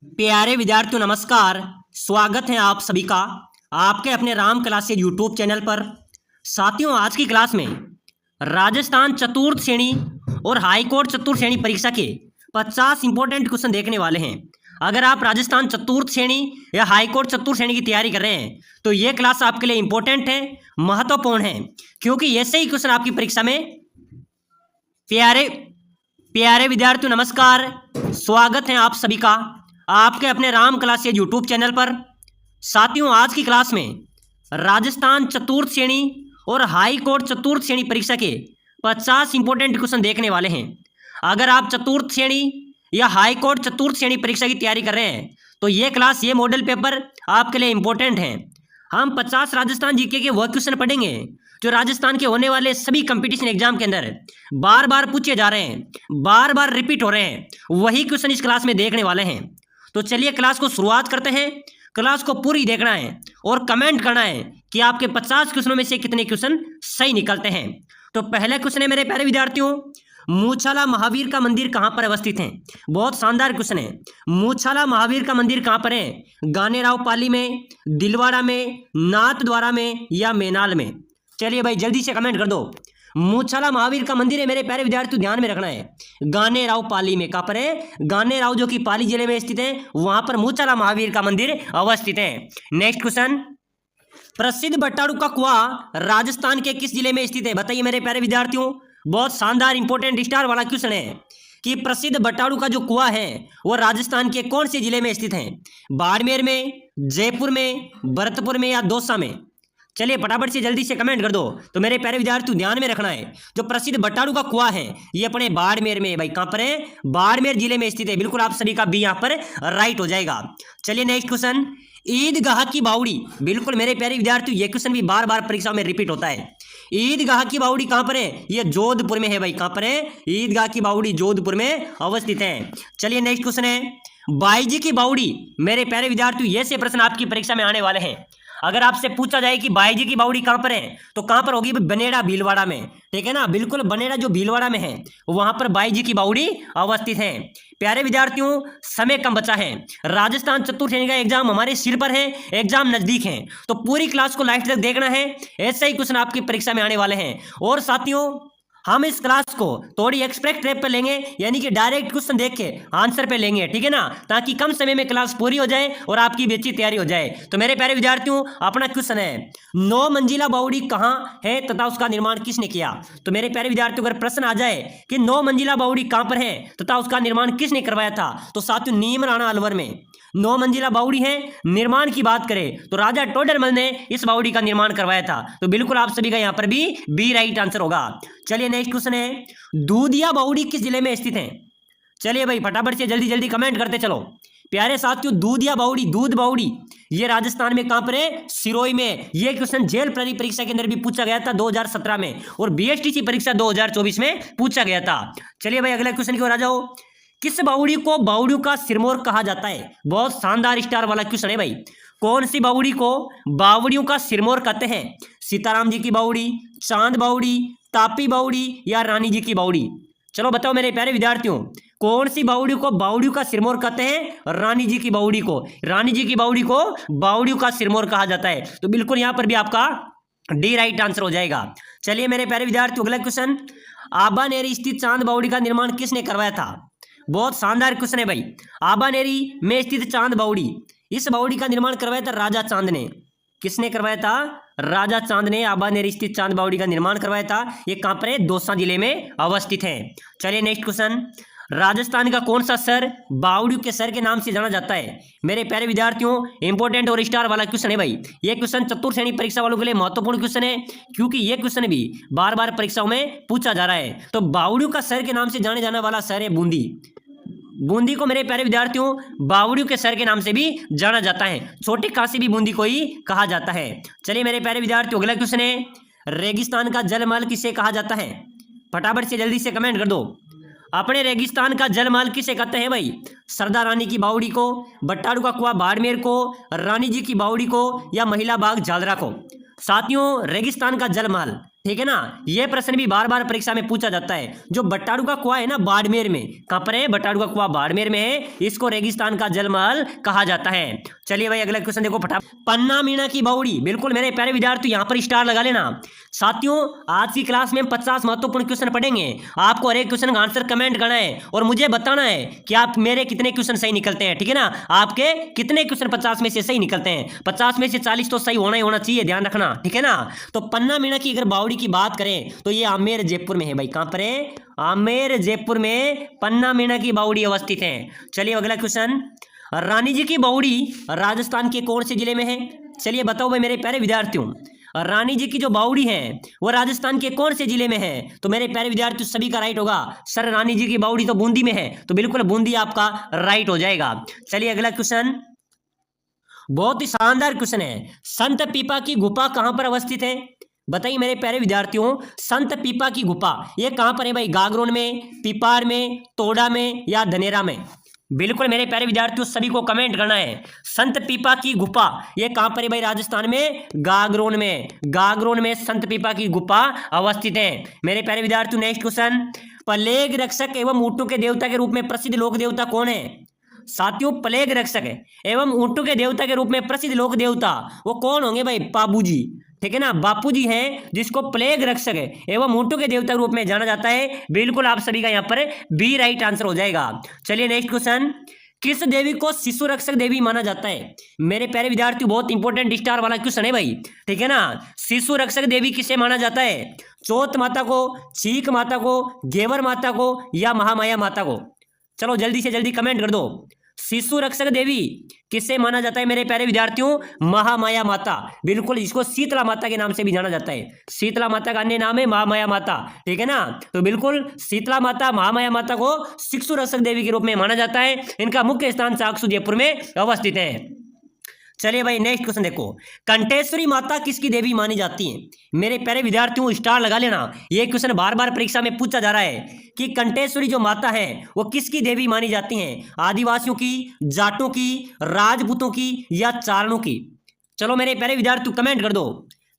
प्यारे विद्यार्थियों नमस्कार। स्वागत है आप सभी का आपके अपने राम क्लासेज यूट्यूब चैनल पर। साथियों, आज की क्लास में राजस्थान चतुर्थ श्रेणी और हाईकोर्ट चतुर्थ श्रेणी परीक्षा के 50 इंपॉर्टेंट क्वेश्चन देखने वाले हैं। अगर आप राजस्थान चतुर्थ श्रेणी या हाईकोर्ट चतुर्थ श्रेणी की तैयारी कर रहे हैं तो ये क्लास आपके लिए इंपॉर्टेंट है, महत्वपूर्ण है, क्योंकि ऐसे ही क्वेश्चन आपकी परीक्षा में। प्यारे प्यारे विद्यार्थियों नमस्कार। स्वागत है आप सभी का आपके अपने राम क्लासेज यूट्यूब चैनल पर। साथियों, आज की क्लास में राजस्थान चतुर्थ श्रेणी और हाई कोर्ट चतुर्थ श्रेणी परीक्षा के 50 इंपॉर्टेंट क्वेश्चन देखने वाले हैं। अगर आप चतुर्थ श्रेणी या हाई कोर्ट चतुर्थ श्रेणी परीक्षा की तैयारी कर रहे हैं तो ये क्लास, ये मॉडल पेपर आपके लिए इंपॉर्टेंट है। हम 50 राजस्थान जीके के वह क्वेश्चन पढ़ेंगे जो राजस्थान के होने वाले सभी कंपटीशन एग्जाम के अंदर बार बार पूछे जा रहे हैं, बार बार रिपीट हो रहे हैं। वही क्वेश्चन इस क्लास में देखने वाले हैं। तो चलिए क्लास को शुरुआत करते हैं। क्लास को पूरी देखना है और कमेंट करना है कि आपके 50 क्वेश्चनों में से कितने क्वेश्चन सही निकलते हैं। तो पहला क्वेश्चन है मेरे प्यारे विद्यार्थियों, मूछाला महावीर का मंदिर कहाँ पर अवस्थित है? बहुत शानदार क्वेश्चन है। मूछाला महावीर का मंदिर कहाँ पर है? गानेराव पाली में, दिलवाड़ा में, नाथद्वारा में या मेनाल में? चलिए भाई जल्दी से कमेंट कर दो। मूछाला महावीर का मंदिर है मेरे प्यारे विद्यार्थियों, ध्यान में रखना है, गानेराव पाली में। कहाँ पर है? गानेराव, जो कि पाली जिले में स्थित है, वहां पर मूछाला महावीर का मंदिर अवस्थित है। नेक्स्ट क्वेश्चन, प्रसिद्ध बट्टाड़ू का कुआं राजस्थान के किस जिले में स्थित है? बताइए मेरे प्यारे विद्यार्थियों। बहुत शानदार इंपॉर्टेंट स्टार वाला क्वेश्चन है कि प्रसिद्ध बट्टाड़ू का जो कुआं है वो राजस्थान के कौन से जिले में स्थित है? बाड़मेर में, जयपुर में, भरतपुर में या दौसा में? चलिए फटाफट से जल्दी से कमेंट कर दो। तो मेरे प्यारे विद्यार्थियों ध्यान में रखना है, जो प्रसिद्ध बट्टाड़ू का कुआं है ये अपने बाड़मेर में है भाई। कहां पर है? बाड़मेर जिले में स्थित है। बिल्कुल आप सभी का बी यहां पर राइट हो जाएगा। चलिए नेक्स्ट क्वेश्चन, ईदगाह की बावड़ी। बिल्कुल मेरे प्यारे विद्यार्थियों, ये क्वेश्चन भी बार बार परीक्षा में रिपीट होता है। ईदगाह की बावड़ी कहां पर है? ये जोधपुर में है भाई। कहां पर है? ईदगाह की बावड़ी जोधपुर में अवस्थित है। चलिए नेक्स्ट क्वेश्चन है, बाईजी की बावड़ी। मेरे प्यारे विद्यार्थियों, ये से प्रश्न आपकी परीक्षा में आने वाले हैं। अगर आपसे पूछा जाए कि बाईजी की बावड़ी कहां पर है तो कहां पर होगी? बनेड़ा भीलवाड़ा में, ठीक है ना। बिल्कुल बनेड़ा जो भीलवाड़ा में है वहां पर बाईजी की बावड़ी अवस्थित है। प्यारे विद्यार्थियों, समय कम बचा है, राजस्थान चतुर्थ श्रेणी का एग्जाम हमारे सिर पर है, एग्जाम नजदीक है, तो पूरी क्लास को लास्ट तक देखना है। ऐसा ही क्वेश्चन आपकी परीक्षा में आने वाले हैं। और साथियों, हम इस क्लास को थोड़ी एक्सप्रेस ट्रैप पे लेंगे, यानी कि डायरेक्ट क्वेश्चन देख के आंसर पे लेंगे, ठीक है ना, ताकि कम समय में क्लास पूरी हो जाए और आपकी भी अच्छी तैयारी हो जाए। तो मेरे प्यारे विद्यार्थियों, अपना क्वेश्चन है, 9 मंजिला बावड़ी कहाँ है तथा उसका निर्माण किसने किया? तो मेरे प्यारे विद्यार्थियों, अगर प्रश्न आ जाए कि 9 मंजिला बावड़ी कहाँ पर है तथा उसका निर्माण किसने करवाया था, तो साथियों नीम राणा अलवर में 9 मंजिला बावड़ी है। निर्माण की बात करें तो राजा टोडरमल ने इस बावड़ी का निर्माण करवाया था। तो बिल्कुल आप सभी का यहाँ पर भी बी राइट आंसर होगा। चलिए नेक्स्ट क्वेश्चन है, दूधिया बावड़ी किस जिले में स्थित है? चलिए भाई फटाफट से जल्दी जल्दी कमेंट करते चलो। प्यारे साथियों, दूधिया बावड़ी, दूध बावड़ी, ये राजस्थान में कहां पर है? सिरोही में। ये क्वेश्चन जेल प्रहरी परीक्षा के अंदर भी पूछा गया था 2017 में, और बीएसटीसी परीक्षा 2024 में पूछा गया था। चलिए भाई अगले क्वेश्चन की ओर आ जाओ। किस बावड़ी को बावड़ियों का सिरमौर कहा जाता है? बहुत शानदार स्टार वाला क्वेश्चन है भाई। कौन सी बावड़ी को बावड़ियों का सिरमौर कहते हैं? सीताराम जी की बावड़ी, चांद बावड़ी, तापी बावड़ी या रानी जी की बावड़ी? चलो बताओ मेरे प्यारे विद्यार्थियों, कौन सी बावड़ी को बावड़ियों का सिरमौर कहते हैं? रानी जी की बावड़ी को, रानी जी की बावड़ी को बावड़ियों का सिरमौर कहा जाता है। तो बिल्कुल यहां पर भी आपका डी राइट आंसर हो जाएगा। चलिए मेरे प्यारे विद्यार्थियों, अगला क्वेश्चन, आबानेरी स्थित चांद बावड़ी का निर्माण किसने करवाया था? बहुत शानदार क्वेश्चन है भाई। आबानेरी में स्थित चांद बावड़ी, इस बावड़ी का निर्माण करवाया था राजा चांद ने। किसने करवाया था? राजा चांद ने आबानेरी स्थित चांद बावड़ी का निर्माण करवाया था। ये कहां पर है? दौसा जिले में अवस्थित है। चलिए नेक्स्ट क्वेश्चन, राजस्थान का कौन सा शहर बावड़ियों के शहर के नाम से जाना जाता है? मेरे प्यारे विद्यार्थियों, इंपॉर्टेंट और स्टार वाला क्वेश्चन है भाई। ये क्वेश्चन चतुर्थ श्रेणी परीक्षा वालों के लिए महत्वपूर्ण क्वेश्चन है, क्योंकि ये क्वेश्चन भी बार बार परीक्षाओं में पूछा जा रहा है। तो बावड़ियों का शहर के नाम से जाने जाने वाला शहर है बूंदी। बूंदी को मेरे प्यारे विद्यार्थियों बावड़ियों के शहर के नाम से भी जाना जाता है। छोटी काशी भी बूंदी को ही कहा जाता है। चलिए मेरे प्यारे विद्यार्थियों, अगला क्वेश्चन है, रेगिस्तान का जलमहल किसे कहा जाता है? फटाफट से जल्दी से कमेंट कर दो। अपने रेगिस्तान का जलमहल किसे कहते हैं भाई? सरदार रानी की बावड़ी को, बट्टाड़ू का कुआं बाड़मेर को, रानी जी की बावड़ी को या महिला बाग झालरा को? साथियों रेगिस्तान का जलमहल, ठीक है ना। यह प्रश्न भी बार बार परीक्षा में पूछा जाता है। जो बट्टाड़ू का कुआं है ना बाड़मेर में, कहां पर है? बट्टाड़ू का कुआं बाड़मेर में है। इसको रेगिस्तान का जलमहल कहा जाता है। चलिए भाई अगला क्वेश्चन देखो फटाफट। पन्ना मीणा की बावड़ी, बिल्कुल मेरे प्यारे विद्यार्थी यहां पर स्टार लगा लेना। साथियों आज की क्लास में 50 महत्वपूर्ण क्वेश्चन पढ़ेंगे। आपको हर एक क्वेश्चन का आंसर कमेंट करना है और मुझे बताना है कि आप मेरे कितने क्वेश्चन सही निकलते हैं। ठीक है ना, आपके कितने क्वेश्चन 50 में से सही निकलते हैं। 50 में से 40 तो सही होना ही होना चाहिए, ध्यान रखना। ठीक है ना। तो पन्ना मीणा की अगर बावड़ी की बात करें तो ये आमेर जयपुर में है भाई। कहां पर है? आमेर जयपुर में पन्ना मीणा की बावड़ी अवस्थित है। चलिए अगला क्वेश्चन। रानी जी की बावड़ी राजस्थान के कौन से जिले में है? चलिए बताओ भाई मेरे प्यारे विद्यार्थियों, रानी जी की जो बावड़ी है वो राजस्थान के कौन से जिले में है? तो मेरे प्यारे विद्यार्थियों सभी का राइट होगा। सर रानी जी की बावड़ी तो बूंदी में है, तो बिल्कुल बूंदी आपका राइट हो जाएगा। चलिए अगला क्वेश्चन, बहुत ही शानदार क्वेश्चन है। संत पीपा की गुफा कहां पर अवस्थित है? बताइए मेरे प्यारे विद्यार्थियों, संत पीपा की गुफा ये कहां पर है भाई? गागरोन में, पीपार में, तोड़ा में या धनेरा में? बिल्कुल मेरे प्यारे विद्यार्थियों सभी को कमेंट करना है। संत पीपा की गुफा ये कहां पर है भाई? राजस्थान में गागरोन में। गागरोन में संत पीपा की गुफा अवस्थित है। मेरे प्यारे विद्यार्थियों नेक्स्ट क्वेश्चन। प्लेग रक्षक एवं ऊंटों के देवता के रूप में प्रसिद्ध लोक देवता कौन है? साथियों प्लेग रक्षक है एवं ऊंटों के देवता के रूप में प्रसिद्ध लोक देवता वो कौन होंगे भाई? बाबूजी। ठीक है ना, बापूजी हैं जिसको प्लेग रक्षक है एवं ऊंटों के देवता के रूप में जाना जाता है। बिल्कुल आप सभी का यहाँ पर बी राइट आंसर हो जाएगा। चलिए नेक्स्ट क्वेश्चन। किस देवी को शिशु रक्षक देवी माना जाता है? मेरे प्यारे विद्यार्थियों बहुत इंपॉर्टेंट स्टार वाला क्वेश्चन है भाई। ठीक है ना, शिशु रक्षक देवी किसे माना जाता है? चौथ माता को, चीक माता को, घेवर माता को या महामाया माता को? चलो जल्दी से जल्दी कमेंट कर दो। शिशु रक्षक देवी किससे माना जाता है मेरे प्यारे विद्यार्थियों? महामाया माता। बिल्कुल इसको शीतला माता के नाम से भी जाना जाता है। शीतला माता का अन्य नाम है महामाया माता। ठीक है ना, तो बिल्कुल शीतला माता महामाया माता को शिशु रक्षक देवी के रूप में माना जाता है। इनका मुख्य स्थान चाकसू जयपुर में अवस्थित है। चलिए भाई नेक्स्ट क्वेश्चन देखो। कंटेश्वरी माता किसकी देवी मानी जाती है? मेरे प्यारे विद्यार्थियों स्टार लगा लेना। यह क्वेश्चन बार बार परीक्षा में पूछा जा रहा है कि कंटेश्वरी जो माता है वो किसकी देवी मानी जाती हैं? आदिवासियों की, जाटों की, राजपूतों की या चारणों की? चलो मेरे प्यारे विद्यार्थी कमेंट कर दो।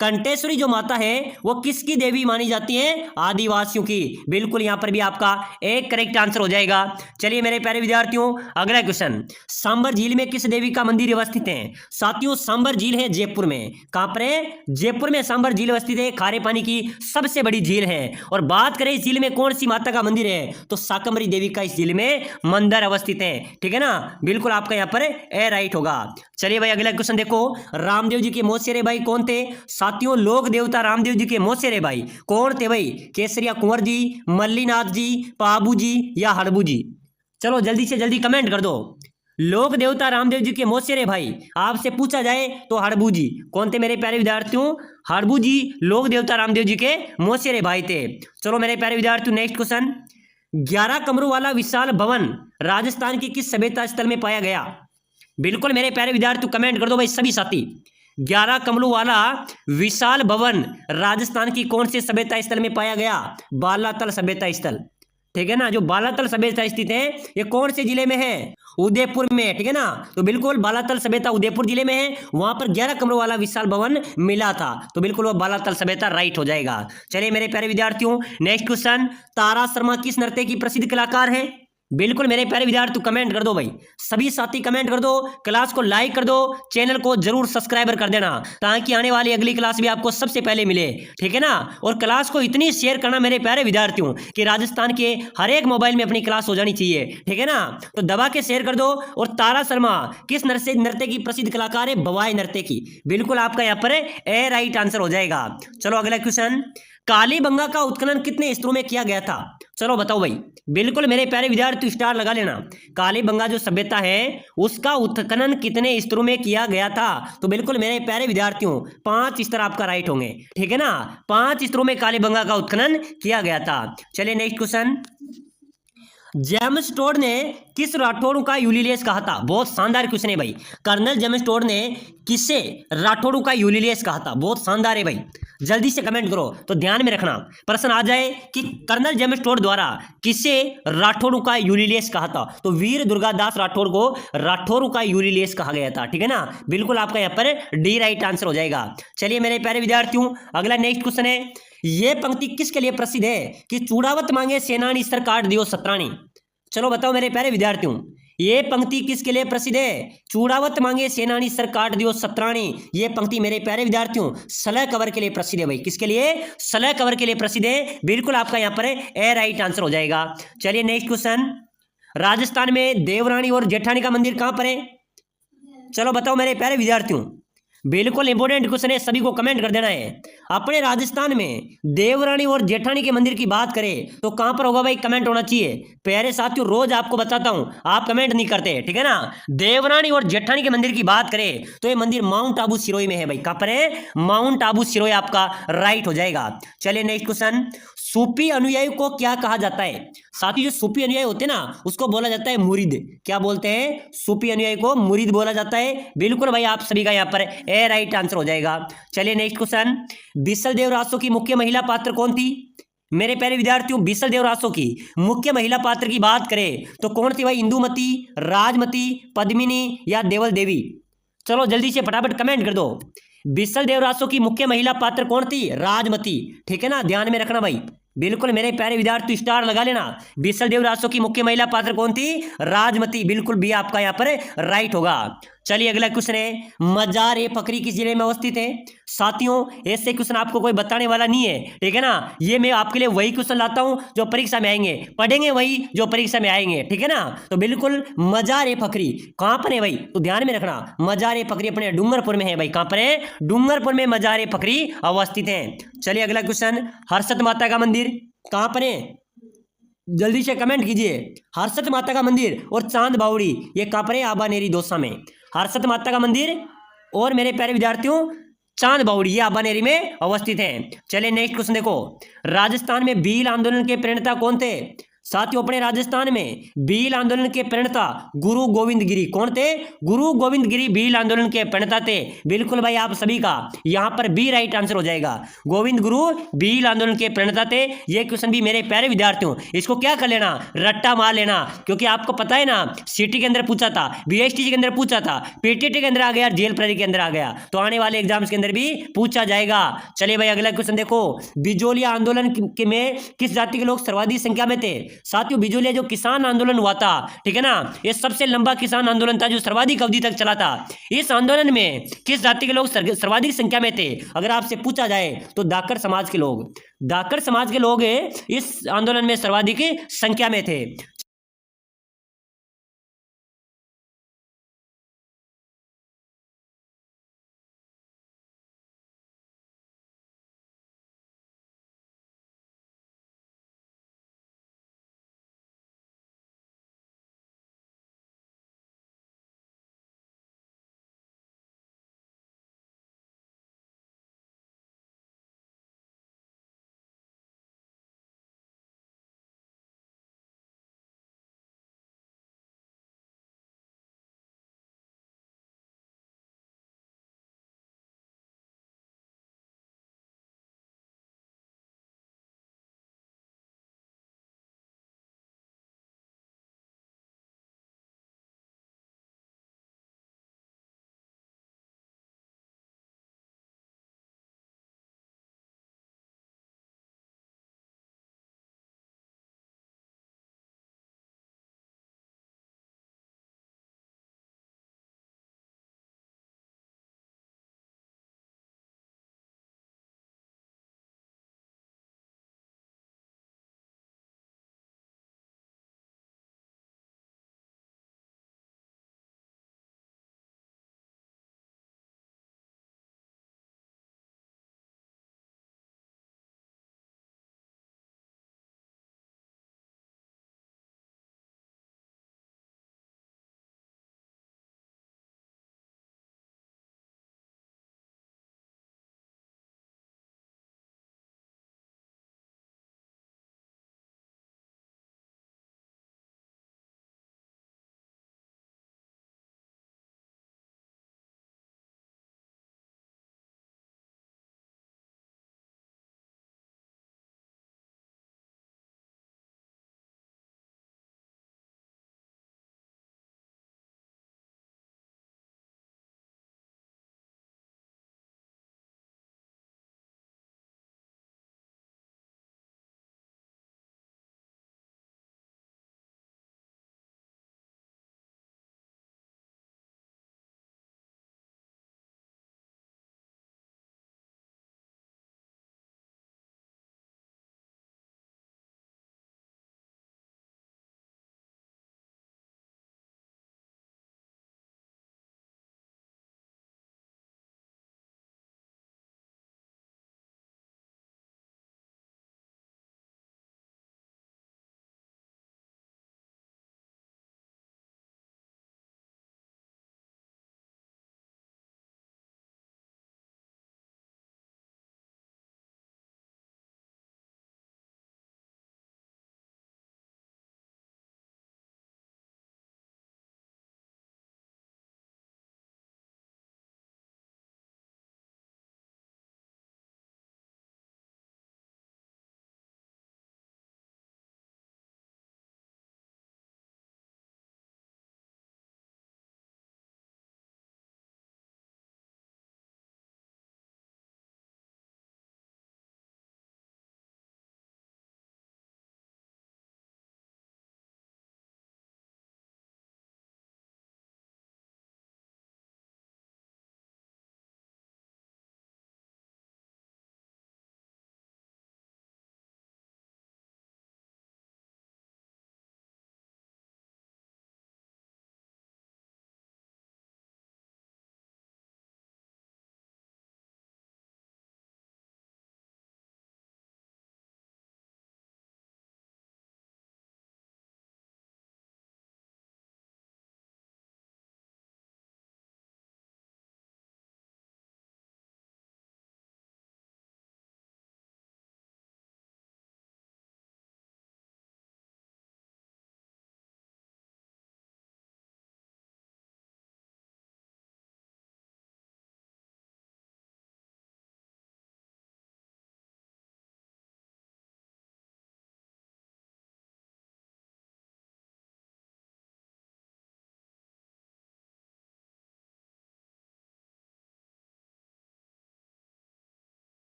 कंटेश्वरी जो माता है वो किसकी देवी मानी जाती है? आदिवासियों की। बिल्कुल यहां पर भी आपका एक करेक्ट आंसर हो जाएगा। चलिए मेरे प्यारे विद्यार्थियों अगला क्वेश्चन। सांबर झील में किस देवी का मंदिर अवस्थित है? साथियों सांबर झील है जयपुर में। कहां पर है? जयपुर में सांबर झील अवस्थित है। खारे पानी की सबसे बड़ी झील है। और बात करें इस झील में कौन सी माता का मंदिर है तो शाकंभरी देवी का इस झील में मंदिर अवस्थित है। ठीक है ना, बिल्कुल आपका यहाँ पर ए राइट होगा। चलिए भाई अगला क्वेश्चन देखो। रामदेव जी के मौसेरे भाई कौन थे? साथियों लोक देवता रामदेव जी के मौसेरे भाई कौन थे भाई? केसरिया कुंवर जी, मल्लीनाथ जी, पाबू जी या हड़बू जी? चलो जल्दी से जल्दी कमेंट कर दो। लोक देवता रामदेव जी के मौसेरे भाई आपसे पूछा जाए तो हड़बू जी। कौन थे मेरे प्यारे विद्यार्थियों? हड़बू जी लोक देवता रामदेव जी के मौसेरे भाई थे। चलो मेरे प्यारे विद्यार्थियों नेक्स्ट क्वेश्चन। 11 कमरों वाला विशाल भवन राजस्थान की किस सभ्यता स्थल में पाया गया? बिल्कुल मेरे प्यारे विद्यार्थी कमेंट कर दो भाई सभी साथी। 11 कमरों वाला विशाल भवन राजस्थान की कौन से सभ्यता स्थल में पाया गया? बालातल सभ्यता स्थल। ठीक है ना, जो बालातल सभ्यता स्थित है ये कौन से जिले में है? उदयपुर में। ठीक है ना, तो बिल्कुल बालातल सभ्यता उदयपुर जिले में है। वहां पर 11 कमरों वाला विशाल भवन मिला था, तो बिल्कुल वो बालातल सभ्यता राइट हो जाएगा। चलिए मेरे प्यारे विद्यार्थियों नेक्स्ट क्वेश्चन। तारा शर्मा किस नृत्य की प्रसिद्ध कलाकार है? बिल्कुल मेरे प्यारे विद्यार्थी कमेंट कर दो भाई सभी साथी कमेंट कर दो। क्लास को लाइक कर दो, चैनल को जरूर सब्सक्राइबर कर देना ताकि आने वाली अगली क्लास भी आपको सबसे पहले मिले। ठीक है ना, और क्लास को इतनी शेयर करना मेरे प्यारे विद्यार्थियों कि राजस्थान के हर एक मोबाइल में अपनी क्लास हो जानी चाहिए। ठीक है ना, तो दबा के शेयर कर दो। और तारा शर्मा किस नृत्य की प्रसिद्ध कलाकार है? भवाई नृत्य की। बिल्कुल आपका यहाँ पर ए राइट आंसर हो जाएगा। चलो अगला क्वेश्चन। कालीबंगा का उत्खनन कितने स्तरों में किया गया था? चलो बताओ भाई। बिल्कुल मेरे प्यारे विद्यार्थी स्टार लगा लेना। कालीबंगा जो सभ्यता है उसका उत्खनन कितने स्तरों में किया गया था? तो बिल्कुल मेरे प्यारे विद्यार्थियों 5 स्तर आपका राइट होंगे। ठीक है ना, 5 स्तरों में कालीबंगा का उत्खनन किया गया था। चलिए नेक्स्ट क्वेश्चन। जेम्स टोड ने किस राठौड़ का यूलिलियस कहा था? बहुत शानदार क्वेश्चन है भाई। कर्नल जेम्स टोड ने किसे राठौड़ का यूलिलियस कहा था? बहुत शानदार है भाई, जल्दी से कमेंट करो तो ध्यान में रखना प्रश्न आ जाए कि कर्नल जेम्स टोड द्वारा किसे राठौड़ का यूलिलियस कहा था? तो वीर दुर्गादास राठौड़ को राठौड़ का यूलिलियस कहा गया था। ठीक है ना, बिल्कुल आपका यहाँ पर डी राइट आंसर हो जाएगा। चलिए मेरे प्यारे विद्यार्थियों अगला नेक्स्ट क्वेश्चन है। ये पंक्ति किसके लिए प्रसिद्ध है कि चूड़ावत मांगे सेनानी सर काट दियो सतरानी। चलो बताओ मेरे प्यारे विद्यार्थियों, ये पंक्ति किसके लिए प्रसिद्ध है? चूड़ावत मांगे सेनानी सर काट दियो सतरानी। ये पंक्ति मेरे प्यारे विद्यार्थियों सलह कवर के लिए प्रसिद्ध है भाई। किसके लिए? सलह कवर के लिए प्रसिद्ध है। बिल्कुल आपका यहां पर ए राइट आंसर हो जाएगा। चलिए नेक्स्ट क्वेश्चन, राजस्थान में देवरानी और जेठानी का मंदिर कहां पर है? चलो बताओ मेरे प्यारे विद्यार्थियों, बिल्कुल इंपॉर्टेंट क्वेश्चन है, सभी को कमेंट कर देना है। अपने राजस्थान में देवरानी और जेठानी के मंदिर की बात करें तो कहां पर होगा भाई? कमेंट होना चाहिए। प्यारे साथियों रोज आपको बताता हूं, आप कमेंट नहीं करते, ठीक है ना। देवरानी और जेठानी के मंदिर की बात करें तो ये मंदिर माउंट आबू सिरोही में है भाई। कहां पर है? माउंट आबू सिरोही आपका राइट हो जाएगा। चलिए नेक्स्ट क्वेश्चन, सूफी अनुयायी को क्या कहा जाता है? साथ ही जो सूफी अनुयायी होते हैं ना उसको बोला जाता है मुरीद। क्या बोलते हैं? सूफी अनुयायी को मुरीद बोला जाता है। बिल्कुल भाई आप सभी का यहाँ पर ए राइट आंसर हो जाएगा। चलिए नेक्स्ट क्वेश्चन, बीसल देव रासो की मुख्य महिला पात्र कौन थी? मेरे प्यारे विद्यार्थियों बीसल देव रासो की मुख्य महिला पात्र की बात करें तो कौन थी भाई? इंदुमती, राजमती, पद्मिनी या देवल देवी? चलो जल्दी से फटाफट कमेंट कर दो। बीसल देव रासो की मुख्य महिला पात्र कौन थी? राजमती, ठीक है ना, ध्यान में रखना भाई। बिल्कुल मेरे प्यारे विद्यार्थी स्टार लगा लेना। बीसल देव रासो की मुख्य महिला पात्र कौन थी? राजमती। बिल्कुल भी आपका यहाँ पर राइट होगा। चलिए अगला क्वेश्चन है, मजार ए फकरी किस जिले में अवस्थित है? साथियों ऐसे क्वेश्चन आपको कोई बताने वाला नहीं है, ठीक है ना। ये मैं आपके लिए वही क्वेश्चन लाता हूं जो परीक्षा में आएंगे, पढ़ेंगे वही जो परीक्षा में आएंगे, ठीक है ना। तो बिल्कुल मजार ए फकरी कहां पर है भाई? तो ध्यान में रखना, मजार ए फकरी अपने डूंगरपुर में है भाई। कहां पर है? डूंगरपुर में मजार ए फकरी अवस्थित है। चलिए अगला क्वेश्चन, हर्षद माता का मंदिर कहां पर है? जल्दी से कमेंट कीजिए। हर्षद माता का मंदिर और चांद बावड़ी ये कहां पर है? आबानेरी दौसा में। हर्षद माता का मंदिर और मेरे प्यारे विद्यार्थियों चांद बावड़ी ये आबानेरी में अवस्थित है। चलिए नेक्स्ट क्वेश्चन देखो, राजस्थान में भील आंदोलन के प्रणेता कौन थे? साथियों अपने राजस्थान में भील आंदोलन के प्रणेता गुरु गोविंद गिरी कौन थे? गुरु गोविंद गिरी भील आंदोलन के प्रणेता थे। बिल्कुल भाई आप सभी का यहां पर बी राइट आंसर हो जाएगा। गोविंद गुरु भील आंदोलन के प्रणेता थे। ये क्वेश्चन भी मेरे प्यारे विद्यार्थियों इसको क्या कर लेना, रट्टा मार लेना, क्योंकि आपको पता है ना सिटी के अंदर पूछा था, बीएसटी के अंदर पूछा था, पीटीटी के अंदर आ गया, जेल प्रहरी के अंदर आ गया, तो आने वाले एग्जाम्स के अंदर भी पूछा जाएगा। चलिए भाई अगला क्वेश्चन देखो, बिजोलिया आंदोलन में किस जाति के लोग सर्वाधिक संख्या में थे? साथियों बिजोलिया जो किसान आंदोलन हुआ था, ठीक है ना, ये सबसे लंबा किसान आंदोलन था जो सर्वाधिक अवधि तक चला था। इस आंदोलन में किस जाति के लोग सर्वाधिक संख्या में थे? अगर आपसे पूछा जाए तो दाकर समाज के लोग, दाकर समाज के लोग इस आंदोलन में सर्वाधिक संख्या में थे।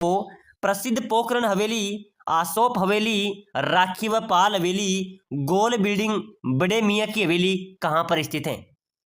तो प्रसिद्ध पोखरण हवेली, आसोप हवेली, राखी व पाल हवेली, गोल बिल्डिंग, बड़े मियाँ की हवेली कहाँ पर स्थित है?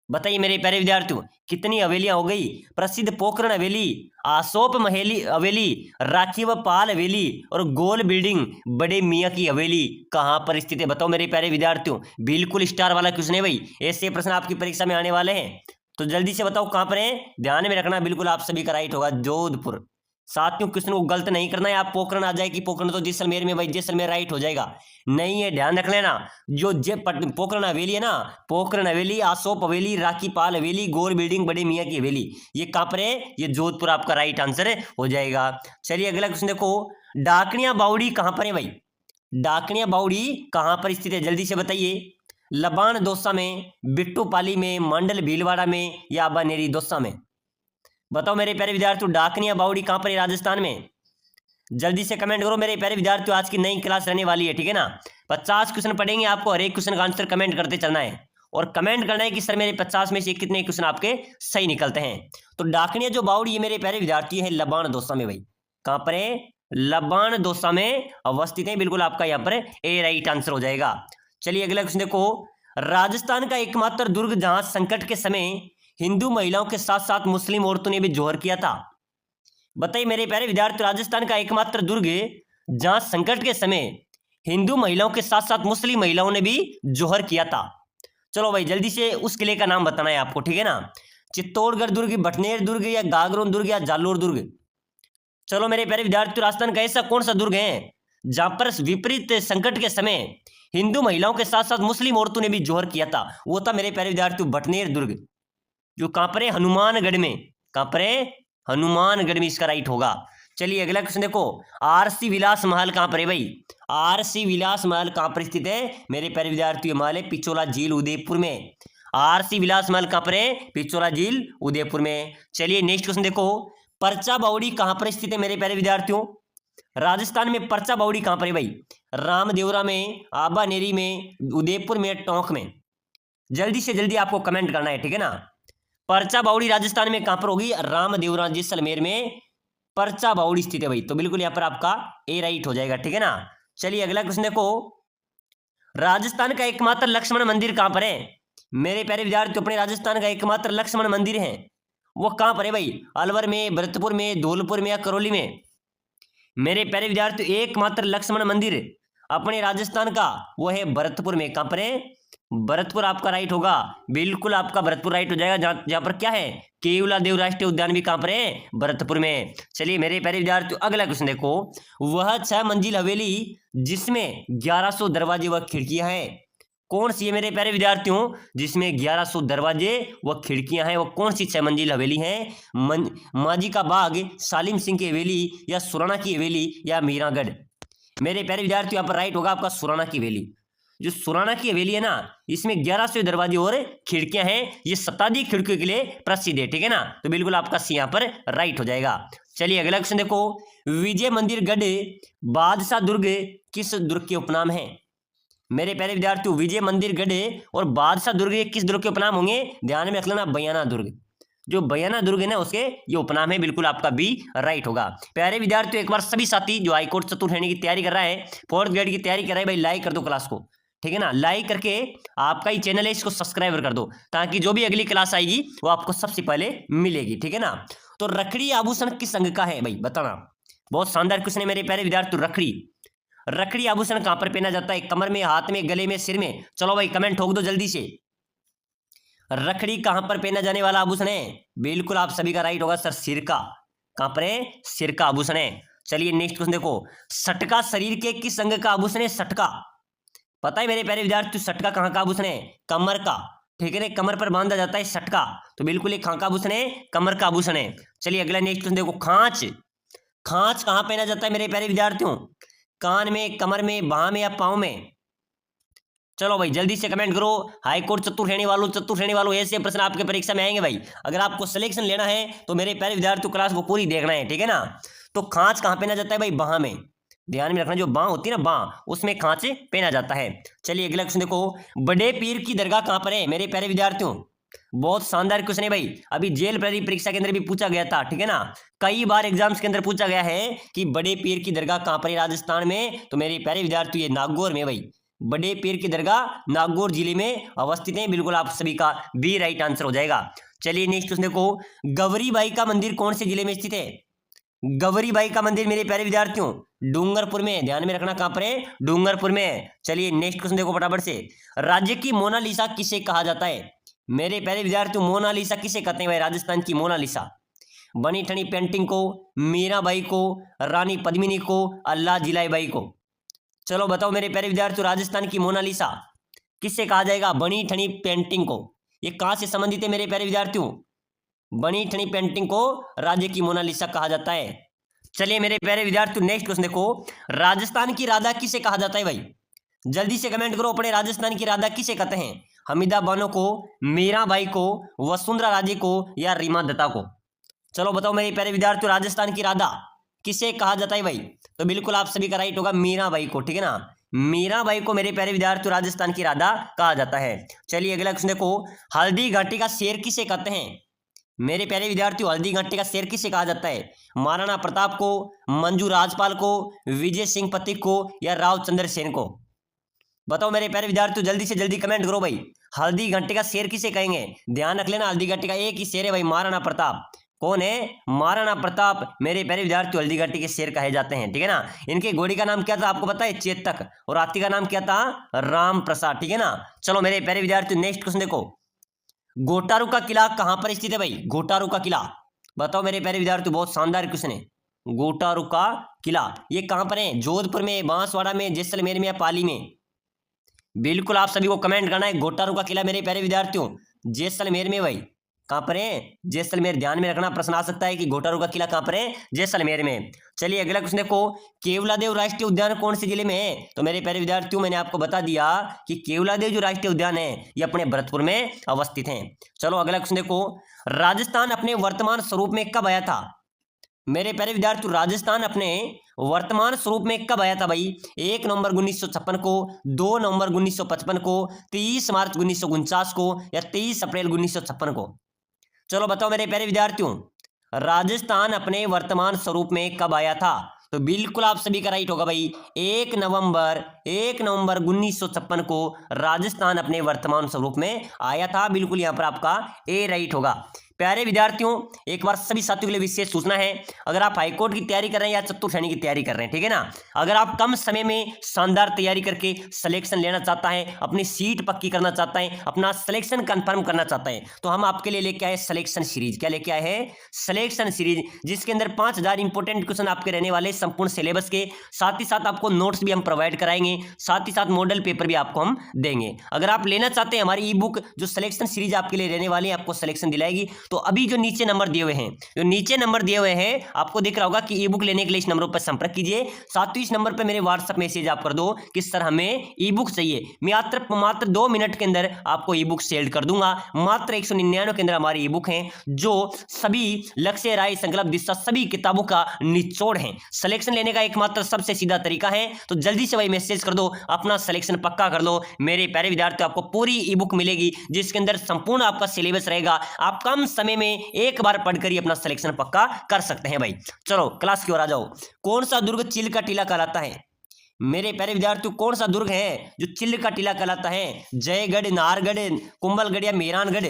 बताइए मेरे प्यारे विद्यार्थियों, कितनी हवेलियां हो गई? प्रसिद्ध पोखरण हवेली, आसोप महेली हवेली, राखी व पाल हवेली और गोल बिल्डिंग, बड़े मियाँ की हवेली कहाँ पर स्थित है? बताओ मेरे प्यारे विद्यार्थियों, बिल्कुल स्टार वाला क्वेश्चन है भाई, ऐसे प्रश्न आपकी परीक्षा में आने वाले हैं। तो जल्दी से बताओ कहाँ पर है, ध्यान में रखना, बिल्कुल आप सभी का राइट होगा जोधपुर। साथियों क्वेश्चन को गलत नहीं करना है, आप पोखरण आ जाए कि पोखरण तो जैसलमेर में, भाई जैसलमेर राइट हो जाएगा, नहीं है, ध्यान रख लेना। जो पोखरण हवेली है ना, पोखरण हवेली, आसोप हवेली, राखी पाल हवेली, गोल बिल्डिंग, बड़े मियाँ की हवेली, ये कहाँ पर है? ये जोधपुर आपका राइट आंसर हो जाएगा। चलिए अगला क्वेश्चन देखो, डाकनिया बावड़ी कहाँ पर है भाई? डाकनिया बावड़ी कहाँ पर स्थित है, जल्दी से बताइए। लबान दौसा में, बिट्टूपाली में, मंडल भीलवाड़ा में या बनेरी दौसा में? बताओ मेरे प्यारे विद्यार्थियों, डाकनिया बावड़ी कहाँ पर है राजस्थान में? जल्दी से कमेंट करो मेरे प्यारे विद्यार्थियों, आज की नई क्लास रहने वाली है, ठीक है ना। 50 क्वेश्चन पढ़ेंगे, आपको हर एक क्वेश्चन का आंसर कमेंट करते चलना है और कमेंट करना है कि सर मेरे 50 में से कितने क्वेश्चन आपके सही निकलते हैं। तो डाकनिया जो बावड़ी है मेरे प्यारे विद्यार्थी है लबान दौसा में भाई, कहाँ पर है? लबान दौसा में अवस्थित है, बिल्कुल आपका यहाँ पर ए राइट आंसर हो जाएगा। चलिए अगला क्वेश्चन देखो, राजस्थान का एकमात्र दुर्ग जहां संकट के समय हिंदू महिलाओं के साथ साथ मुस्लिम औरतों ने भी जोहर किया था? बताइए मेरे प्यारे विद्यार्थी, राजस्थान का एकमात्र दुर्ग जहां संकट के समय हिंदू महिलाओं के साथ साथ मुस्लिम महिलाओं ने भी जोहर किया था। चलो भाई जल्दी से उस किले का नाम बताना है आपको, ठीक है ना। चित्तौड़गढ़ दुर्ग, भटनेर दुर्ग या गागरोन दुर्ग या जालोर दुर्ग? चलो मेरे प्यारे विद्यार्थी, राजस्थान का ऐसा कौन सा दुर्ग है जहां पर विपरीत संकट के समय हिंदू महिलाओं के साथ साथ मुस्लिम औरतों ने भी जोहर किया था? वो था मेरे प्यारे विद्यार्थी भटनेर दुर्ग, जो कहां पर है? हनुमानगढ़ में। कहां पर है? हनुमानगढ़ में इसका राइट होगा। चलिए अगला क्वेश्चन देखो, आरसी विलास महल कहां पर है भाई? आरसी विलास महल कहां पर स्थित है मेरे प्यारे विद्यार्थियों? महल है पिछोला झील उदयपुर में। आरसी विलास महल कहां पर है? पिछोला झील उदयपुर में। चलिए नेक्स्ट क्वेश्चन देखो, परचा बावड़ी कहां पर स्थित है मेरे प्यारे विद्यार्थियों? राजस्थान में परचा बावड़ी कहां पर है भाई? रामदेवरा में, आबानेरी में, उदयपुर में, टोंक में? जल्दी से जल्दी आपको कमेंट करना है, ठीक है ना। परचा बावड़ी राजस्थान में कहां पर होगी? रामदेवरा जैसलमेर में परचा बावड़ी स्थित है भाई, तो बिल्कुल यहां पर आपका ए राइट हो जाएगा, ठीक है ना। चलिए अगला क्वेश्चन देखो, राजस्थान का एकमात्र लक्ष्मण मंदिर कहां पर है मेरे प्यारे विद्यार्थियों? अपने राजस्थान का एकमात्र लक्ष्मण मंदिर है, वो कहां पर है भाई? अलवर में, भरतपुर में, धौलपुर में या करौली में? मेरे प्यारे विद्यार्थियों, एकमात्र लक्ष्मण मंदिर अपने राजस्थान का वो है भरतपुर में। कहां पर है? भरतपुर आपका राइट होगा, बिल्कुल आपका भरतपुर राइट हो जाएगा। जहां पर क्या है? केवला देव राष्ट्रीय उद्यान भी कहां पर है? भरतपुर में। चलिए मेरे प्यारे विद्यार्थियों अगला क्वेश्चन देखो, वह 6 मंजिल हवेली जिसमें 1100 दरवाजे व खिड़कियां हैं, कौन सी है मेरे प्यारे विद्यार्थियों जिसमें 1100 दरवाजे व खिड़कियां हैं? वो कौन सी 6 मंजिल हवेली है? माजी का बाग, सालिम सिंह की हवेली या सुराना की हवेली या मीरागढ़? मेरे प्यारे विद्यार्थियों यहाँ पर राइट होगा आपका सुराना की हवेली। जो सुराना की हवेली है ना, इसमें 1100 दरवाजे और खिड़कियां हैं, ये शताब्दी खिड़कियों के लिए प्रसिद्ध है, ठीक है ना। तो बिल्कुल आपका सी यहाँ पर राइट हो जाएगा। चलिए अगला क्वेश्चन देखो, विजय मंदिर गढ़ बादशाह दुर्ग किस दुर्ग के उपनाम है मेरे प्यारे विद्यार्थियों? विजय मंदिर गढ़ और बादशाह दुर्ग किस दुर्ग के उपनाम होंगे? ध्यान में रख लेना, बयाना दुर्ग। जो बयाना दुर्ग है ना, उसके ये उपनाम है, बिल्कुल आपका बी राइट होगा। प्यारे विद्यार्थियों एक बार सभी साथी जो हाईकोर्ट चतुर्थ श्रेणी की तैयारी कर रहा है, 4th ग्रेड की तैयारी कर रहा है भाई, लाइक कर दो क्लास को, ठीक है ना। लाइक करके आपका ही चैनल है इसको सब्सक्राइब कर दो, ताकि जो भी अगली क्लास आएगी वो आपको सबसे पहले मिलेगी, ठीक है ना। तो रखड़ी आभूषण किस अंग का है भाई, बताना। बहुत शानदार क्वेश्चन है मेरे प्यारे विद्यार्थी। रखड़ी आभूषण कहां पर पहना जाता है? कमर में, हाथ में, गले में, सिर में? चलो भाई कमेंट ठोक दो जल्दी से, रखड़ी कहां पर पहना जाने वाला आभूषण है? बिल्कुल आप सभी का राइट होगा सर, सिर का। कहां पर है? सिर का आभूषण है। चलिए नेक्स्ट क्वेश्चन देखो, सटका शरीर के किस अंग का आभूषण है? सटका पता है मेरे प्यारे विद्यार्थी, सटका कहां का आभूषण है? कमर का, ठीक है ना, कमर पर बांधा जाता है सटका, तो बिल्कुल एक कहां का आभूषण है? कमर का आभूषण है। चलिए अगला नेक्स्ट क्वेश्चन देखो, खांच कहां पहना जाता है मेरे प्यारे विद्यार्थियों? कान में, कमर में, बाह में या पांव में? चलो भाई जल्दी से कमेंट करो। हाईकोर्ट चतुर्थ श्रेणी वालों ऐसे प्रश्न आपके परीक्षा में आएंगे भाई। अगर आपको सिलेक्शन लेना है तो मेरे प्यारे विद्यार्थियों क्लास को पूरी देखना है, ठीक है ना। तो खांच कहां पहना जाता है भाई? बाह में। ध्यान में रखना, जो बाह होती है ना, बाह, उसमें खांच पहना जाता है। चलिए अगला क्वेश्चन देखो, बड़े पीर की दरगाह कहां पर है मेरे प्यारे विद्यार्थियों? बहुत शानदार क्वेश्चन है भाई, अभी जेल प्रहरी परीक्षा के अंदर भी पूछा गया था, ठीक है ना। कई बार एग्जाम्स के अंदर पूछा गया है कि बड़े पीर की दरगाह कहां पर है राजस्थान में, तो मेरे प्यारे विद्यार्थी ये नागौर में भाई, बड़े पीर की दरगाह नागौर जिले में अवस्थित है। बिल्कुल आप सभी का बी राइट आंसर हो जाएगा। चलिए नेक्स्ट क्वेश्चन देखो, गौरीबाई का मंदिर कौन से जिले में स्थित है? गौरीबाई का मंदिर मेरे प्यारे विद्यार्थियों डूंगरपुर में, ध्यान में रखना कहां पर है, डूंगरपुर में। चलिए नेक्स्ट क्वेश्चन देखो फटाफट से, राज्य की मोनालिसा किसे कहा जाता है? मेरे प्यारे विद्यार्थियों मोनालिसा किसे कहते हैं भाई? राजस्थान की मोनालिसा, बनी ठनी पेंटिंग को, मीराबाई को, रानी पद्मिनी को, अल्लाह जिलाई बाई को। चलो बताओ मेरे प्यारे विद्यार्थियों, राजस्थान की मोनालिसा किससे कहा जाएगा? बनी ठनी पेंटिंग को। ये कहां से संबंधित है मेरे प्यारे विद्यार्थियों? बनी ठनी पेंटिंग को राज्य की मोनालिसा कहा जाता है। चलिए मेरे प्यारे विद्यार्थियों नेक्स्ट क्वेश्चन देखो, राजस्थान की राधा किसे कहा जाता है भाई? जल्दी से कमेंट करो, अपने राजस्थान की राधा किसे कहते हैं? हमीदा बानो को, मीराबाई को, वसुंधरा राजे को, या रीमा दत्ता को? चलो बताओ मेरे प्यारे विद्यार्थियों, राजस्थान की राधा किसे कहा जाता है भाई? तो बिल्कुल आप सभी का राइट होगा मीराबाई को, ठीक है ना। मीराबाई को मेरे प्यारे विद्यार्थियों राजस्थान की राधा कहा जाता है। चलिए अगला क्वेश्चन देखो, हल्दी घाटी का शेर किसे कहते हैं? मेरे प्यारे विद्यार्थियों हल्दी घाटी का शेर किसे कहा जाता है? महाराणा प्रताप को, मंजू राजपाल को, विजय सिंह पथिक को, या राव चंद्र सेन को? बताओ मेरे प्यारे विद्यार्थियों जल्दी से जल्दी कमेंट करो भाई, हल्दी घाटी का शेर किसे कहेंगे? ध्यान रख लेना, हल्दी घाटी का एक ही शेर है भाई, महाराणा प्रताप। कौन है? महाराणा प्रताप मेरे प्यारे विद्यार्थियों हल्दी घाटी के शेर कहे जाते हैं, ठीक है ना। इनके घोड़ी का नाम क्या था आपको पता है? चेतक। और हाथी का नाम क्या था? राम प्रसाद, ठीक है ना। चलो मेरे प्यारे विद्यार्थियों नेक्स्ट क्वेश्चन देखो, गोटारू का किला कहां पर स्थित है भाई? गोटारू का किला बताओ मेरे प्यारे विद्यार्थियों, बहुत शानदार क्वेश्चन है। गोटारू का किला ये कहां पर है? जोधपुर में, बांसवाड़ा में, जैसलमेर में, या पाली में? बिल्कुल आप सभी को कमेंट करना है, गोटारू का किला मेरे प्यारे विद्यार्थियों जैसलमेर में भाई। कहां पर है? जैसलमेर। ध्यान में रखना, प्रश्न आ सकता है कि गोटारू का किला कहां पर है? जैसलमेर में। चलिए अगला क्वेश्चन देखो, केवलादेव राष्ट्रीय उद्यान कौन से जिले में है? तो मेरे प्यारे विद्यार्थियों मैंने आपको बता दिया कि केवलादेव जो राष्ट्रीय उद्यान है ये अपने भरतपुर में अवस्थित है। चलो अगला क्वेश्चन देखो, राजस्थान अपने वर्तमान स्वरूप में कब आया था? मेरे प्यारे विद्यार्थियों राजस्थान अपने वर्तमान स्वरूप में कब आया था भाई? 1 नवंबर 1956 को, 2 नवंबर 1955 को, 30 मार्च 1949 को, या 23 अप्रैल 1956 को? चलो बताओ मेरे प्यारे विद्यार्थियों, राजस्थान अपने वर्तमान स्वरूप में कब आया था? तो बिल्कुल आप सभी का राइट होगा भाई, 1 नवंबर 1956 को राजस्थान अपने वर्तमान स्वरूप में आया था। बिल्कुल यहां पर आपका ए राइट होगा। प्यारे विद्यार्थियों एक बार सभी साथियों के लिए विशेष सूचना है, अगर आप हाईकोर्ट की तैयारी कर रहे हैं या चतुर्थ श्रेणी की तैयारी कर रहे हैं, ठीक है ना, अगर आप कम समय में शानदार तैयारी करके सिलेक्शन लेना चाहता है, अपनी सीट पक्की करना चाहता है, अपना सिलेक्शन कंफर्म करना चाहता है, तो हम आपके लिए लेके आए सिलेक्शन सीरीज। क्या लेके आए हैं? सिलेक्शन सीरीज, जिसके अंदर 5000 इंपोर्टेंट क्वेश्चन आपके रहने वाले संपूर्ण सिलेबस के, साथ ही साथ आपको नोट्स भी हम प्रोवाइड कराएंगे, साथ ही साथ मॉडल पेपर भी आपको हम देंगे। अगर आप लेना चाहते हैं हमारी ई बुक जो सिलेक्शन सीरीज आपके लिए रहने वाली है, आपको सिलेक्शन दिलाएगी, तो अभी जो नीचे नंबर दिए हुए हैं, जो नीचे नंबर दिए हुए हैं आपको दिख रहा होगा कि ई बुक लेने के लिए इस नंबरों पर संपर्क कीजिए। साथ ही इस नंबर पर मेरे व्हाट्सएप मैसेज आप कर दो कि सर हमें ई बुक चाहिए, मैं मात्र 2 मिनट के अंदर आपको ई बुक सेल कर दूंगा। मात्र 199 के अंदर हमारी ई बुक है जो सभी लक्ष्य, राय, संकल्प, दिशा सभी किताबों का निचोड़ है। सिलेक्शन लेने का एकमात्र सबसे सीधा तरीका है, तो जल्दी से भाई मैसेज कर दो, अपना सिलेक्शन पक्का कर लो। मेरे प्यारे विद्यार्थियों आपको पूरी ई बुक मिलेगी जिसके अंदर संपूर्ण आपका सिलेबस रहेगा। आप कम समय में एक बार पढ़कर ही अपना सिलेक्शन पक्का कर सकते हैं भाई। चलो क्लास की ओर आ जाओ। कौन सा दुर्ग चिल का टीला कहलाता है? मेरे प्यारे विद्यार्थियों कौन सा दुर्ग है जो चिल का टीला कहलाता है? जयगढ़, नाहरगढ़, कुंभलगढ़ या मेहरानगढ़?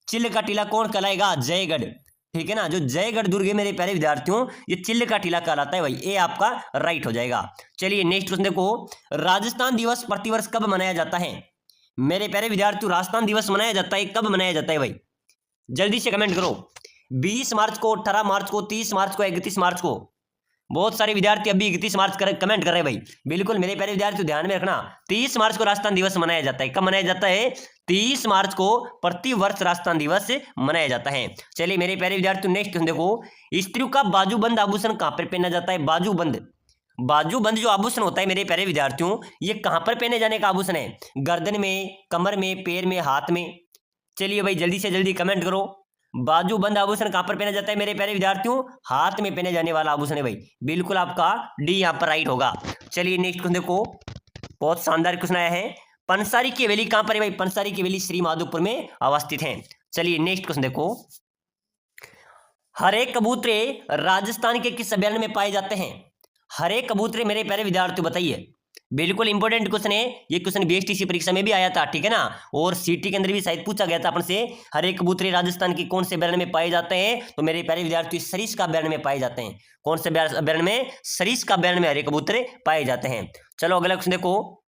चिल का टीला कौन कहलाएगा? जयगढ़, ठीक है ना। जो जयगढ़ दुर्ग है मेरे प्यारे विद्यार्थियों ये चिल का टीला कहलाता है भाई, ये आपका राइट हो जाएगा। चलिए नेक्स्ट क्वेश्चन देखो, राजस्थान दिवस प्रतिवर्ष कब मनाया जाता है? मेरे प्यारे विद्यार्थियों राजस्थान दिवस मनाया जाता है, कब मनाया जाता है भाई? जल्दी से कमेंट करो। 20 मार्च को, 18 मार्च को, 30 मार्च को, 31 मार्च को? बहुत सारे विद्यार्थी अभी 31 मार्च कमेंट कर रहे हैं भाई। बिल्कुल मेरे प्यारे विद्यार्थियों ध्यान में रखना, 30 मार्च को राजस्थान दिवस मनाया जाता है। कब मनाया जाता है? 30 मार्च को प्रति वर्ष राजस्थान दिवस मनाया जाता है। चलिए मेरे प्यारे विद्यार्थियों नेक्स्ट क्वेश्चन देखो, स्त्रियों का बाजूबंद आभूषण कहां पर पहना जाता है? बाजूबंद जो आभूषण होता है मेरे प्यारे विद्यार्थियों ये कहां पर पहने जाने का आभूषण है? गर्दन में, कमर में, पैर में, हाथ में? चलिए भाई जल्दी से जल्दी कमेंट करो, बाजूबंद आभूषण कहां पर पहना जाता है मेरे प्यारे विद्यार्थियों? हाथ में पहने जाने वाला आभूषण है भाई। बिल्कुल आपका डी यहां पर राइट होगा। चलिए नेक्स्ट क्वेश्चन देखो, बहुत शानदार क्वेश्चन आया है, पंसारी की हवेली कहां पर है भाई? पंसारी की हवेली श्री माधोपुर में अवस्थित है। चलिए नेक्स्ट क्वेश्चन देखो, हरे कबूतरे राजस्थान के किस अभयारण्य में पाए जाते हैं? हरे कबूतरे मेरे प्यारे विद्यार्थियों बताइए, बिल्कुल इंपॉर्टेंट क्वेश्चन है ये। क्वेश्चन बीएसटीसी परीक्षा में भी आया था, ठीक है ना, और सीटी के अंदर भी शायद पूछा गया था अपन से, हरे कबूतरे राजस्थान के कौन से अभयारण्य में पाए जाते हैं? तो मेरे प्यारे विद्यार्थी सरिस्का अभयारण्य में पाए जाते हैं। कौन से अभयारण्य में? सरिस्का अभयारण्य में हरे कबूतरे पाए जाते हैं। चलो अगला क्वेश्चन देखो,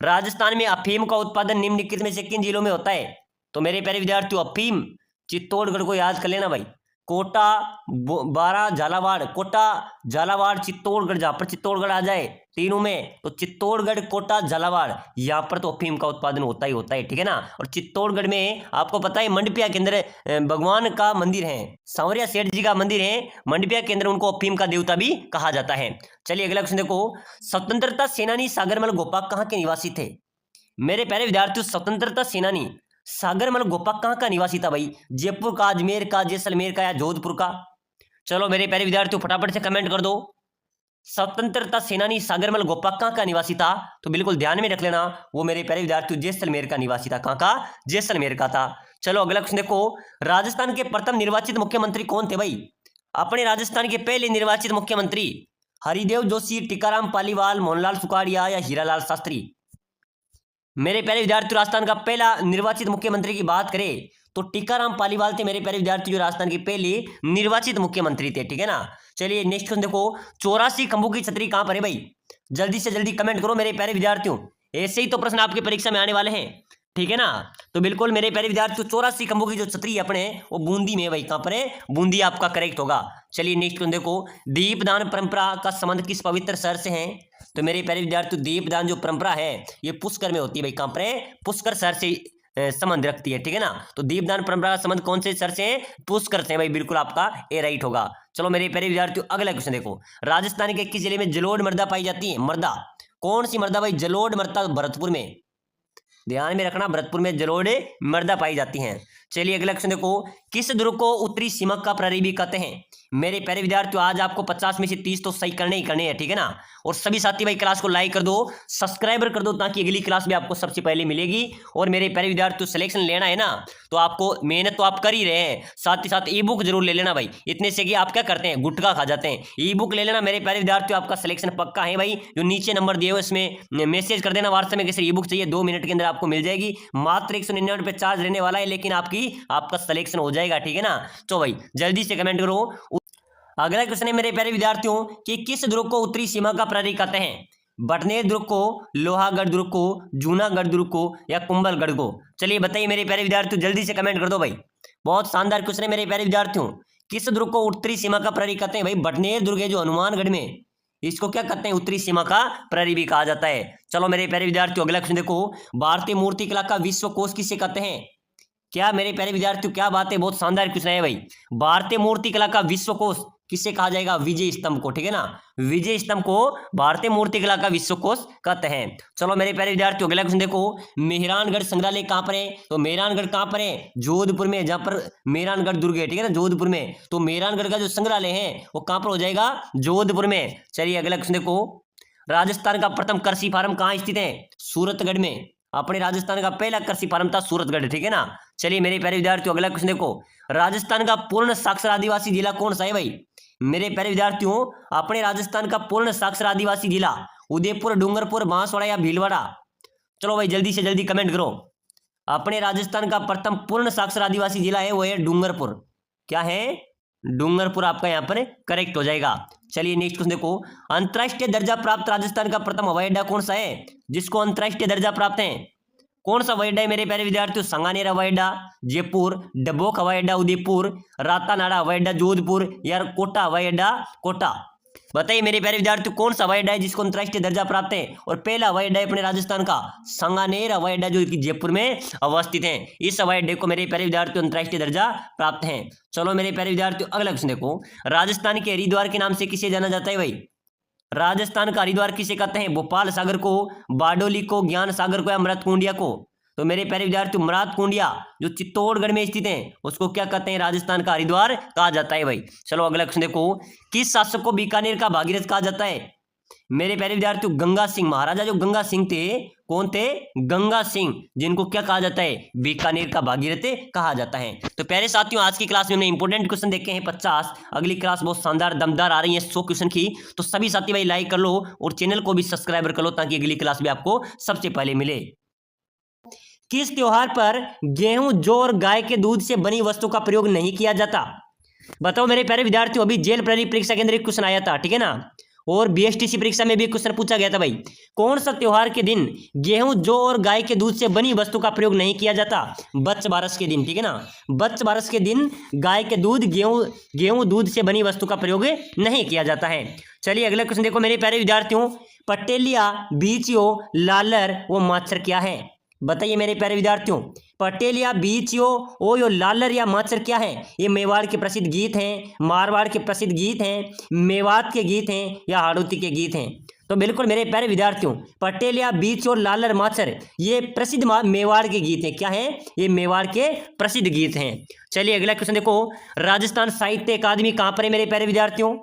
राजस्थान में अफीम का उत्पादन निम्नलिखित में से किन जिलों में होता है? तो मेरे प्यारे विद्यार्थियों अफीम चित्तौड़गढ़ को याद कर लेना भाई, कोटा, बारा, झालावाड़, कोटा, झालावाड़, चित्तौड़गढ़, जहां पर चित्तौड़गढ़ आ जाए तीनों में, तो चित्तौड़गढ़, कोटा, झालावाड़, यहाँ पर तो अफीम का उत्पादन होता ही ठीक है ना। और चित्तौड़गढ़ में आपको पता है मंडपिया के अंदर भगवान का मंदिर है, सांवरिया सेठ जी का मंदिर है मंडपिया के अंदर, उनको अफीम का देवता भी कहा जाता है। चलिए अगला क्वेश्चन देखो, स्वतंत्रता सेनानी सागरमल गोपाक कहाँ के निवासी थे? मेरे प्यारे विद्यार्थियों स्वतंत्रता सेनानी सागरमल गोपाक कहाँ का निवासी था भाई? जयपुर का, अजमेर का, जैसलमेर का या जोधपुर का? चलो मेरे प्यारे विद्यार्थियों फटाफट से कमेंट कर दो, स्वतंत्रता सेनानी सागरमल गोपाक कहाँ का निवासी था? तो बिल्कुल ध्यान में रख लेना, वो मेरे प्यारे विद्यार्थियों जैसलमेर का निवासी था। कहाँ का? जैसलमेर का था। चलो अगला क्वेश्चन देखो, राजस्थान के प्रथम निर्वाचित मुख्यमंत्री कौन थे भाई? अपने राजस्थान के पहले निर्वाचित मुख्यमंत्री हरिदेव जोशी, टीकाराम पालीवाल, मोहनलाल सुखाड़िया या हीरालाल शास्त्री? मेरे प्यारे विद्यार्थी राजस्थान का पहला निर्वाचित मुख्यमंत्री की बात करें तो टीकाराम पालीवाल थे मेरे प्यारे विद्यार्थी, जो राजस्थान के पहले निर्वाचित मुख्यमंत्री थे, ठीक है ना। चलिए नेक्स्ट क्वेश्चन देखो, 84 खंभों की छतरी कहां पर है भाई? जल्दी से जल्दी कमेंट करो मेरे प्यारे विद्यार्थियों, ऐसे ही तो प्रश्न आपके परीक्षा में आने वाले हैं, ठीक है ना। तो बिल्कुल मेरे प्यारे विद्यार्थियों 84 खंभों की जो छतरी है अपने, वो बूंदी में है भाई। कहां पर है? बूंदी आपका करेक्ट होगा। चलिए नेक्स्ट क्वेश्चन देखो, दीपदान परंपरा का संबंध किस पवित्र शहर से है? तो मेरे प्यारे विद्यार्थियों दीपदान जो परंपरा है ये पुष्कर में होती है भाई। कहां पर है? पुष्कर शहर से संबंध रखती है, ठीक है ना। तो दीपदान परंपरा का संबंध कौन से शहर से है? पुष्कर से भाई, बिल्कुल आपका ए राइट होगा। चलो मेरे प्यारे विद्यार्थियों अगला क्वेश्चन देखो, राजस्थान के किस जिले में जलोढ़ मृदा पाई जाती है? मृदा कौन सी मृदा भाई? जलोढ़ मृदा भरतपुर में, ध्यान में रखना, भरतपुर में जलोढ़ मृदा पाई जाती हैं। चलिए अगला क्वेश्चन देखो, किस ध्रुव को उत्तरी सीमा का प्रहरी कहते हैं? मेरे प्यारे विद्यार्थियों आज आपको 50 में से 30 तो सही करने ही करने हैं, ठीक है ना। और सभी साथी भाई क्लास को लाइक कर दो, सब्सक्राइबर कर दो, ताकि अगली क्लास भी आपको सबसे पहले मिलेगी। और मेरे प्यारे विद्यार्थियों सिलेक्शन लेना है ना, तो आपको मेहनत तो आप कर ही रहे हैं, साथ ही साथ ई बुक जरूर ले लेना भाई। इतने से कि आप क्या करते हैं, गुटखा खा जाते हैं। ई बुक ले लेना मेरे प्यारे विद्यार्थियों, आपका सिलेक्शन पक्का है भाई। जो नीचे नंबर दिए हुए इसमें मैसेज कर देना व्हाट्सएप में, कैसे ई बुक चाहिए, 2 मिनट के अंदर आपको मिल जाएगी। मात्र 199 रुपये चार्ज रहने वाला है, लेकिन आपका सिलेक्शन हो जाएगा, ठीक है ना। तो भाई जल्दी से कमेंट करो। अगला क्वेश्चन है मेरे प्यारे विद्यार्थियों कि किस ध्रुव को उत्तरी सीमा का प्रहरी कहते हैं? बटनेर ध्रुव को, लोहागढ़ ध्रुव को, जूनागढ़ ध्रुव को या कुंभलगढ़ को? चलिए बताइए मेरे प्यारे विद्यार्थियों, जल्दी से कमेंट कर दो भाई। बहुत शानदार क्वेश्चन है मेरे प्यारे विद्यार्थियों, किस ध्रुव को उत्तरी सीमा का प्रहरी कहते हैं भाई? बटनेर दुर्ग है जो हनुमानगढ़ में, इसको क्या कहते हैं? उत्तरी सीमा का प्रहरी भी कहा जाता है। चलो मेरे प्यारे विद्यार्थियों अगला क्वेश्चन देखो, भारतीय मूर्ति कला का विश्व कोश किसे कहते हैं? क्या मेरे प्यारे विद्यार्थियों क्या बात है, बहुत शानदार क्वेश्चन है भाई। भारतीय मूर्ति कला का विश्व कोश किससे कहा जाएगा? विजय स्तंभ को, ठीक है ना। विजय स्तंभ को भारतीय मूर्ति कला का विश्व कोश कहते हैं। चलो मेरे प्यारे विद्यार्थियों अगला क्वेश्चन देखो, मेहरानगढ़ संग्रहालय कहां पर है? तो मेहरानगढ़ कहां पर है? जोधपुर में, जहां पर मेहरानगढ़ दुर्ग है, ठीक है ना, जोधपुर में। तो मेहरानगढ़ का जो संग्रहालय है वो कहां पर हो जाएगा? जोधपुर में। चलिए अगला क्वेश्चन देखो, राजस्थान का प्रथम कृषि फार्म कहां स्थित है? सूरतगढ़ में। अपने राजस्थान का पहला कृषि फार्म था सूरतगढ़, ठीक है ना। चलिए मेरे प्यारे विद्यार्थियों अगला क्वेश्चन देखो, राजस्थान का पूर्ण साक्षर आदिवासी जिला कौन सा है भाई? मेरे प्यारे विद्यार्थियों अपने राजस्थान का पूर्ण साक्षर आदिवासी जिला उदयपुर, डूंगरपुर, बांसवाड़ा या भीलवाड़ा? चलो भाई जल्दी से जल्दी कमेंट करो। अपने राजस्थान का प्रथम पूर्ण साक्षर आदिवासी जिला है वो है डूंगरपुर। क्या है? डूंगरपुर आपका यहाँ पर करेक्ट हो जाएगा। चलिए नेक्स्ट क्वेश्चन देखो, अंतरराष्ट्रीय दर्जा प्राप्त राजस्थान का प्रथम हवाई अड्डा कौन सा है? जिसको अंतरराष्ट्रीय दर्जा प्राप्त है, कौन सा हवाई अड्डा है मेरे प्यारे विद्यार्थियों? सांगानेर हवाई अड्डा जयपुर, डबोक हवाई अड्डा उदयपुर, रातानाडा हवाई अड्डा जोधपुर या कोटा हवाई अड्डा कोटा? बताइए मेरे प्यारे विद्यार्थियों कौन सा हवाई अड्डा है जिसको अंतरराष्ट्रीय दर्जा प्राप्त है? और पहला हवाई अड्डा है अपने राजस्थान का सांगानेर हवाई अड्डा, जो कि जयपुर में अवस्थित है। इस हवाई अड्डे को मेरे प्यारे विद्यार्थियों अंतरराष्ट्रीय दर्जा प्राप्त है। चलो मेरे प्यारे विद्यार्थियों अगला क्वेश्चन देखो, राजस्थान के हरिद्वार के नाम से किसे जाना जाता है भाई? राजस्थान का हरिद्वार किसे कहते हैं? भोपाल सागर को, बारडोली को, ज्ञान सागर को या मृत कुंडिया को? तो मेरे प्यारे विद्यार्थियों मृत कुंडिया जो चित्तौड़गढ़ में स्थित है उसको क्या कहते हैं? राजस्थान का हरिद्वार कहा जाता है भाई। चलो अगला क्वेश्चन देखो, किस शासक को बीकानेर का भागीरथ कहा जाता है? मेरे प्यारे विद्यार्थियों गंगा सिंह, महाराजा जो गंगा सिंह थे, कौन थे? गंगा सिंह, जिनको क्या कहा जाता है? बीकानेर का भागीरथ कहा जाता है। तो प्यारे साथियों आज की क्लास में हमने इंपॉर्टेंट क्वेश्चन देखे हैं 50। अगली क्लास बहुत शानदार दमदार आ रही है 100 क्वेश्चन की। तो सभी साथी भाई लाइक कर लो और चैनल को भी सब्सक्राइबर कर लो ताकि अगली क्लास भी आपको सबसे पहले मिले। किस त्योहार पर गेहूं, जौ और गाय के दूध से बनी वस्तु का प्रयोग नहीं किया जाता? बताओ मेरे प्यारे विद्यार्थियों, अभी जेल प्रहरी परीक्षा के अंदर एक क्वेश्चन आया था, ठीक है ना, और बीएसटीसी परीक्षा में भी क्वेश्चन पूछा गया था भाई, कौन सा त्योहार के दिन गेहूं, जौ और गाय के दूध से बनी वस्तु का प्रयोग नहीं किया जाता? बच्च बारस के दिन, ठीक है ना, बच्च बारस के दिन गाय के दूध, गेहूं दूध से बनी वस्तु का प्रयोग नहीं किया जाता है। चलिए अगला क्वेश्चन देखो मेरे प्यारे विद्यार्थियों, पटेलिया, बीचियो, लालर व माचर क्या है? बताइए मेरे प्यारे विद्यार्थियों, पटेल या बीचियो, ओ यो लालर या माचर क्या है? ये मेवाड़ के प्रसिद्ध गीत हैं, मारवाड़ के प्रसिद्ध गीत हैं, मेवात के गीत हैं या हाड़ौती के गीत हैं? तो बिल्कुल मेरे प्यारे विद्यार्थियों, पटेल या बीच और लालर माचर ये प्रसिद्ध मेवाड़ के गीत हैं। क्या है? ये मेवाड़ के प्रसिद्ध गीत हैं। चलिए अगला क्वेश्चन देखो, राजस्थान साहित्य अकादमी कहाँ पर है मेरे प्यारे विद्यार्थियों?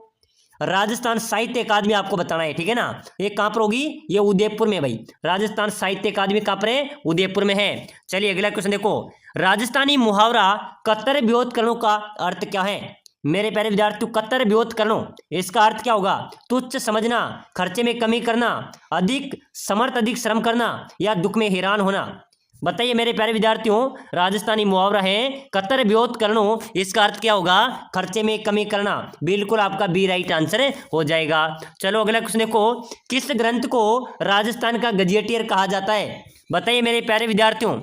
राजस्थान साहित्य अकादमी आपको बताना है, ठीक है ना, ये कहां पर होगी? ये उदयपुर में भाई, राजस्थान साहित्य अकादमी कहां पर है? उदयपुर में है। चलिए अगला क्वेश्चन देखो, राजस्थानी मुहावरा कतर व्योतकरणों का अर्थ क्या है? मेरे प्यारे विद्यार्थियों, कतर व्योतकरणों इसका अर्थ क्या होगा? तुच्छ समझना, खर्चे में कमी करना, अधिक समर्थ अधिक श्रम करना या दुख में हैरान होना। बताइए मेरे प्यारे विद्यार्थियों, राजस्थानी मुहावरा है कतर व्योतकरणों, इसका अर्थ क्या होगा? खर्चे में कमी करना। बिल्कुल आपका बी राइट आंसर हो जाएगा। चलो अगला क्वेश्चन देखो, किस ग्रंथ को राजस्थान का गजेटियर कहा जाता है? बताइए मेरे प्यारे विद्यार्थियों,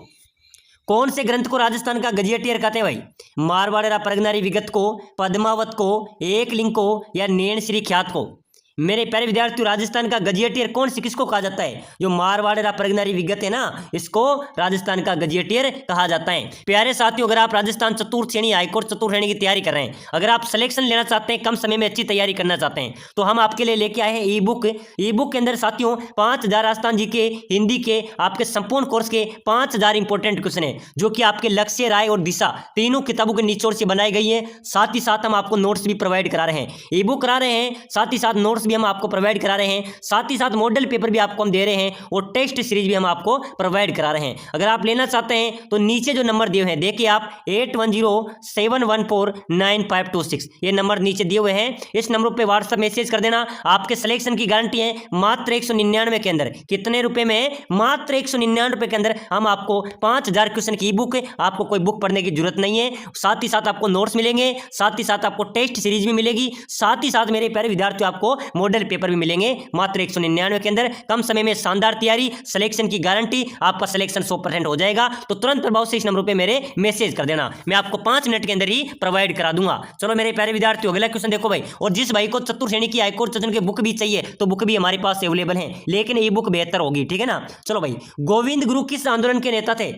कौन से ग्रंथ को राजस्थान का गजेटियर कहते हैं भाई? मारवाड़ प्रगनारी विगत को, पद्मावत को, एकलिंग को या नैन श्री ख्यात को? मेरे प्यारे विद्यार्थियों, राजस्थान का गजेटियर कौन से किसको कहा जाता है? जो मारवाड़ प्रगनारी विगत है ना, इसको राजस्थान का गजेटियर कहा जाता है। प्यारे साथियों, अगर आप राजस्थान चतुर्थ श्रेणी, हाईकोर्ट चतुर्थ श्रेणी की तैयारी कर रहे हैं, अगर आप सिलेक्शन लेना चाहते हैं, कम समय में अच्छी तैयारी करना चाहते हैं, तो हम आपके लिए लेके आए हैं ई बुक। ई बुक के अंदर साथियों 5000 राजस्थान जी के, हिंदी के आपके संपूर्ण कोर्स के 5000 इंपॉर्टेंट क्वेश्चन है, जो कि आपके लक्ष्य, राय और दिशा तीनों किताबों के निचोड़ से बनाई गई है। साथ ही साथ हम आपको नोट्स भी प्रोवाइड करा रहे हैं, ई बुक करा रहे हैं, साथ ही साथ नोट्स भी हम आपको प्रोवाइड करा रहे हैं, साथ ही साथ मॉडल पेपर भी आपको हम दे रहे हैं और टेस्ट सीरीज भी हम आपको प्रोवाइड करा रहे हैं। अगर आप लेना चाहते हैं तो नीचे जो नंबर दिए हुए हैं, देखिए आप 8107149526 ये नंबर नीचे दिए हुए हैं, इस नंबर पे व्हाट्सएप मैसेज कर देना। आपके सिलेक्शन की गारंटी है मात्र 199 के अंदर। कितने रुपए में? मात्र 199 रुपए के अंदर हम आपको 5000 क्वेश्चन की ई बुक, आपको कोई बुक पढ़ने की जरूरत नहीं है। साथ ही साथ आपको नोट्स मिलेंगे, साथ ही साथ आपको टेस्ट सीरीज भी मिलेगी, साथ ही साथ मेरे प्यारे विद्यार्थियों आपको मॉडल पेपर भी मिलेंगे मात्र 199 के अंदर। कम समय में शानदार तैयारी, सिलेक्शन की गारंटी, आपका सिलेक्शन 100% हो जाएगा। तो तुरंत प्रभाव से इस नंबर पे मेरे मैसेज कर देना, मैं आपको 5 मिनट के अंदर ही प्रोवाइड करा दूंगा। चलो मेरे प्यारे विद्यार्थियों, अगला क्वेश्चन देखो भाई, और जिस भाई को चतुर्थ श्रेणी की हाईकोर्ट सदन की बुक भी चाहिए तो बुक भी हमारे पास अवेलेबल है, लेकिन ये बुक बेहतर होगी, ठीक है ना। चलो भाई, गोविंद गुरु किस आंदोलन के नेता थे?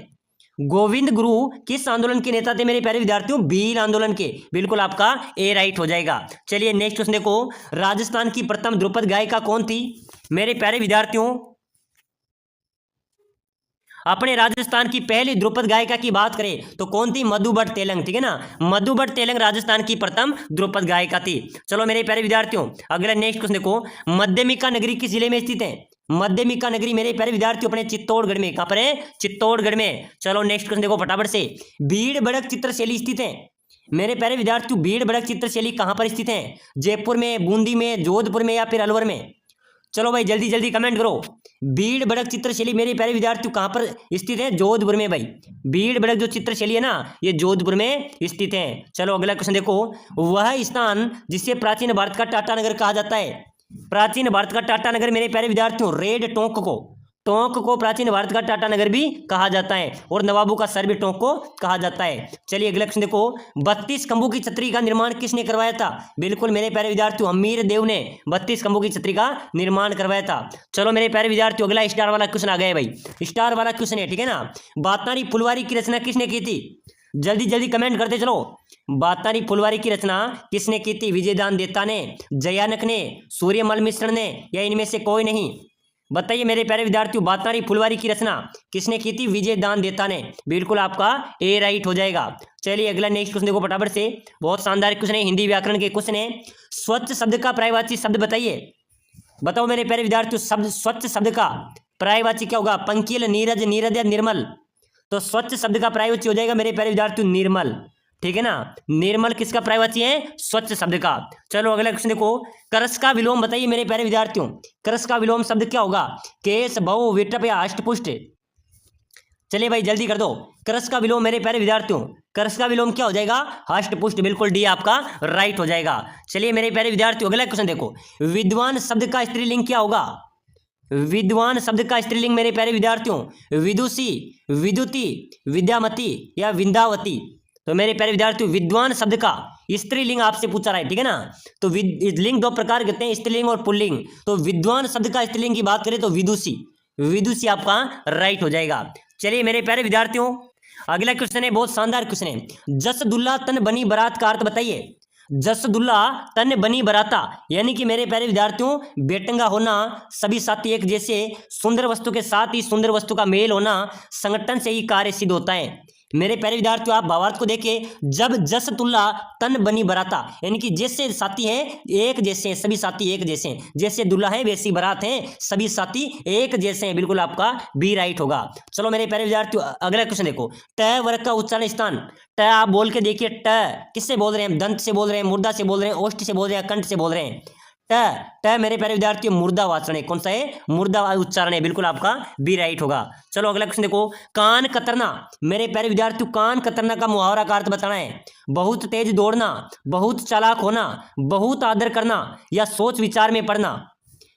गोविंद गुरु किस आंदोलन के नेता थे मेरे प्यारे विद्यार्थियों? भील आंदोलन के। बिल्कुल आपका ए राइट हो जाएगा। चलिए नेक्स्ट क्वेश्चन देखो, राजस्थान की प्रथम ध्रुपद गायिका कौन थी? मेरे प्यारे विद्यार्थियों, अपने राजस्थान की पहली ध्रुपद गायिका की बात करें तो कौन थी? मधुबट तेलंग, ठीक है ना, मधुबट तेलंग राजस्थान की प्रथम ध्रुपद गायिका थी। चलो मेरे प्यारे विद्यार्थियों, अगला नेक्स्ट क्वेश्चन देखो, मध्यमिका नगरी किस जिले में स्थित है? मध्यमिका नगरी मेरे प्यारे विद्यार्थियों अपने चित्तौड़गढ़ में। कहां पर है? चित्तौड़गढ़ में। चलो नेक्स्ट क्वेश्चन देखो फटाफट से, भीड़ बड़क चित्रशैली स्थित है? मेरे प्यारे विद्यार्थियों, भीड़ बड़क चित्रशैली कहां पर स्थित है? जयपुर में, बूंदी में, जोधपुर में या फिर अलवर में? चलो भाई जल्दी जल्दी कमेंट करो। भीड़ बड़क चित्रशैली मेरे प्यारे विद्यार्थियों कहां पर स्थित है? जोधपुर में भाई। भीड़ बड़क जो चित्रशैली है ना, ये जोधपुर में स्थित है। चलो अगला क्वेश्चन देखो, वह स्थान जिसे प्राचीन भारत का टाटा नगर कहा जाता है? प्राचीन भारत का टाटा नगर मेरे प्यारे विद्यार्थियों, रेड टोंक को प्राचीन भारत का टाटा नगर भी कहा जाता है, और नवाबों का सर भी टोंक को कहा जाता है। चलिए अगला क्वेश्चन देखो, 32 खंभों की छतरी का निर्माण किसने करवाया था? बिल्कुल मेरे प्यारे विद्यार्थियों, हमीर देव ने 32 खंभों की छतरी का निर्माण करवाया था। चलो मेरे प्यारे विद्यार्थियों, अगला स्टार वाला क्वेश्चन आ गया भाई, स्टार वाला क्वेश्चन है, ठीक है ना। बातारी फुलवारी की रचना किसने की थी? जल्दी जल्दी कमेंट करते चलो। बातारी फुलवारी की रचना किसने की थी? विजयदान देता ने, जयानक ने, सूर्यमल मिश्र ने या इनमें से कोई नहीं? बताइए मेरे प्यारे विद्यार्थियों, बातारी फुलवारी की रचना किसने की थी? विजयदान देता ने। बिल्कुल आपका ए राइट हो जाएगा। चलिए अगला नेक्स्ट क्वेश्चन देखो फटाफट से, बहुत शानदार क्वेश्चन है, हिंदी व्याकरण के क्वेश्चन है। स्वच्छ शब्द का पर्यायवाची शब्द बताइए। बताओ मेरे प्यारे विद्यार्थियों, शब्द स्वच्छ शब्द का पर्यायवाची क्या होगा? पंकिल, नीरज, नीरद या निर्मल? तो स्वच्छ शब्द का पर्यायवाची हो जाएगा मेरे प्यारे विद्यार्थियों निर्मल, ठीक है ना। निर्मल किसका पर्यायवाची है? स्वच्छ शब्द का। चलो अगला क्वेश्चन देखो, करस का विलोम बताइए मेरे प्यारे विद्यार्थियों। करस का विलोम शब्द क्या होगा? केस, बहु, विटप या अष्टपुष्ट? चलिए भाई जल्दी कर दो। करस का विलोम मेरे प्यारे विद्यार्थियों, करस का विलोम क्या हो जाएगा? अष्टपुष्ट, बिल्कुल डी आपका राइट हो जाएगा। चलिए मेरे प्यारे विद्यार्थियों अगला क्वेश्चन देखो, विद्वान शब्द का स्त्रीलिंग क्या होगा? विद्वान शब्द का स्त्रीलिंग मेरे प्यारे विद्यार्थियों, विदुषी, विदुती, विद्यामती या विंदावती? तो मेरे प्यारे विद्यार्थियों विद्वान शब्द का स्त्रीलिंग आपसे पूछा रहा है, ठीक है ना। तो लिंग दो प्रकार के होते हैं, स्त्रीलिंग और पुल्लिंग। तो विद्वान शब्द का स्त्रीलिंग की बात करें तो विदुषी, विदुषी आपका राइट हो जाएगा। चलिए मेरे प्यारे विद्यार्थियों अगला क्वेश्चन है, बहुत शानदार क्वेश्चन है। जसदुल्ला तन बनी बारात का अर्थ बताइए। जसदुल्ला तन बनी बराता यानी कि मेरे प्यारे विद्यार्थियों बेटंगा होना, सभी साथी एक जैसे, सुंदर वस्तु के साथ ही सुंदर वस्तु का मेल होना, संगठन से ही कार्य सिद्ध होता है। मेरे प्यारे विद्यार्थियों आप भावार्थ को देखिए, जब जसतुल्ला तन बनी बराता यानी कि जैसे साथी हैं एक जैसे हैं, सभी साथी एक जैसे हैं, जैसे दुल्हा है वैसी बारात है, सभी साथी एक जैसे हैं, बिल्कुल आपका बी राइट होगा। चलो मेरे प्यारे विद्यार्थियों अगला क्वेश्चन देखो, ट वर्ग का उच्चारण स्थान। ट आप बोल के देखिए, ट किससे बोल रहे हैं? दंत से बोल रहे हैं, मुर्दा से बोल रहे हैं, ओष्ठ से बोल रहे हैं, कंठ से बोल रहे हैं? ट ट मेरे प्यारे विद्यार्थियों मुर्दा वाचन है। कौन सा है? मुर्दा उच्चारण है, बिल्कुल आपका बी राइट होगा। चलो अगला क्वेश्चन देखो, कान कतरना। मेरे प्यारे विद्यार्थियों कान कतरना का मुहावरा का अर्थ बताना है। बहुत तेज दौड़ना, बहुत चालाक होना, बहुत आदर करना या सोच विचार में पड़ना?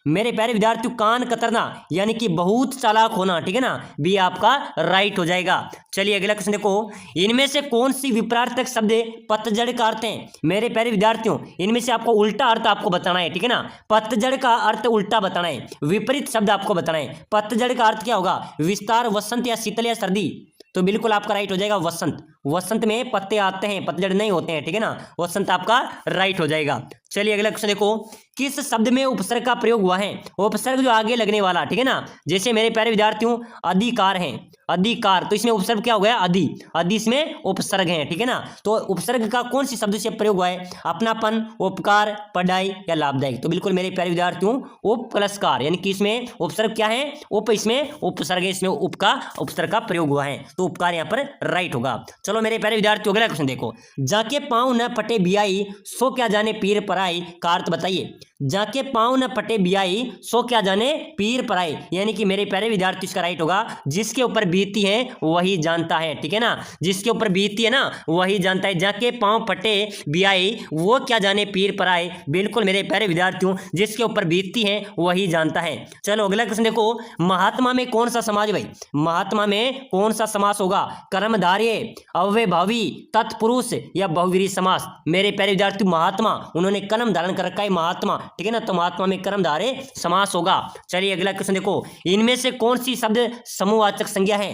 मेरे प्यारे विद्यार्थियों कान कतरना यानी कि बहुत चालाक होना, ठीक है ना, बी आपका राइट हो जाएगा। चलिए अगला क्वेश्चन देखो, इनमें से कौन सी विपरीतक शब्द पतझड़ का अर्थ है? मेरे प्यारे विद्यार्थियों इनमें से आपको उल्टा अर्थ आपको बताना है, ठीक है ना। पतझड़ का अर्थ उल्टा बताना है, विपरीत शब्द आपको बताना है। पतझड़ का अर्थ क्या होगा? विस्तार, वसंत या शीतल या सर्दी? तो बिल्कुल आपका राइट हो जाएगा वसंत। वसंत में पत्ते आते हैं, पतझड़ नहीं होते हैं, ठीक है ना। वसंत आपका राइट हो जाएगा। चलिए अगला क्वेश्चन देखो, किस शब्द में उपसर्ग का प्रयोग हुआ है? उपसर्ग जो आगे लगने वाला, ठीक है ना। जैसे मेरे प्यारे विद्यार्थियों अधिकार है, अधिकार, तो इसमें उपसर्ग क्या हो गया? अधि, अधि इसमें उपसर्ग है, ठीक है ना। तो उपसर्ग का कौन सी शब्द से प्रयोग हुआ है? अपनापन, उपकार, पढ़ाई या लाभदायक? तो बिल्कुल मेरे प्यारे विद्यार्थियों उप प्लस कार यानी कि इसमें उपसर्ग क्या है? उप, इसमें उपसर्ग है, इसमें उप का उपसर्ग का प्रयोग हुआ है, तो उपकार यहाँ पर राइट होगा। चलो मेरे प्यारे विद्यार्थियों अगला क्वेश्चन देखो, जाके पाँव न पटे बियाई सो क्या जाने पीर पराई का अर्थ बताइए। जाके पाँव न पटे बियाई सो क्या जाने पीर पराई यानी कि मेरे प्यारे विद्यार्थी इसका राइट होगा जिसके ऊपर बीती है वही जानता है, ठीक है ना। जिसके ऊपर बीती है ना वही जानता है। जाके पाँव पटे बियाई वो क्या जाने पीर पराई, बिल्कुल मेरे प्यारे विद्यार्थियों जिसके ऊपर बीतती है वही जानता है। चलो अगला क्वेश्चन देखो, महात्मा में कौन सा समाज भाई? महात्मा में कौन सा समास होगा? कर्मधारय, अव्ययभावी, तत्पुरुष या बहुव्रीहि समास? मेरे प्यारे विद्यार्थी महात्मा उन्होंने कर्म धारण कर रखा है महात्मा, ठीक है ना, तो महात्मा में कर्मधारय समास होगा। चलिए अगला क्वेश्चन देखो, इनमें से कौन सी शब्द समूहवाचक संज्ञा है?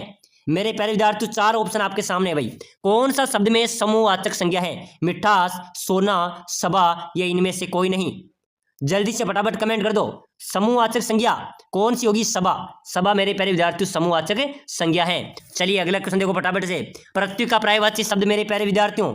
मेरे प्यारे विद्यार्थियों चार ऑप्शन आपके सामने है भाई, कौन सा शब्द में समूहवाचक संज्ञा है? मिठास, सोना, सभा या इनमें से कोई नहीं? जल्दी से फटाफट कमेंट कर दो। समूहवाचक संज्ञा कौन सी होगी? सभा। सभा मेरे प्यारे विद्यार्थियों समूहवाचक संज्ञा है। चलिए अगला क्वेश्चन देखो फटाफट से, पृथ्वी का पर्यायवाची शब्द मेरे प्यारे विद्यार्थियों,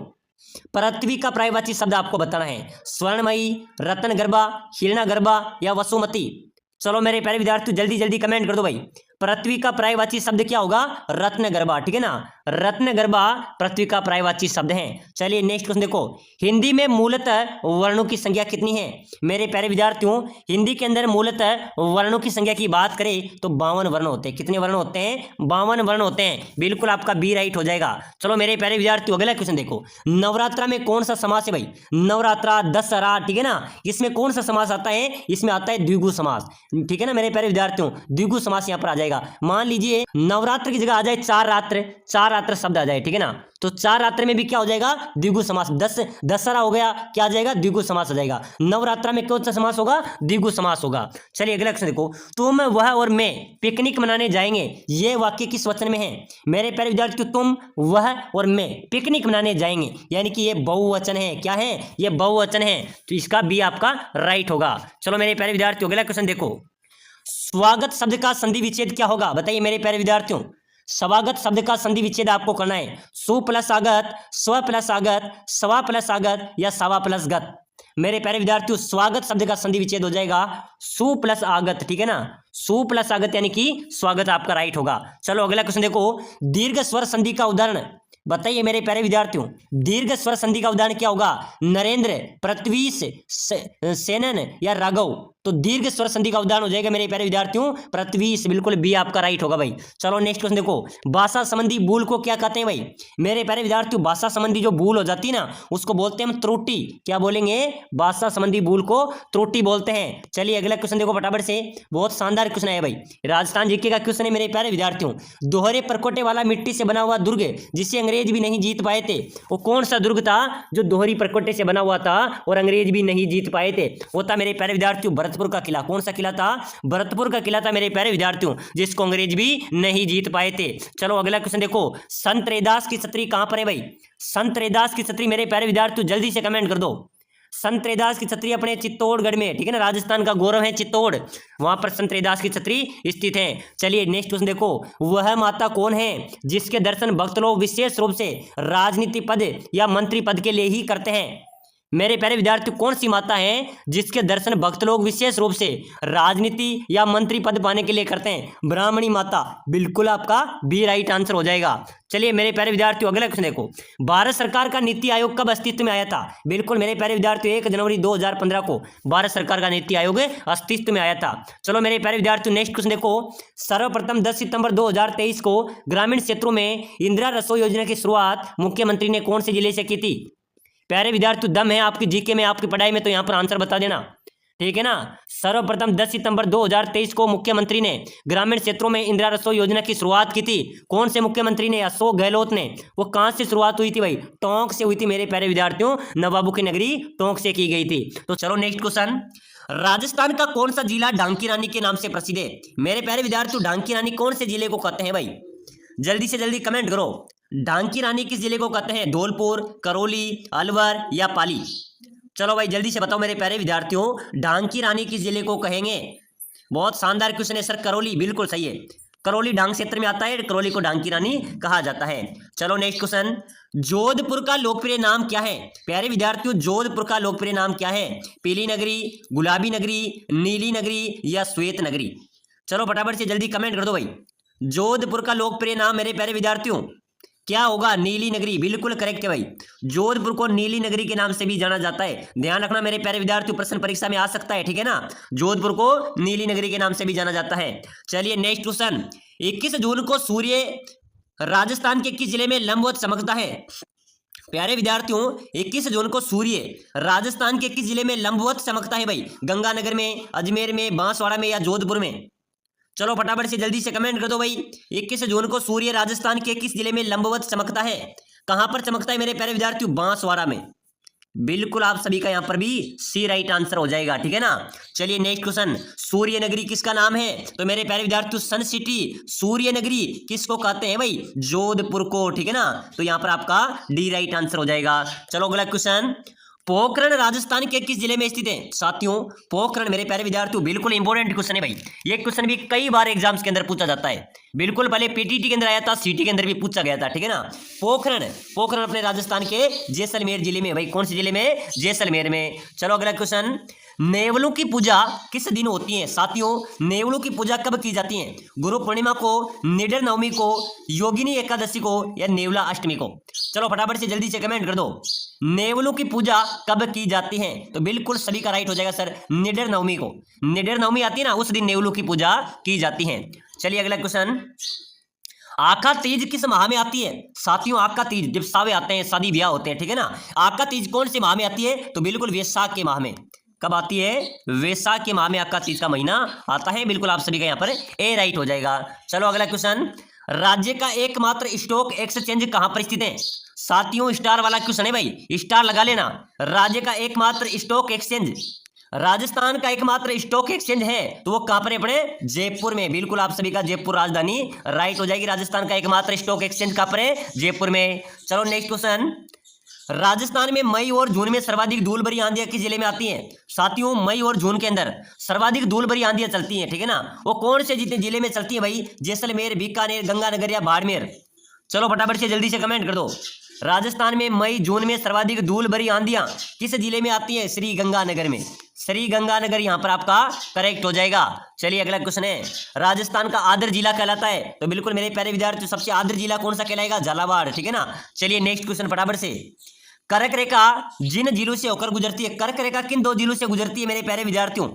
पृथ्वी का पर्यायवाची शब्द आपको बताना है। स्वर्णमयी, रत्नगर्भा, हिरण्यगर्भा या वसुमती? चलो मेरे प्यारे विद्यार्थी जल्दी जल्दी कमेंट कर दो भाई। पृथ्वी का पर्यायवाची शब्द क्या होगा? रत्नगर्भा, ठीक है ना। रत्नगर्भा पृथ्वी का पर्यायवाची शब्द है। चलिए नेक्स्ट क्वेश्चन देखो, हिंदी में मूलतः वर्णों की संख्या कितनी है? मेरे प्यारे विद्यार्थियों हिंदी के अंदर मूलतः वर्णों की संख्या की बात करें तो 52 वर्ण होते हैं। कितने वर्ण होते हैं? 52 वर्ण होते हैं, बिल्कुल आपका बी राइट हो जाएगा। चलो मेरे प्यारे विद्यार्थियों अगला क्वेश्चन देखो, नवरात्रा में कौन सा समास है भाई? नवरात्रा, दशहरा, ठीक है ना, इसमें कौन सा समास आता है? इसमें आता है द्विगु समास, ठीक है ना मेरे प्यारे विद्यार्थियों, द्विगु समास यहाँ पर आ जाएगा। मान लीजिए नवरात्र की जगह आ जाए चार रात्र, चार रात्र शब्द आ जाए, ठीक है ना, तो चार रात्र में भी क्या हो जाएगा? द्विगु समास। दशहरा हो गया, क्या आ जाएगा? द्विगु समास आ जाएगा। नवरात्रा में कौन सा समास होगा? द्विगु समास होगा। चलिए अगला क्वेश्चन देखो, तुम, वह और मैं पिकनिक मनाने जाएंगे, ये वाक्य किस वचन में है? मेरे प्यारे विद्यार्थियों तुम, वह और मैं पिकनिक मनाने जाएंगे यानी कि ये बहुवचन है। क्या है? ये बहुवचन है, तो इसका बी आपका राइट होगा। चलो मेरे प्यारे विद्यार्थियों अगला क्वेश्चन देखो, स्वागत शब्द का संधि विच्छेद क्या होगा? बताइए मेरे प्यारे विद्यार्थियों, स्वागत शब्द का संधि विच्छेद आपको करना है। सु प्लस आगत, स्व प्लस आगत, स्वा प्लस आगत या सवा प्लस गत? मेरे प्यारे विद्यार्थियों स्वागत शब्द का संधि विच्छेद हो जाएगा सु प्लस आगत, ठीक है ना, सु प्लस आगत यानी कि स्वागत आपका राइट होगा। चलो अगला क्वेश्चन देखो, दीर्घ स्वर संधि का उदाहरण बताइए मेरे प्यारे विद्यार्थियों। दीर्घ स्वर संधि का उदाहरण क्या होगा? नरेंद्र, पृथ्वीश, सेनन या राघव। तो दीर्घ स्वर संधि का उदाहरण हो जाएगा मेरे प्यारे विद्यार्थियों पृथ्वीश, बिल्कुल बी आपका राइट होगा भाई। चलो नेक्स्ट क्वेश्चन देखो, भाषा संबंधी भूल को क्या कहते हैं भाई? मेरे प्यारे विद्यार्थियों भाषा संबंधी जो भूल हो जाती है ना उसको बोलते हैं हम त्रुटि। क्या बोलेंगे? भाषा संबंधी भूल को त्रुटि बोलते हैं। चलिए अगला क्वेश्चन देखो फटाफट से, बहुत शानदार क्वेश्चन है भाई, राजस्थान जीके का क्वेश्चन है मेरे प्यारे विद्यार्थियों। दोहरे परकोटे वाला मिट्टी से बना हुआ दुर्ग जिसे अंग्रेज भी नहीं जीत पाए थे, वो कौन सा दुर्ग था जो दोहरी परकोटे से बना हुआ था और अंग्रेज भी नहीं जीत पाए थे? वो था मेरे प्यारे विद्यार्थियों भरतपुर का किला। कौन सा किला था? भरतपुर का किला था मेरे प्यारे विद्यार्थियों, जिसको अंग्रेज भी नहीं जीत पाए थे। चलो अगला क्वेश्चन देखो, संत रैदास की छतरी कहां पर है भाई? संत रैदास की छतरी मेरे प्यारे विद्यार्थियों जल्दी से कमेंट कर दो। संत रैदास की छतरी अपने चित्तौड़गढ़ में, ठीक है ना, राजस्थान का गौरव है चित्तौड़, वहां पर संत रैदास की छतरी स्थित है। चलिए नेक्स्ट क्वेश्चन देखो, वह माता कौन है जिसके दर्शन भक्त लोग विशेष रूप से राजनीति पद या मंत्री पद के लिए ही करते हैं? मेरे प्यारे विद्यार्थी कौन सी माता है जिसके दर्शन भक्त लोग विशेष रूप से राजनीति या मंत्री पद पाने के लिए करते हैं? ब्राह्मणी माता, बिल्कुल आपका बी राइट आंसर हो जाएगा। चलिए मेरे प्यारे विद्यार्थियों अगला क्वेश्चन देखो, भारत सरकार का नीति आयोग कब अस्तित्व में आया था? बिल्कुल मेरे प्यारे विद्यार्थियों 1 जनवरी 2015 को भारत सरकार का नीति आयोग अस्तित्व में आया था। चलो मेरे प्यारे विद्यार्थियों नेक्स्ट क्वेश्चन देखो, सर्वप्रथम 10 सितंबर 2023 को ग्रामीण क्षेत्रों में इंदिरा रसोई योजना की शुरुआत मुख्यमंत्री ने कौन से जिले से की थी? प्यारे विद्यार्थी दम है आपकी जीके में, आपकी पढ़ाई में, तो यहां पर आंसर बता देना, ठीक है ना। सर्वप्रथम 10 सितंबर 2023 को मुख्यमंत्री ने ग्रामीण क्षेत्रों में इंदिरा रसोई योजना की शुरुआत की थी। कौन से मुख्यमंत्री ने? अशोक गहलोत ने। वो कहां से शुरुआत हुई थी भाई? टोंक से हुई थी मेरे प्यारे विद्यार्थियों, नवाबों की नगरी टोंक से की गई थी। तो चलो नेक्स्ट क्वेश्चन, राजस्थान का कौन सा जिला ढांकी रानी के नाम से प्रसिद्ध है? मेरे प्यारे विद्यार्थियों ढांकी रानी कौन से जिले को कहते हैं भाई? जल्दी से जल्दी कमेंट करो। ढांकी रानी किस जिले को कहते हैं? धौलपुर, करौली, अलवर या पाली? चलो भाई जल्दी से बताओ मेरे प्यारे विद्यार्थियों, ढांकी रानी किस जिले को कहेंगे? बहुत शानदार क्वेश्चन है सर, करौली, बिल्कुल सही है। करौली डांग क्षेत्र में आता है, करौली को ढांकी रानी कहा जाता है। चलो नेक्स्ट क्वेश्चन, जोधपुर का लोकप्रिय नाम क्या है? प्यारे विद्यार्थियों जोधपुर का लोकप्रिय नाम क्या है? पीली नगरी, गुलाबी नगरी, नीली नगरी या श्वेत नगरी? चलो फटाफट से जल्दी कमेंट कर दो भाई। जोधपुर का लोकप्रिय नाम मेरे प्यारे विद्यार्थियों क्या होगा? नीली नगरी, बिल्कुल करेक्ट है भाई। जोधपुर को नीली नगरी के नाम से भी जाना जाता है, ध्यान रखना मेरे प्यारे विद्यार्थियों, प्रश्न परीक्षा में आ सकता है, ठीक है ना। जोधपुर को नीली नगरी के नाम से भी जाना जाता है। चलिए नेक्स्ट क्वेश्चन, 21 जून को सूर्य राजस्थान के किस जिले में लंबवत चमकता है? प्यारे विद्यार्थियों 21 जून को सूर्य राजस्थान के किस जिले में लंबवत चमकता है भाई? गंगानगर में, अजमेर में, बांसवाड़ा में या जोधपुर में? चलो फटाफट से जल्दी से कमेंट कर दो भाई। 21 जून को सूर्य राजस्थान के किस जिले में लंबवत चमकता है? कहां पर चमकता है मेरे प्यारे विद्यार्थियों? बांसवाड़ा में, बिल्कुल आप सभी का यहां पर भी सी राइट आंसर हो जाएगा, ठीक है ना। चलिए नेक्स्ट क्वेश्चन, सूर्य नगरी किसका नाम है? तो मेरे प्यारे विद्यार्थियों सन सिटी, सूर्य नगरी किसको कहते हैं भाई? जोधपुर को, ठीक है ना। तो यहां पर आपका डी राइट आंसर हो जाएगा। चलो अगला क्वेश्चन, पोखरण राजस्थान के किस जिले में स्थित है? साथियों पोखरण मेरे प्यारे विद्यार्थियों बिल्कुल इंपॉर्टेंट क्वेश्चन है भाई, ये क्वेश्चन भी कई बार एग्जाम्स के अंदर पूछा जाता है, बिल्कुल पहले पीटीटी के अंदर आया था, सीटी के अंदर भी पूछा गया था, ठीक है ना। पोखरण अपने राजस्थान के जैसलमेर जिले में भाई, कौन से जिले में? जैसलमेर में। चलो अगला क्वेश्चन, नेवलों की पूजा किस दिन होती है? साथियों नेवलों की पूजा कब की जाती है? गुरु पूर्णिमा को, निडर नवमी को, योगिनी एकादशी को या नेवला अष्टमी को? चलो फटाफट से जल्दी से कमेंट कर दो, नेवलों की पूजा कब की जाती है? तो बिल्कुल सभी का राइट हो जाएगा सर, निडर नवमी को। निडर नवमी आती है ना, उस दिन नेवलों की पूजा की जाती है। चलिए अगला क्वेश्चन, आका तीज किस माह में आती है? साथियों आका तीज जब सावे आते हैं, शादी ब्याह होते हैं, ठीक है ना। आका तीज कौन से माह में आती है? तो बिल्कुल वैशाख के माह में। कब आती है? वैशाख के माह में आका तीज का महीना आता है, बिल्कुल आप सभी का यहाँ पर ए राइट हो जाएगा। चलो अगला क्वेश्चन, राज्य का एकमात्र स्टॉक एक्सचेंज कहां पर स्थित है? साथियों स्टार वाला क्वेश्चन है भाई, स्टार लगा लेना। राज्य का एकमात्र स्टॉक एक्सचेंज, राजस्थान का एकमात्र स्टॉक एक्सचेंज है तो वो कहां पर है? अपने जयपुर में, बिल्कुल आप सभी का जयपुर राजधानी राइट हो जाएगी। राजस्थान का एकमात्र स्टॉक एक्सचेंज कहां पर है? जयपुर में। चलो नेक्स्ट क्वेश्चन, राजस्थान में मई और जून में सर्वाधिक धूल भरी आंधियां किस जिले में आती हैं? साथियों मई और जून के अंदर सर्वाधिक धूल भरी आंधियां चलती हैं, ठीक है ना। वो कौन से जिले में चलती है भाई? जैसलमेर, बीकानेर, गंगानगर या बाड़मेर? चलो फटाफट से जल्दी से कमेंट कर दो। राजस्थान में मई जून में सर्वाधिक धूल भरी आंधियां किस जिले में आती है? श्री गंगानगर में। श्री गंगानगर यहां पर आपका करेक्ट हो जाएगा। चलिए अगला क्वेश्चन है, राजस्थान का आदर जिला कहलाता है, तो बिल्कुल मेरे प्यारे विद्यार्थियों सबसे आदर जिला कौन सा कहलाएगा? झालावाड़, ठीक है ना। चलिए नेक्स्ट क्वेश्चन फटाफट से, कर्क रेखा जिन जिलों से होकर गुजरती है, कर्क रेखा किन दो जिलों से गुजरती है मेरे प्यारे विद्यार्थियों?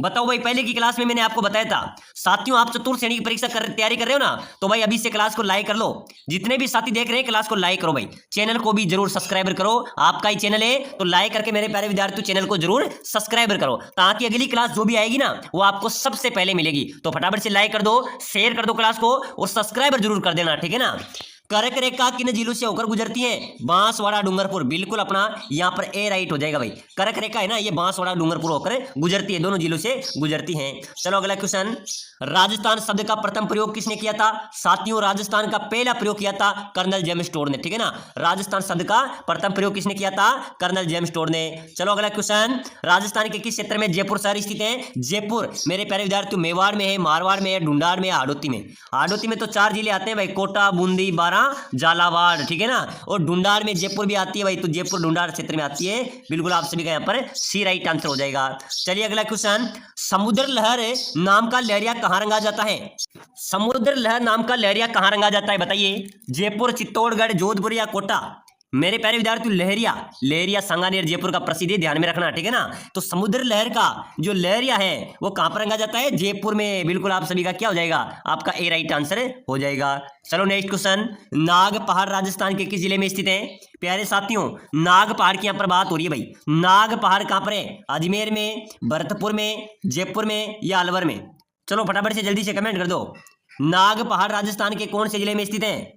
बताओ भाई, पहले की क्लास में मैंने आपको बताया था। साथियों आप चतुर्थ श्रेणी की परीक्षा तैयारी कर रहे हो ना, तो भाई अभी से क्लास को लाइक कर लो। जितने भी साथी देख रहे हैं क्लास को लाइक करो भाई, चैनल को भी जरूर सब्सक्राइबर करो। आपका ही चैनल है तो लाइक करके मेरे प्यारे विद्यार्थियों चैनल को जरूर सब्सक्राइबर करो, ताकि अगली क्लास जो भी आएगी ना वो आपको सबसे पहले मिलेगी। तो फटाफट से लाइक कर दो, शेयर कर दो क्लास को और सब्सक्राइबर जरूर कर देना, ठीक है ना। कर्क रेखा किन जिलों से होकर गुजरती है? बांसवाड़ा डूंगरपुर, बिल्कुल अपना यहाँ पर ए राइट हो जाएगा भाई। कर्क रेखा है ना, ये बांसवाड़ा डूंगरपुर होकर गुजरती है, दोनों जिलों से गुजरती है। चलो अगला क्वेश्चन, राजस्थान शब्द का प्रथम प्रयोग किसने किया था? साथियों राजस्थान का पहला प्रयोग किया था कर्नल जेम्स टोड ने, ठीक है ना। राजस्थान शब्द का प्रथम प्रयोग किसने किया था? कर्नल जेम्स टोड ने। चलो अगला क्वेश्चन, राजस्थान के किस क्षेत्र में जयपुर शहर स्थित है? जयपुर मेरे प्यारे विद्यार्थियों मेवाड़ में है, मारवाड़ में है, ढूंढाड़ में है, हाड़ौती में। हाड़ौती में तो 4 जिले आते हैं भाई, कोटा, बूंदी, बारा, झालावाड़, ठीक है ना। और ढूंढाड़ में जयपुर भी आती है भाई, तो जयपुर ढूंढाड़ क्षेत्र में आती है। बिल्कुल आप सभी का यहाँ पर सी राइट आंसर हो जाएगा। चलिए अगला क्वेश्चन, समुद्र लहर नाम का लहरिया कहाँ रंगा जाता है? समुद्र लहर नाम का लहरिया कहाँ रंगा जाता है बताइए? जयपुर, चित्तौड़गढ़, जोधपुर या कोटा? मेरे प्यारे विद्यार्थियों लहरिया, लहरिया सांगानेर जयपुर का प्रसिद्ध है, ध्यान में रखना, ठीक है ना। तो समुद्र लहर का जो लहरिया है वो कहां पर रंगा जाता है? जयपुर में। बिल्कुल आप सभी का क्या हो जाएगा? आपका ए राइट आंसर हो जाएगा। चलो नेक्स्ट क्वेश्चन, नाग पहाड़ राजस्थान के किस जिले में स्थित है? प्यारे साथियों नाग पहाड़ की यहां पर बात हो रही है भाई। नाग पहाड़ कहां पर है? अजमेर में, भरतपुर में, जयपुर में या अलवर में? चलो फटाफट से जल्दी से कमेंट कर दो। नाग पहाड़ राजस्थान के कौन से जिले में स्थित है?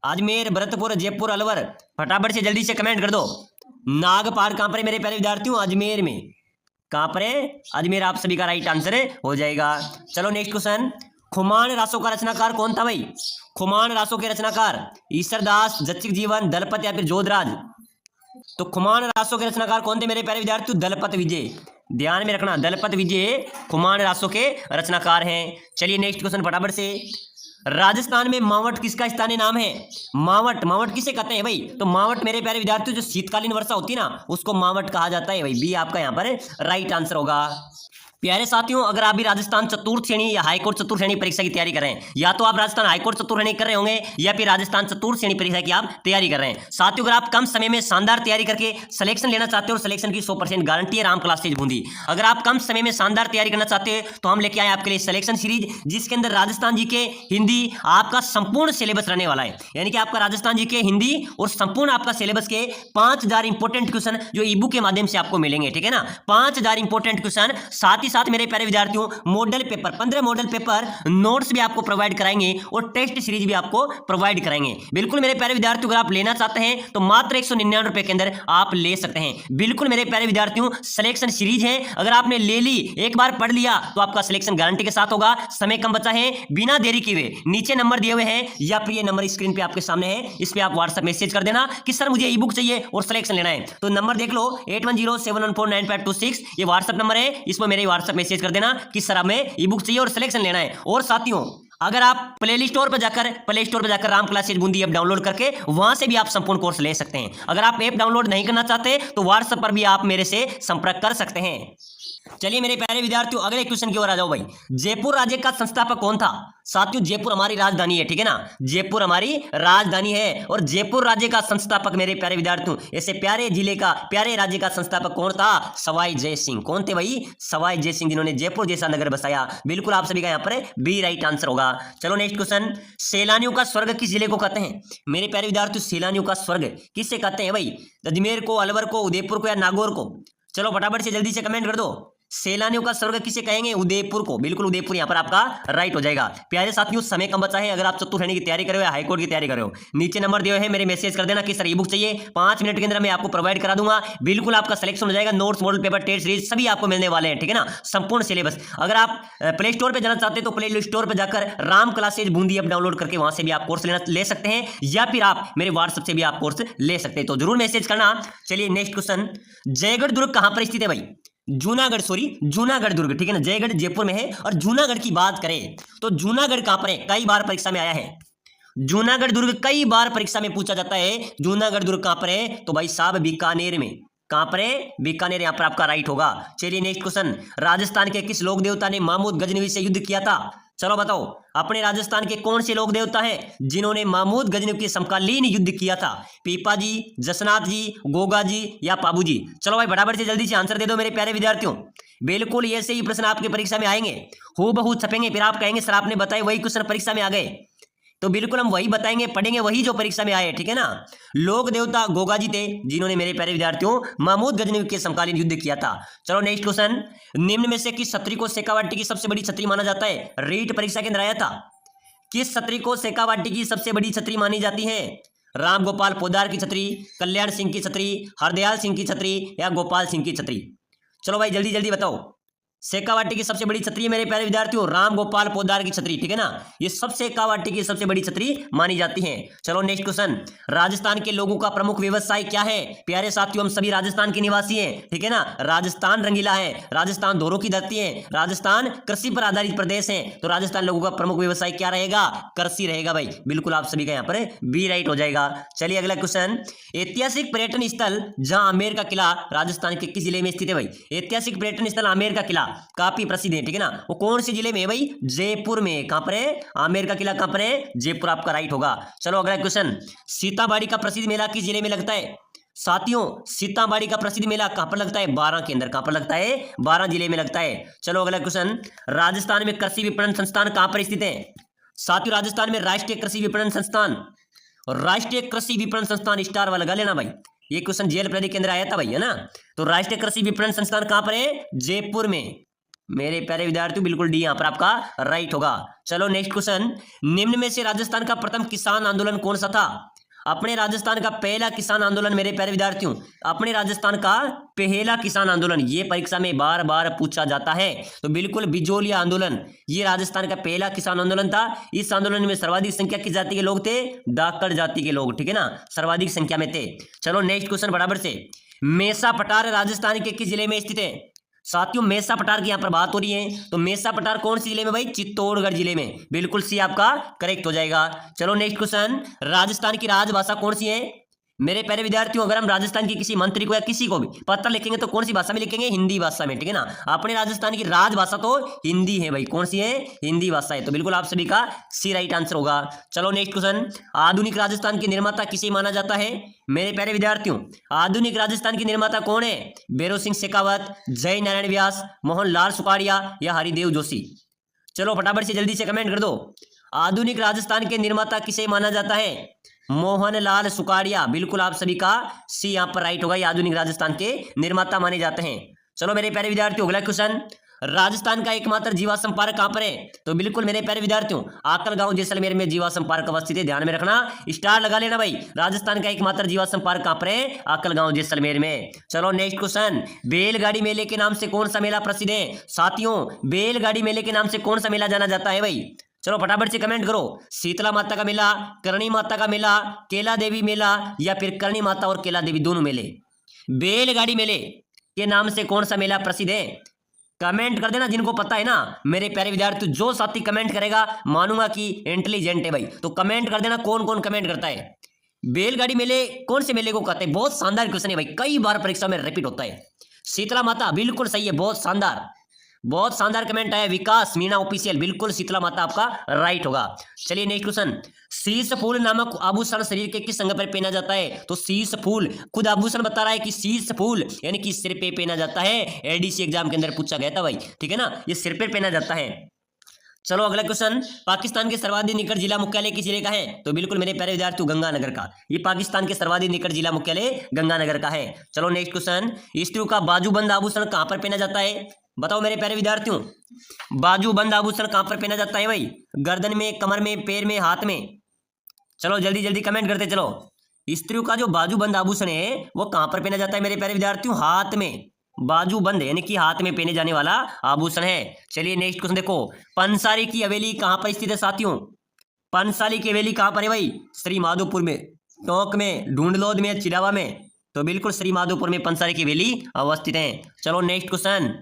अजमेर, भरतपुर, जयपुर, अलवर? फटाफट से जल्दी से कमेंट कर दो। नाग पहाड़ कहां पर है मेरे प्यारे विद्यार्थियों? अजमेर में। कहां पर है? अजमेर आप सभी का राइट आंसर हो जाएगा। चलो नेक्स्ट क्वेश्चन, खुमान रासों का रचनाकार कौन था भाई? खुमान रासों के रचनाकार ईश्वरदास, जगजीत जीवन, दलपत या फिर जोधराज? तो खुमान रासों के रचनाकार कौन थे मेरे प्यारे विद्यार्थियों? दलपत विजय, ध्यान में रखना, दलपत विजय खुमान रासों के रचनाकार हैं। चलिए नेक्स्ट क्वेश्चन फटाफट से, राजस्थान में मावट किसका स्थानीय नाम है? मावट, मावट किसे कहते हैं भाई? तो मावट मेरे प्यारे विद्यार्थियों जो शीतकालीन वर्षा होती है ना उसको मावट कहा जाता है भाई। बी आपका यहाँ पर राइट आंसर होगा। प्यारे साथियों अगर आप भी राजस्थान चतुर्थ श्रेणी या हाईकोर्ट चतुर्थ श्रेणी परीक्षा की तैयारी कर रहे हैं, या तो आप राजस्थान हाईकोर्ट चतुर्थ श्रेणी कर रहे होंगे या फिर राजस्थान चतुर्थ श्रेणी परीक्षा की आप तैयारी कर रहे हैं। साथियों अगर आप कम समय में शानदार तैयारी करके सिलेक्शन लेना चाहते हो और सिलेक्शन की 100% गारंटी है राम क्लासेज बूंदी। अगर आप कम समय में शानदार तैयारी करना चाहते हैं तो हम लेके आए आपके लिए सिलेक्शन सीरीज, जिसके अंदर राजस्थान जी के हिंदी आपका संपूर्ण सिलेबस रहने वाला है। यानी कि आपका राजस्थान जी के हिंदी और संपूर्ण आपका सिलेबस के 5000 इंपोर्टेंट क्वेश्चन जो ई बुक के माध्यम से आपको मिलेंगे, ठीक है ना। 5000 इंपोर्टेंट क्वेश्चन, साथ ही साथ मेरे प्यारे विद्यार्थियों model paper 15 model paper notes भी आपको प्रोवाइड कराएंगे और टेस्ट सीरीज भी आपको प्रोवाइड कराएंगे। बिल्कुल मेरे प्यारे विद्यार्थियों अगर आप लेना चाहते हैं तो मात्र 199 रुपए के अंदर आप ले सकते हैं। बिल्कुल मेरे प्यारे विद्यार्थियों सिलेक्शन सीरीज है, अगर आपने ले ली, एक बार पढ़ लिया तो आपका सिलेक्शन गारंटी के साथ होगा। समय कम बचा है, बिना देरी किए हुए नीचे नंबर दिए हुए हैं या फिर ये नंबर स्क्रीन पे आपके सामने है, इस पे आप व्हाट्सएप मैसेज कर देना कि सर मुझे ई बुक चाहिए और सिलेक्शन लेना है। तो नंबर देख लो 8107149526, ये व्हाट्सएप नंबर है, इसमें मेरे व्हाट्सएप मैसेज कर देना कि सर हमें ई बुक चाहिए और सिलेक्शन लेना है। और साथियों अगर आप प्ले स्टोर पर जाकर Ram classes Bundi app download करके वहां से भी आप संपूर्ण कोर्स ले सकते हैं। अगर आप ऐप डाउनलोड नहीं करना चाहते तो व्हाट्सएप पर भी आप मेरे से संपर्क कर सकते हैं। चलिए मेरे प्यारे विद्यार्थियों अगले क्वेश्चन की ओर आ जाओ भाई। जयपुर राज्य का संस्थापक कौन था? साथियों जयपुर हमारी राजधानी है, ठीक है ना, जयपुर हमारी राजधानी है और जयपुर राज्य का संस्थापक मेरे प्यारे विद्यार्थियों ऐसे प्यारे राज्य का संस्थापक कौन था? सवाई जय सिंह। कौन थे भाई? सवाई जय सिंह, जिन्होंने जयपुर जैसा नगर बसाया। बिल्कुल आप सभी का यहाँ पर बी राइट आंसर होगा। चलो नेक्स्ट क्वेश्चन, सैलानियों का स्वर्ग किस जिले को कहते हैं? मेरे प्यारे विद्यार्थियों सैलानियों का स्वर्ग किससे कहते हैं भाई? अजमेर को, अलवर को, उदयपुर को या नागौर को? चलो फटाफट से जल्दी से कमेंट कर दो। सैलानियों का स्वर्ग किसे कहेंगे? उदयपुर को। बिल्कुल उदयपुर यहाँ पर आपका राइट हो जाएगा। प्यारे साथियों समय कम बचा है, अगर आप चतुर्थ श्रेणी की तैयारी कर रहे हो या हाईकोर्ट की तैयारी कर रहे हो, नीचे नंबर दिए हैं, मेरे मैसेज कर देना कि सर ई बुक चाहिए, 5 मिनट के अंदर मैं आपको प्रोवाइड करा दूंगा। बिल्कुल आपका सिलेक्शन हो जाएगा, notes, model paper, test series सभी आपको मिलने वाले हैं, ठीक है ना, संपूर्ण सिलेबस। अगर आप प्ले स्टोर पर जाना चाहते हैं तो प्ले स्टोर पर जाकर Ram classes Bundi app download करके वहां से भी आप कोर्स ले सकते हैं, या फिर आप मेरे व्हाट्सएप से भी आप कोर्स ले सकते हैं, तो जरूर मैसेज करना। चलिए नेक्स्ट क्वेश्चन, जयगढ़ दुर्ग कहां पर स्थित है भाई? जूनागढ़ दुर्ग, ठीक है ना, जयगढ़ जयपुर में है। और जूनागढ़ की बात करें तो जूनागढ़ कहां पर है? कई बार परीक्षा में आया है। जूनागढ़ दुर्ग कई बार परीक्षा में पूछा जाता है। जूनागढ़ दुर्ग कहां पर है? तो भाई साहब बीकानेर में। कहां पर है? बीकानेर। यहां पर आपका राइट होगा। चलिए नेक्स्ट क्वेश्चन, राजस्थान के किस लोक देवता ने महमूद गजनवी से युद्ध किया था? चलो बताओ, अपने राजस्थान के कौन से लोक देवता हैं जिन्होंने महमूद गजनवी के समकालीन युद्ध किया था? पीपा जी, जसनाथ जी, गोगा जी या पाबू जी? चलो भाई बराबर से जल्दी से आंसर दे दो मेरे प्यारे विद्यार्थियों। बिल्कुल ऐसे ही प्रश्न आपकी परीक्षा में आएंगे, हूबहू छपेंगे, फिर आप कहेंगे सर आपने बताए वही क्वेश्चन परीक्षा में आ गए। तो बिल्कुल हम वही बताएंगे, पढ़ेंगे वही जो परीक्षा में आए, ठीक है ना। लोक देवता गोगा जी थे जिन्होंने मेरे प्यारे विद्यार्थियों महमूद गजनवी के समकालीन युद्ध किया था। चलो नेक्स्ट क्वेश्चन, निम्न में से किस छत्री को शेखावाटी की सबसे बड़ी छत्री माना जाता है? रीट परीक्षा के अंदर आया था। किस छत्री को शेखावाटी की सबसे बड़ी छत्री मानी जाती है? राम गोपाल पोदार की छत्री, कल्याण सिंह की छत्री, हरदयाल सिंह की छत्री या गोपाल सिंह की छत्री? चलो भाई जल्दी जल्दी बताओ। शेखावाटी की सबसे बड़ी छत्री मेरे प्यारे विद्यार्थियों राम गोपाल पोदार की छत्री, ठीक है ना। ये सब शेखावाटी की सबसे बड़ी छत्री मानी जाती है। चलो नेक्स्ट क्वेश्चन, राजस्थान के लोगों का प्रमुख व्यवसाय क्या है? प्यारे साथियों हम सभी राजस्थान के निवासी हैं, ठीक है ना। राजस्थान रंगीला है, राजस्थान धोरों की धरती है, राजस्थान कृषि पर आधारित प्रदेश है। तो राजस्थान लोगों का प्रमुख व्यवसाय क्या रहेगा? कृषि रहेगा भाई। बिल्कुल आप सभी का यहाँ पर बी राइट हो जाएगा। चलिए अगला क्वेश्चन, ऐतिहासिक पर्यटन स्थल जहां आमेर का किला राजस्थान के किस जिले में स्थित है भाई? ऐतिहासिक पर्यटन स्थल आमेर का किला काफी प्रसिद्ध है, ठीक है ना। वो कौन से जिले में है भाई? जयपुर में। कहां पर है? आमेर का किला कहां पर है? जयपुर आपका राइट होगा। चलो अगला क्वेश्चन, सीताबाड़ी का प्रसिद्ध मेला किस जिले में लगता है? साथियों सीताबाड़ी का प्रसिद्ध मेला कहां पर लगता है? बारां के अंदर। कहां पर लगता है? बारां जिले में लगता है। चलो अगला क्वेश्चन, राजस्थान में कृषि विपणन संस्थान कहां पर स्थित है? साथियों राजस्थान में राष्ट्रीय कृषि विपणन संस्थान, राष्ट्रीय कृषि विपणन संस्थान स्टार वाला लगा लेना भाई। ये क्वेश्चन जेल प्रदेश के अंदर आया था भाई, है ना। तो राष्ट्रीय कृषि विपणन संस्थान कहां पर है? जयपुर में। मेरे प्यारे विद्यार्थियों बिल्कुल डी यहां पर आपका राइट होगा। चलो नेक्स्ट क्वेश्चन, निम्न में से राजस्थान का प्रथम किसान आंदोलन कौन सा था? अपने राजस्थान का पहला किसान आंदोलन मेरे प्यारे विद्यार्थियों, अपने राजस्थान का पहला किसान आंदोलन, ये परीक्षा में बार बार पूछा जाता है। तो बिल्कुल बिजोलिया आंदोलन, ये राजस्थान का पहला किसान आंदोलन था। इस आंदोलन में सर्वाधिक संख्या किस जाति के लोग थे? दाकड़ जाति के लोग, ठीक है ना, सर्वाधिक संख्या में थे। चलो नेक्स्ट क्वेश्चन बराबर से, मेसा पटार राजस्थान के किस जिले में स्थित है? साथियों मेसा पटार की यहां पर बात हो रही है, तो मेसा पटार कौन से जिले में भाई? चित्तौड़गढ़ जिले में। बिल्कुल सी आपका करेक्ट हो जाएगा। चलो नेक्स्ट क्वेश्चन, राजस्थान की राजभाषा कौन सी है? मेरे प्यारे विद्यार्थियों अगर हम राजस्थान की किसी मंत्री को या किसी को भी पत्र लिखेंगे तो कौन सी भाषा में लिखेंगे? हिंदी भाषा में, ठीक है ना। अपने राजस्थान की राजभाषा तो हिंदी है भाई। कौन सी है? हिंदी भाषा है। तो बिल्कुल आप सभी का सी राइट आंसर होगा। चलो नेक्स्ट क्वेश्चन, आधुनिक राजस्थान के निर्माता किसे माना जाता है? मेरे प्यारे विद्यार्थियों आधुनिक राजस्थान के निर्माता कौन है? भैरव सिंह शेखावत, जय नारायण व्यास, मोहनलाल सुखाड़िया या हरिदेव जोशी? चलो फटाफट से जल्दी से कमेंट कर दो। आधुनिक राजस्थान के निर्माता किसे माना जाता है? मोहनलाल सुखाड़िया। बिल्कुल आप सभी का सी यहां पर राइट होगा। ये आधुनिक राजस्थान के निर्माता माने जाते हैं। चलो मेरे प्यारे विद्यार्थियों अगला क्वेश्चन, राजस्थान का एकमात्र जीवाश्म पार्क कहां पर है? तो बिल्कुल मेरे प्यारे विद्यार्थियों आकलगांव जैसलमेर में जीवाश्म पार्क अवस्थित है। ध्यान में रखना, स्टार लगा लेना भाई। राजस्थान का एकमात्र जीवाश्म पार्क कहां पर है? आकलगांव जैसलमेर में। चलो नेक्स्ट क्वेश्चन, बैलगाड़ी मेले के नाम से कौन सा मेला प्रसिद्ध है? साथियों बैलगाड़ी मेले के नाम से कौन सा मेला जाना जाता है भाई? चलो फटाफट से कमेंट करो। शीतला माता का मेला, करणी माता का मेला, केला देवी मेला या फिर करणी माता और केला देवी दोनों मेले। बैलगाड़ी मेले के नाम से कौन सा मेला प्रसिद्ध है? कमेंट कर देना जिनको पता है ना। मेरे प्यारे विद्यार्थी जो साथी कमेंट करेगा मानूंगा कि इंटेलिजेंट है भाई। तो कमेंट कर देना कौन कौन कमेंट करता है। बैलगाड़ी मेले कौन से मेले को कहते हैं? बहुत शानदार क्वेश्चन है भाई, कई बार परीक्षा में रिपीट होता है। शीतला माता बिल्कुल सही है, बहुत शानदार, बहुत शानदार कमेंट आया। विकास मीणा ऑफिशियल, बिल्कुल शीतला माता आपका राइट होगा। चलिए नेक्स्ट क्वेश्चन, शीश फूल नामक आभूषण शरीर के किस अंग पर पहना जाता है? तो शीश फूल खुद आभूषण बता रहा है कि शीश फूल यानी कि सिर पे पहना जाता है। एडीसी एग्जाम के अंदर पूछा गया था भाई, ठीक है ना, ये सिर पे पहना जाता है। चलो अगला क्वेश्चन, पाकिस्तान के सर्वाधिक निकट जिला मुख्यालय किस जिले का है? तो बिल्कुल मेरे प्यारे विद्यार्थियों गंगानगर का। ये पाकिस्तान के सर्वाधिक निकट जिला मुख्यालय गंगानगर का है। चलो नेक्स्ट क्वेश्चन, स्त्रियों का बाजूबंद आभूषण कहां पर पहना जाता है? बताओ मेरे प्यारे विद्यार्थियों, बाजूबंद आभूषण कहां पर पहना जाता है भाई? गर्दन में, कमर में, पैर में, हाथ में? चलो जल्दी जल्दी कमेंट करते चलो। स्त्रियों का जो बाजूबंद आभूषण है वो कहां पर पहना जाता है मेरे प्यारे विद्यार्थियों? हाथ में। बाजूबंद यानी कि हाथ में पहने जाने वाला आभूषण है। चलिए नेक्स्ट क्वेश्चन देखो, पंसारी की हवेली कहां पर स्थित है साथियों? पंसारी की हवेली कहां पर है भाई? श्री माधोपुर में, टोंक में, ढूंढलोद में, चिड़ावा में? तो बिल्कुल श्री माधोपुर में पंसारी की हवेली अवस्थित है। चलो नेक्स्ट क्वेश्चन,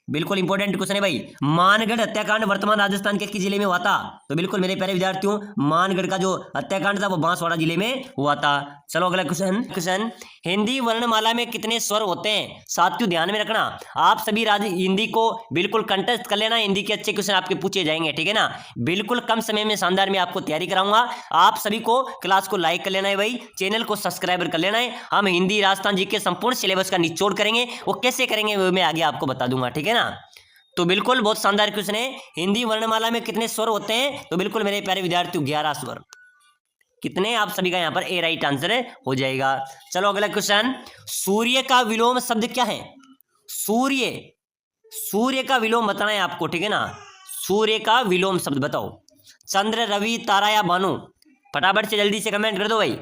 बिल्कुल इंपॉर्टेंट क्वेश्चन है भाई। मानगढ़ हत्याकांड वर्तमान राजस्थान के किस जिले में हुआ था? तो बिल्कुल मेरे प्यारे विद्यार्थियों, मानगढ़ का जो हत्याकांड था वो बांसवाड़ा जिले में हुआ था। चलो अगला क्वेश्चन, हिंदी वर्णमाला में कितने स्वर होते हैं? साथियों ध्यान में रखना, आप सभी हिंदी को बिल्कुल कंटेस्ट कर लेना, हिंदी के अच्छे क्वेश्चन आपके पूछे जाएंगे, ठीक है ना। बिल्कुल कम समय में शानदार में आपको तैयारी कराऊंगा। आप सभी को क्लास को लाइक कर लेना है भाई, चैनल को सब्सक्राइब कर लेना है। हम हिंदी राजस्थान जी के संपूर्ण सिलेबस का निचोड़ करेंगे, वो कैसे करेंगे वो मैं आगे आपको बता दूंगा, ठीक है ना। तो बिल्कुल बहुत शानदार क्वेश्चन है, हिंदी वर्णमाला में कितने स्वर होते हैं? तो बिल्कुल मेरे प्यारे विद्यार्थियों 11 स्वर। कितने? आप सभी का यहां पर ए राइट आंसर हो जाएगा। चलो अगला क्वेश्चन, सूर्य का विलोम शब्द क्या है? सूर्य का विलोम बताना है आपको, ठीक है ना। सूर्य का विलोम शब्द बताओ। चंद्र, रवि, तारा या भानु? फटाफट से जल्दी से कमेंट कर दो भाई।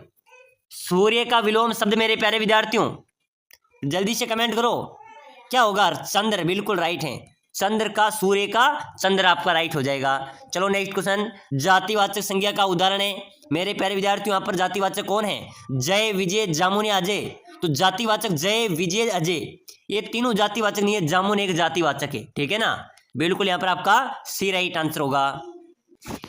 सूर्य का विलोम शब्द मेरे प्यारे विद्यार्थियों, जल्दी से कमेंट करो, क्या होगा? चंद्र, बिल्कुल राइट है। चंद्र का, सूर्य का, चंद्र आपका राइट हो जाएगा। चलो नेक्स्ट क्वेश्चन, जातिवाचक संज्ञा का उदाहरण है मेरे प्यारे विद्यार्थियों, यहाँ पर जातिवाचक कौन है? जय, विजय, जामुन या अजय? तो जातिवाचक जय, विजय, अजय, ये तीनों जातिवाचक नहीं है, जामुन एक जातिवाचक है, ठीक है ना। बिल्कुल यहाँ पर आपका सी राइट आंसर होगा।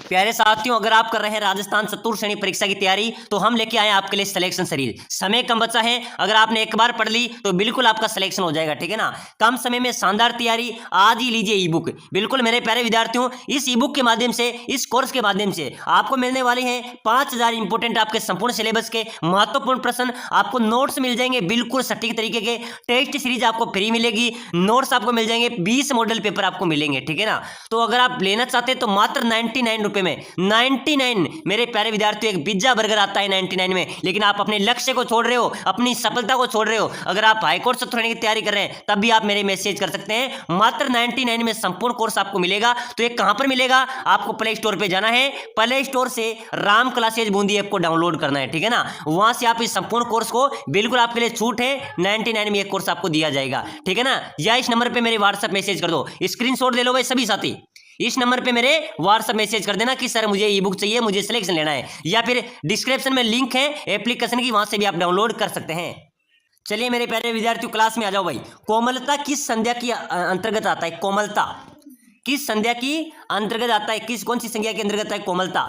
प्यारे साथियों, अगर आप कर रहे हैं राजस्थान चतुर्थ श्रेणी परीक्षा की तैयारी, तो हम लेके आए आपके लिए सिलेक्शन सीरीज। समय कम बचा है, अगर आपने एक बार पढ़ ली तो बिल्कुल आपका सिलेक्शन हो जाएगा, ठीक है ना। कम समय में शानदार तैयारी, आज ही लीजिए ई बुक। बिल्कुल मेरे प्यारे विद्यार्थियों, इस ई बुक के माध्यम से, इस कोर्स के माध्यम से आपको मिलने वाले हैं 5000 इंपोर्टेंट आपके संपूर्ण सिलेबस के महत्वपूर्ण प्रश्न, आपको नोट्स मिल जाएंगे बिल्कुल सटीक तरीके के, टेस्ट सीरीज आपको फ्री मिलेगी, नोट्स आपको मिल जाएंगे, 20 मॉडल पेपर आपको मिलेंगे, ठीक है ना। तो अगर आप लेना चाहते हैं तो मात्र 99 रुपए में, 99 मेरे प्यारे विद्यार्थियों, एक पिज्जा बर्गर आता है 99 में। लेकिन आप अपने लक्ष्य को छोड़ रहे हो, अपनी सफलता को छोड़ रहे हो, अगर आप हाईकोर्ट से थोड़ी की तैयारी कर रहे हैं तब भी आप मेरे मैसेज कर सकते हैं। मात्र 99 में संपूर्ण कोर्स आपको मिलेगा। तो ये कहां पर मिलेगा? आपको प्ले स्टोर पे जाना है, प्ले स्टोर से राम क्लासेज बूंदी ऐप को डाउनलोड करना है, ठीक है ना। वहां से आप इस संपूर्ण कोर्स को, बिल्कुल आपके लिए छूट है, 99 में एक कोर्स आपको दिया जाएगा, ठीक है ना। या इस नंबर पे मेरे व्हाट्सएप मैसेज कर दो, स्क्रीनशॉट ले लो भाई सभी साथी, इस नंबर पे मेरे व्हाट्सएप मैसेज कर देना कि सर मुझे ई बुक चाहिए, मुझे सिलेक्शन लेना है, या फिर डिस्क्रिप्शन में लिंक है एप्लीकेशन की, वहां से भी आप डाउनलोड कर सकते हैं। चलिए मेरे प्यारे विद्यार्थियों, क्लास में आ जाओ भाई। कोमलता किस संज्ञा की अंतर्गत आता है? कोमलता किस संज्ञा की अंतर्गत आता है? कौन सी संज्ञा के अंतर्गत आता है कोमलता?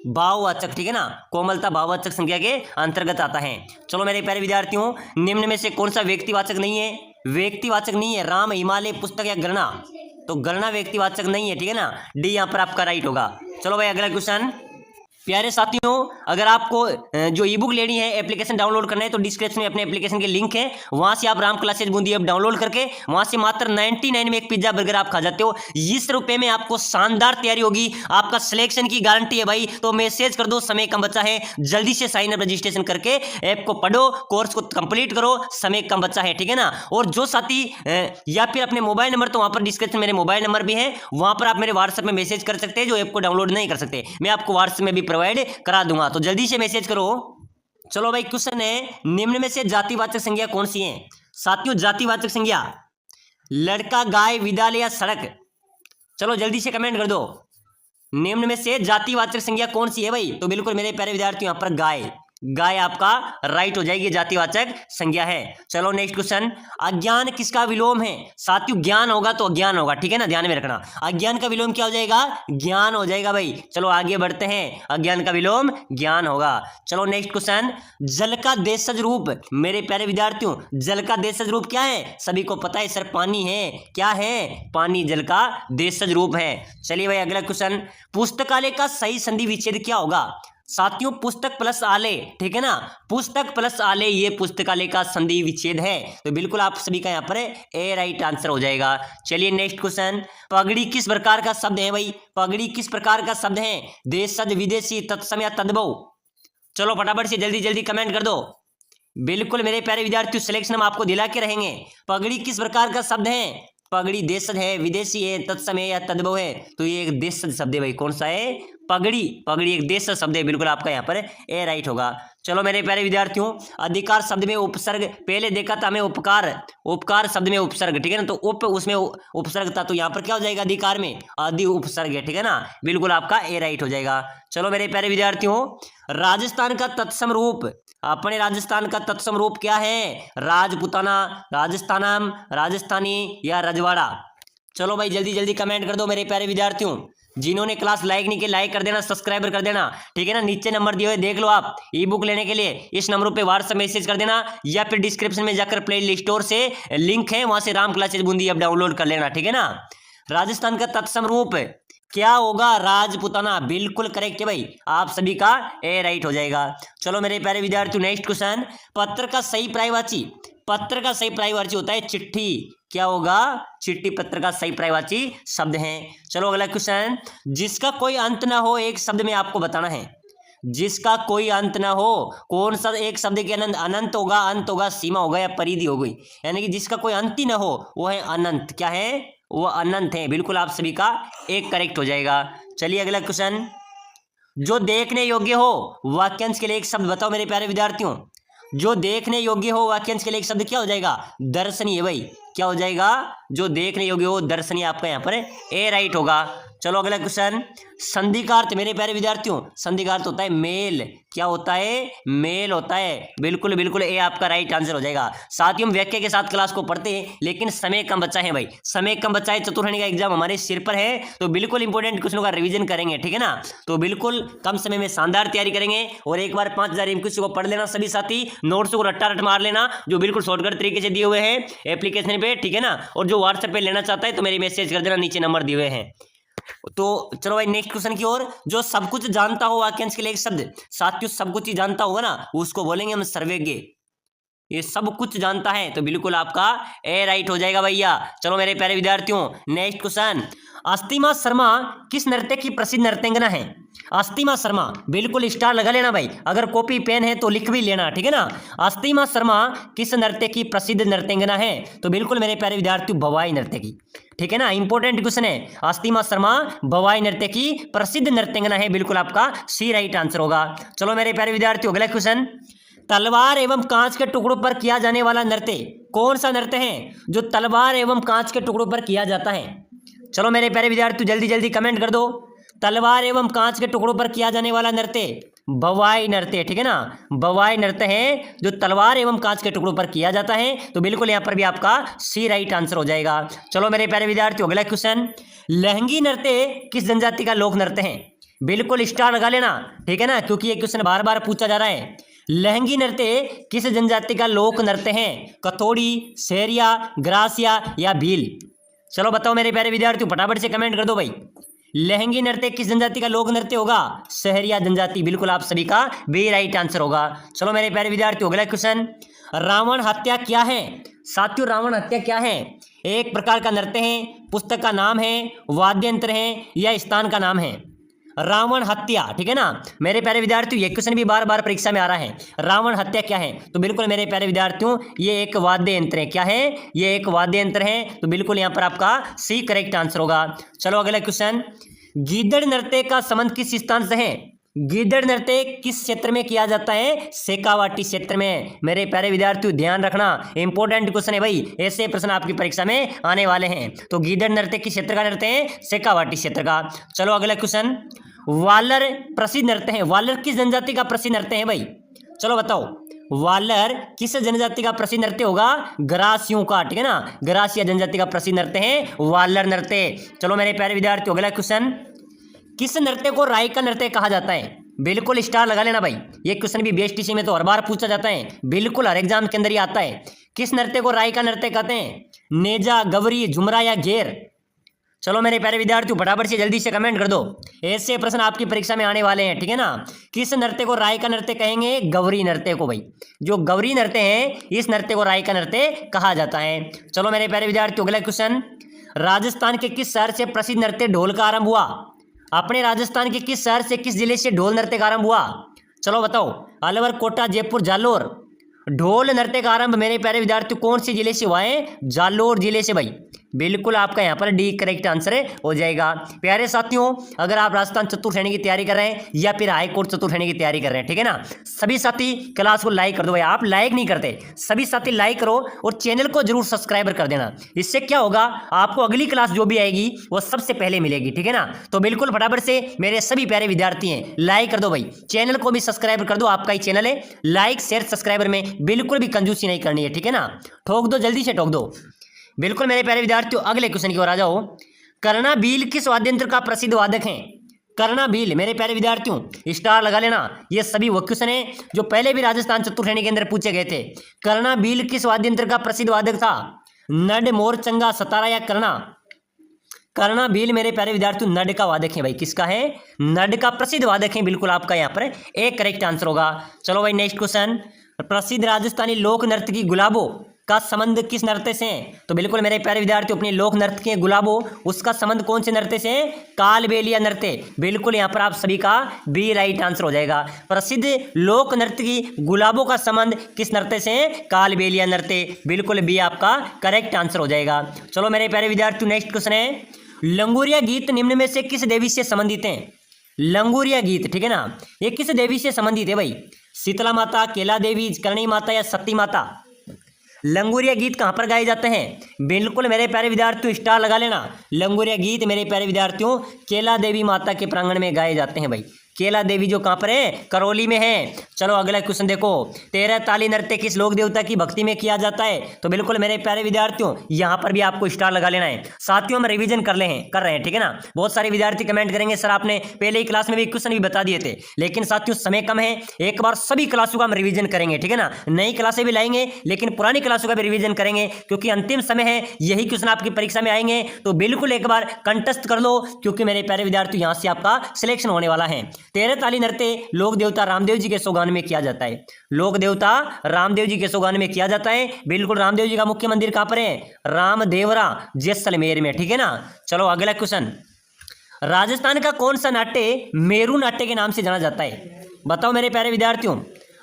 भाववाचक, ठीक है ना। कोमलता भाववाचक संज्ञा के अंतर्गत आता है। चलो मेरे प्यारे विद्यार्थियों, निम्न में से कौन सा व्यक्तिवाचक नहीं है? व्यक्तिवाचक नहीं है। राम, हिमालय, पुस्तक या गणना? तो गणना व्यक्तिवाचक नहीं है, ठीक है ना। डी यहाँ पर आपका राइट होगा। चलो भाई अगला क्वेश्चन। प्यारे साथियों, अगर आपको जो ई बुक लेनी है, एप्लीकेशन डाउनलोड करना है, तो डिस्क्रिप्शन में अपने एप्लीकेशन के लिंक है, वहां से आप Ram classes Bundi app download करके वहां से मात्र 99 में एक पिज्जा बर्गर आप खा जाते हो। 20 रुपए में आपको शानदार तैयारी होगी, आपका सिलेक्शन की गारंटी है भाई। तो मैसेज कर दो, समय कम बचा है, जल्दी से साइन अप रजिस्ट्रेशन करके ऐप को पढ़ो, कोर्स को कंप्लीट करो, समय कम बचा है, ठीक है ना। और जो साथी या फिर अपने मोबाइल नंबर, तो वहां पर डिस्क्रिप्शन मेरे मोबाइल नंबर भी है, वहां पर आप मेरे व्हाट्सएप में मैसेज कर सकते हैं, जो ऐप को डाउनलोड नहीं कर सकते, मैं आपको व्हाट्सएप में भी प्रोवाइड करा दूंगा, तो जल्दी से मैसेज करो। चलो भाई क्वेश्चन है, निम्न में से जातिवाचक संज्ञा कौन सी है? साथियों जातिवाचक संज्ञा, लड़का, गाय, विद्यालय या सड़क? चलो जल्दी से कमेंट कर दो, निम्न में से जातिवाचक संज्ञा कौन सी है भाई? तो बिल्कुल मेरे प्यारे विद्यार्थियों, यहाँ पर गाय, गाय आपका राइट हो जाएगी, जातिवाचक संज्ञा है। चलो नेक्स्ट क्वेश्चन, अज्ञान किसका विलोम है? साथियों ज्ञान होगा तो अज्ञान होगा, ठीक है ना, ध्यान में रखना। अज्ञान का विलोम क्या हो जाएगा? ज्ञान हो जाएगा भाई। चलो आगे बढ़ते हैं, अज्ञान का विलोम ज्ञान होगा। चलो नेक्स्ट क्वेश्चन, जल का देशज रूप, मेरे प्यारे विद्यार्थियों जल का देशज रूप क्या है? सभी को पता है सर, पानी है। क्या है? पानी जल का देशज रूप है। चलिए भाई अगला क्वेश्चन, पुस्तकालय का सही संधि विच्छेद क्या होगा? साथियों पुस्तक प्लस आलय, ठीक है ना, पुस्तक प्लस आलय ये पुस्तकालय का संधि विच्छेद है। तो बिल्कुल आप सभी का यहाँ पर ए राइट आंसर हो जाएगा। चलिए नेक्स्ट क्वेश्चन, पगड़ी किस प्रकार का शब्द है भाई? पगड़ी किस प्रकार का शब्द है? देशज, विदेशी, तत्सम या तद्भव? चलो फटाफट से जल्दी जल्दी कमेंट कर दो। बिल्कुल मेरे प्यारे विद्यार्थियों, सिलेक्शन हम आपको दिला के रहेंगे। पगड़ी किस प्रकार का शब्द है? पगड़ी देशज है, विदेशी है, तत्सम है या तद्भव है? तो ये एक देशज शब्द है भाई। कौन सा है? पगड़ी। पगड़ी एक देशज शब्द है, बिल्कुल आपका यहाँ पर ए राइट होगा। चलो मेरे प्यारे विद्यार्थियों, अधिकार शब्द में उपसर्ग, पहले देखा था हमें उपकार, उपकार शब्द में उपसर्ग, ठीक है ना, तो उप उसमें उपसर्ग था, तो यहाँ पर क्या हो जाएगा? अधिकार में अधि उपसर्ग है, ठीक है ना, बिल्कुल आपका ए राइट हो जाएगा। चलो मेरे प्यारे विद्यार्थियों, राजस्थान का तत्सम रूप, अपने राजस्थान का तत्सम रूप क्या है? राजपुताना, राजस्थानम, राजस्थानी या रजवाड़ा? चलो भाई जल्दी जल्दी कमेंट कर दो मेरे प्यारे विद्यार्थियों। जिन्होंने क्लास लाइक नहीं की लाइक कर देना, सब्सक्राइबर कर देना, ठीक है ना। नीचे नंबर दिए हुए देख लो आप। ई बुक लेने के लिए इस नंबरों पे व्हाट्सएप मैसेज कर देना या फिर डिस्क्रिप्शन में जाकर प्ले स्टोर से लिंक है, वहां से Ram classes Bundi app download कर लेना, ठीक है ना। राजस्थान का तत्सम रूप क्या होगा? राजपुताना। बिल्कुल करेक्ट है भाई, आप सभी का ए राइट हो जाएगा। चलो मेरे प्यारे विद्यार्थियों नेक्स्ट क्वेश्चन। पत्र का सही पर्यायवाची, पत्र का सही पर्यायवाची होता है चिट्ठी। क्या होगा? चिट्ठी पत्र का सही पर्यायवाची शब्द है। चलो अगला क्वेश्चन। जिसका कोई अंत ना हो, एक शब्द में आपको बताना है। जिसका कोई अंत ना हो, कौन सा एक शब्द के अनंत? अनंत होगा, अंत होगा, सीमा होगा या परिधि हो गई, यानी कि जिसका कोई अंत ही ना हो वो है अनंत। क्या है? वो अनंत है। बिल्कुल आप सभी का एक करेक्ट हो जाएगा। चलिए अगला क्वेश्चन। जो देखने योग्य हो, वाक्यांश के लिए एक शब्द बताओ मेरे प्यारे विद्यार्थियों। जो देखने योग्य हो, वाक्यांश के लिए एक शब्द क्या हो जाएगा? दर्शनीय भाई। क्या हो जाएगा? जो देखने योग्य हो दर्शनीय, आपका यहाँ पर ए राइट होगा। चलो अगला क्वेश्चन। संधि का अर्थ मेरे प्यारे विद्यार्थियों, संधि का अर्थ होता है मेल। क्या होता है? मेल होता है। बिल्कुल बिल्कुल ए आपका राइट आंसर हो जाएगा। साथियों हम व्याख्या के साथ क्लास को पढ़ते हैं, लेकिन समय कम बचा है भाई, समय कम बचा है। चतुर्थनी का एग्जाम हमारे सिर पर है, तो बिल्कुल इंपॉर्टेंट क्वेश्चनों का रिवीजन करेंगे, ठीक है ना। तो बिल्कुल कम समय में शानदार तैयारी करेंगे और एक बार 5000 एमक्यूसी को पढ़ लेना सभी साथी। नोट्स को रट्टा रट मार लेना, जो बिल्कुल शॉर्टकट तरीके से दिए हुए हैं एप्लीकेशन पे, ठीक है ना। और जो व्हाट्सएप पे लेना चाहता है तो मेरी मैसेज कर देना, नीचे नंबर दिए हुए हैं। तो चलो भाई नेक्स्ट क्वेश्चन की ओर। जो सब कुछ जानता हो, वाक्यांश के लिए एक शब्द। साथियों सब कुछ ही जानता होगा ना, उसको बोलेंगे हम सर्वज्ञ। ये सब कुछ जानता है, तो बिल्कुल आपका ए राइट हो जाएगा भैया। चलो मेरे प्यारे विद्यार्थियों नेक्स्ट क्वेश्चन। अस्तिमा शर्मा किस नृत्य की प्रसिद्ध नर्तंगना है? अस्तिमा शर्मा, बिल्कुल स्टार लगा लेना भाई, अगर कॉपी पेन है तो लिख भी लेना, ठीक है ना। अस्तिमा शर्मा किस नृत्य की प्रसिद्ध नर्तंगना है? तो बिल्कुल मेरे प्यारे विद्यार्थियों भवाई नृत्य की, ठीक है ना। इंपॉर्टेंट क्वेश्चन है। अस्तिमा शर्मा भवाई नृत्य की प्रसिद्ध नर्तंगना है, बिल्कुल आपका सी राइट आंसर होगा। चलो मेरे प्यारे विद्यार्थियों अगला क्वेश्चन। तलवार एवं कांच के टुकड़ों पर किया जाने वाला नृत्य कौन सा नृत्य है जो तलवार एवं कांच के टुकड़ों पर किया जाता है? चलो मेरे प्यारे विद्यार्थियों जल्दी जल्दी कमेंट कर दो। तलवार एवं कांच के टुकड़ों पर किया जाने वाला नृत्य भवाई नृत्य, ठीक है ना। भवाई नृत्य है जो तलवार एवं कांच के टुकड़ों पर किया जाता है, तो बिल्कुल यहाँ पर भी आपका सी राइट आंसर हो जाएगा। चलो मेरे प्यारे विद्यार्थियों अगला क्वेश्चन। लहंगी नृत्य किस जनजाति का लोक नृत्य है? बिल्कुल स्टार लगा लेना, ठीक है ना, क्योंकि ये क्वेश्चन बार बार पूछा जा रहा है। लहंगी नृत्य किस जनजाति का लोक नृत्य है? कथोड़ी, सेरिया, ग्रासिया या भील? चलो बताओ मेरे प्यारे विद्यार्थियों, फटाफट से कमेंट कर दो भाई। लहंगी नृत्य किस जनजाति का लोक नृत्य होगा? सहरिया जनजाति। बिल्कुल आप सभी का बी राइट आंसर होगा। चलो मेरे प्यारे विद्यार्थियों अगला क्वेश्चन। रावण हत्या क्या है? साथियों रावण हत्या क्या है? एक प्रकार का नृत्य है, पुस्तक का नाम है, वाद्य यंत्र है या स्थान का नाम है? रावण हत्या, ठीक है ना। मेरे प्यारे विद्यार्थियों ये क्वेश्चन भी बार बार परीक्षा में आ रहा है। रावण हत्या क्या है? तो बिल्कुल मेरे प्यारे विद्यार्थियों ये एक वाद्य यंत्र है। क्या है? ये एक वाद्य यंत्र है, तो बिल्कुल यहाँ पर आपका सी करेक्ट आंसर होगा। चलो अगला क्वेश्चन। गीदड़ नृत्य का संबंध किस स्थान से है? गीदड़ नृत्य किस क्षेत्र में किया जाता है? शेखावाटी क्षेत्र में। मेरे प्यारे विद्यार्थियों ध्यान रखना, इंपॉर्टेंट क्वेश्चन है भाई, ऐसे प्रश्न आपकी परीक्षा में आने वाले हैं। तो गीदड़ नृत्य किस क्षेत्र का नृत्य है? शेखावाटी क्षेत्र का। चलो अगला क्वेश्चन। वालर प्रसिद्ध नृत्य है। वालर किस जनजाति का प्रसिद्ध नृत्य है भाई? चलो बताओ वालर किस जनजाति का प्रसिद्ध नृत्य होगा? ग्रासियों का, ठीक है ना। ग्रासिया जनजाति का प्रसिद्ध नृत्य है वालर नृत्य। चलो मेरे प्यारे विद्यार्थियों अगला क्वेश्चन। किस नृत्य को राई का नृत्य कहा जाता है? बिल्कुल स्टार लगा लेना भाई, ये क्वेश्चन भी बीएसटीसी में तो हर बार पूछा जाता है, बिल्कुल हर एग्जाम के अंदर ही आता है। किस नृत्य को राई का नृत्य कहते हैं? नेजा, गवरी, झुमरा या घेर? चलो मेरे प्यारे विद्यार्थियों फटाफट से जल्दी से कमेंट कर दो, ऐसे प्रश्न आपकी परीक्षा में आने वाले हैं, ठीक है ना। किस नृत्य को राई का नृत्य कहेंगे? गौरी नृत्य को भाई। जो गौरी नृत्य है इस नृत्य को राई का नृत्य कहा जाता है। चलो मेरे प्यारे विद्यार्थियों अगला क्वेश्चन। राजस्थान के किस शहर से प्रसिद्ध नृत्य ढोल का आरंभ हुआ? अपने राजस्थान के किस शहर से, किस जिले से ढोल नृत्य का आरंभ हुआ? चलो बताओ। अलवर, कोटा, जयपुर, जालोर। ढोल नृत्य का आरंभ मेरे प्यारे विद्यार्थियों कौन से जिले से हुआ है? जालोर जिले से भाई। बिल्कुल आपका यहाँ पर डी करेक्ट आंसर हो जाएगा। प्यारे साथियों अगर आप राजस्थान चतुर्थ श्रेणी की तैयारी कर रहे हैं या फिर हाई कोर्ट चतुर्थ श्रेणी की तैयारी कर रहे हैं, ठीक है ना, सभी साथी क्लास को लाइक कर दो भाई। आप लाइक नहीं करते, सभी साथी लाइक करो और चैनल को जरूर सब्सक्राइब कर देना। इससे क्या होगा, आपको अगली क्लास जो भी आएगी वो सबसे पहले मिलेगी, ठीक है ना। तो बिल्कुल फटाफट से मेरे सभी प्यारे विद्यार्थी हैं लाइक कर दो भाई, चैनल को भी सब्सक्राइब कर दो, आपका ही चैनल है। लाइक शेयर सब्सक्राइबर में बिल्कुल भी कंजूसी नहीं करनी है, ठीक है ना। ठोक दो, जल्दी से ठोक दो। बिल्कुल मेरे प्यारे विद्यार्थियों, अगले क्वेश्चन की ओर आ जाओ। कर्णाभील किस वाद्य यंत्र का प्रसिद्ध वादक है? कर्णाभील मेरे प्यारे विद्यार्थियों स्टार लगा लेना, ये सभी वो क्वेश्चन है जो पहले भी राजस्थान चतुर श्रेणी के अंदर पूछे गए थे। कर्णाभील किस वाद्य यंत्र का प्रसिद्ध वादक था? नड, मोर, चंगा, सतारा या कर्णा? कर्णाभील मेरे प्यारे विद्यार्थियों नड का वादक है भाई। किसका है? नड का प्रसिद्ध वादक है। बिल्कुल आपका यहाँ पर एक करेक्ट आंसर होगा। चलो भाई नेक्स्ट क्वेश्चन। प्रसिद्ध राजस्थानी लोक नर्तकी गुलाबो का संबंध किस नृत्य से है? तो बिल्कुल मेरे प्यारे विद्यार्थियों अपने लोक नृत्य के गुलाबो, उसका संबंध कौन से नृत्य से है? कालबेलिया नृत्य। बिल्कुल यहाँ पर आप सभी का बी राइट आंसर हो जाएगा। प्रसिद्ध लोक नर्तकी गुलाबो का संबंध किस नृत्य से है? कालबेलिया नृत्य। बिल्कुल बी आपका करेक्ट आंसर हो जाएगा। चलो मेरे प्यारे विद्यार्थियों नेक्स्ट क्वेश्चन है। लंगूरिया गीत निम्न में से किस देवी से संबंधित हैं? लंगूरिया गीत, ठीक है ना, ये किस देवी से संबंधित है भाई? शीतला माता, केला देवी, करणी माता या सती माता? लंगूरिया गीत कहाँ पर गाए जाते हैं? बिल्कुल मेरे प्यारे विद्यार्थियों स्टार लगा लेना। लंगूरिया गीत मेरे प्यारे विद्यार्थियों केला देवी माता के प्रांगण में गाए जाते हैं भाई। केला देवी जो कहाँ पर है? करौली में है। चलो अगला क्वेश्चन देखो। 13 ताली नृत्य किस लोक देवता की भक्ति में किया जाता है? तो बिल्कुल मेरे प्यारे विद्यार्थियों यहाँ पर भी आपको स्टार लगा लेना है। साथियों हम रिवीजन कर रहे हैं, ठीक है ना। बहुत सारे विद्यार्थी कमेंट करेंगे सर आपने पहले ही क्लास में भी क्वेश्चन भी बता दिए थे, लेकिन साथियों समय कम है, एक बार सभी क्लासों का हम रिवीजन करेंगे, ठीक है ना। नई क्लासें भी लाएंगे लेकिन पुरानी क्लासों का भी रिवीजन करेंगे, क्योंकि अंतिम समय है, यही क्वेश्चन आपकी परीक्षा में आएंगे। तो बिल्कुल एक बार कंटेस्ट कर लो, क्योंकि मेरे प्यारे विद्यार्थी यहाँ से आपका सिलेक्शन होने वाला है। 13 ताली नृत्य लोक देवता रामदेव जी के सौगान में किया जाता है। लोक देवता रामदेव जी के सौगान में किया जाता है। बिल्कुल रामदेव जी का मुख्य मंदिर कहां पर है? रामदेवरा, जैसलमेर में, ठीक है ना। चलो अगला क्वेश्चन। राजस्थान का कौन सा नाट्य मेरू नाट्य के नाम से जाना जाता है? बताओ मेरे प्यारे विद्यार्थियों,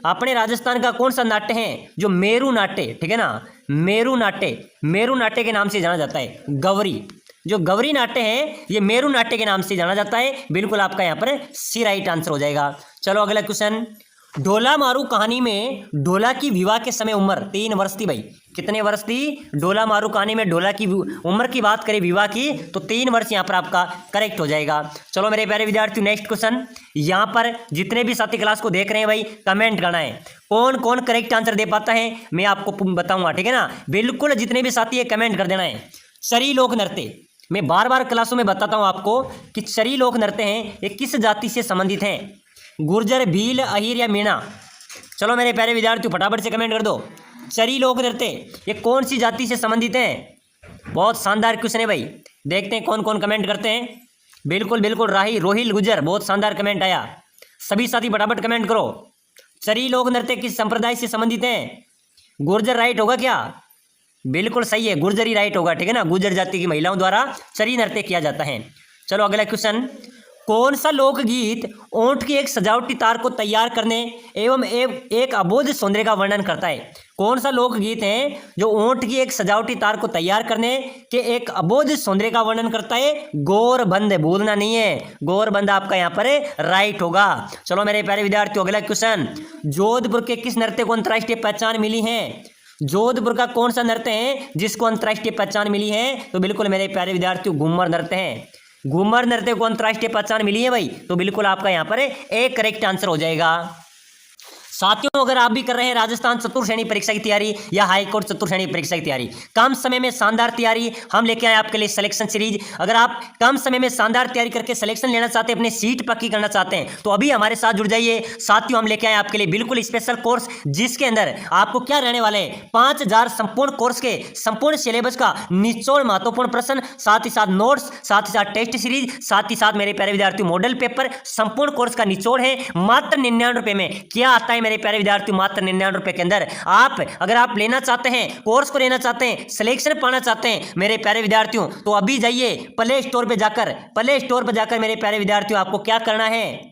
अपने राजस्थान का कौन सा नाट्य है जो मेरू नाट्य, ठीक है ना, मेरू नाट्य के नाम से जाना जाता है? गौरी, जो गौरी नाट्य है ये मेरू नाट्य के नाम से जाना जाता है। बिल्कुल आपका यहाँ पर सी राइट आंसर हो जाएगा। चलो अगला क्वेश्चन। ढोला मारू कहानी में ढोला की विवाह के समय उम्र 3 वर्ष थी भाई। कितने वर्ष थी? ढोला मारू कहानी में ढोला की उम्र की बात करें विवाह की, तो 3 वर्ष यहाँ पर आपका करेक्ट हो जाएगा। चलो मेरे प्यारे विद्यार्थी नेक्स्ट क्वेश्चन। यहाँ पर जितने भी साथी क्लास को देख रहे हैं भाई कमेंट करना है, कौन कौन करेक्ट आंसर दे पाता है मैं आपको बताऊंगा, ठीक है ना। बिल्कुल जितने भी साथी है कमेंट कर देना है। चरी लोक नृत्य, मैं बार बार क्लासों में बताता हूं आपको कि चरी लोक नृत्य हैं, ये किस जाति से संबंधित हैं? गुर्जर, भील, अहीर या मीणा? चलो मेरे प्यारे विद्यार्थियों फटाफट से कमेंट कर दो। चरी लोक नृत्य ये कौन सी जाति से संबंधित हैं? बहुत शानदार क्वेश्चन है भाई, देखते हैं कौन कौन कमेंट करते हैं। बिल्कुल रोहिल गुजर, बहुत शानदार कमेंट आया। सभी साथी फटाफट कमेंट करो। चरी लोक नृत्य किस संप्रदाय से संबंधित हैं? गुर्जर राइट होगा क्या? बिल्कुल सही है, गुर्जर ही राइट होगा, ठीक है ना। गुर्जर जाति की महिलाओं द्वारा चरी नृत्य किया जाता है। चलो अगला क्वेश्चन। कौन सा लोकगीत ऊंट की एक सजावटी तार को तैयार करने एवं एक अबोध सौंदर्य का वर्णन करता है? कौन सा लोकगीत है जो ऊंट की एक सजावटी तार को तैयार करने के एक अबोध सौंदर्य का वर्णन करता है? गौरबंद, भूलना नहीं है, गौरबंद आपका यहाँ पर राइट होगा। चलो मेरे प्यारे विद्यार्थियों अगला क्वेश्चन। जोधपुर के किस नृत्य को अंतर्राष्ट्रीय पहचान मिली है? जोधपुर का कौन सा नृत्य है जिसको अंतर्राष्ट्रीय पहचान मिली है? तो बिल्कुल मेरे प्यारे विद्यार्थियों घूमर नृत्य है। घूमर नृत्य को अंतर्राष्ट्रीय पहचान मिली है भाई, तो बिल्कुल आपका यहाँ पर एक करेक्ट आंसर हो जाएगा। साथियों अगर आप भी कर रहे हैं राजस्थान चतुर श्रेणी परीक्षा की तैयारी या हाईकोर्ट चतुर श्रेणी परीक्षा की तैयारी, कम समय में शानदार तैयारी हम लेके आए आपके लिए सिलेक्शन सीरीज। अगर आप कम समय में शानदार तैयारी करके सिलेक्शन लेना चाहते हैं, अपनी सीट पक्की करना चाहते हैं, तो अभी हमारे साथ जुड़ जाइए। साथियों हम लेके आए आपके लिए बिल्कुल स्पेशल कोर्स, जिसके अंदर आपको क्या रहने वाले हैं 5000 संपूर्ण कोर्स के संपूर्ण सिलेबस का निचोड़ महत्वपूर्ण प्रश्न, साथ ही साथ नोट्स, साथ ही साथ टेस्ट सीरीज, साथ ही साथ मेरे प्यारे विद्यार्थियों मॉडल पेपर, संपूर्ण कोर्स का निचोड़ है मात्र 99 रुपए में। क्या आता है मेरे प्यारे विद्यार्थियों? मात्र 99 रुपए के अंदर आप अगर आप लेना चाहते हैं, कोर्स को लेना चाहते हैं, सिलेक्शन पाना चाहते हैं मेरे प्यारे विद्यार्थियों, तो अभी जाइए प्ले स्टोर पे जाकर मेरे प्यारे विद्यार्थियों आपको क्या करना है?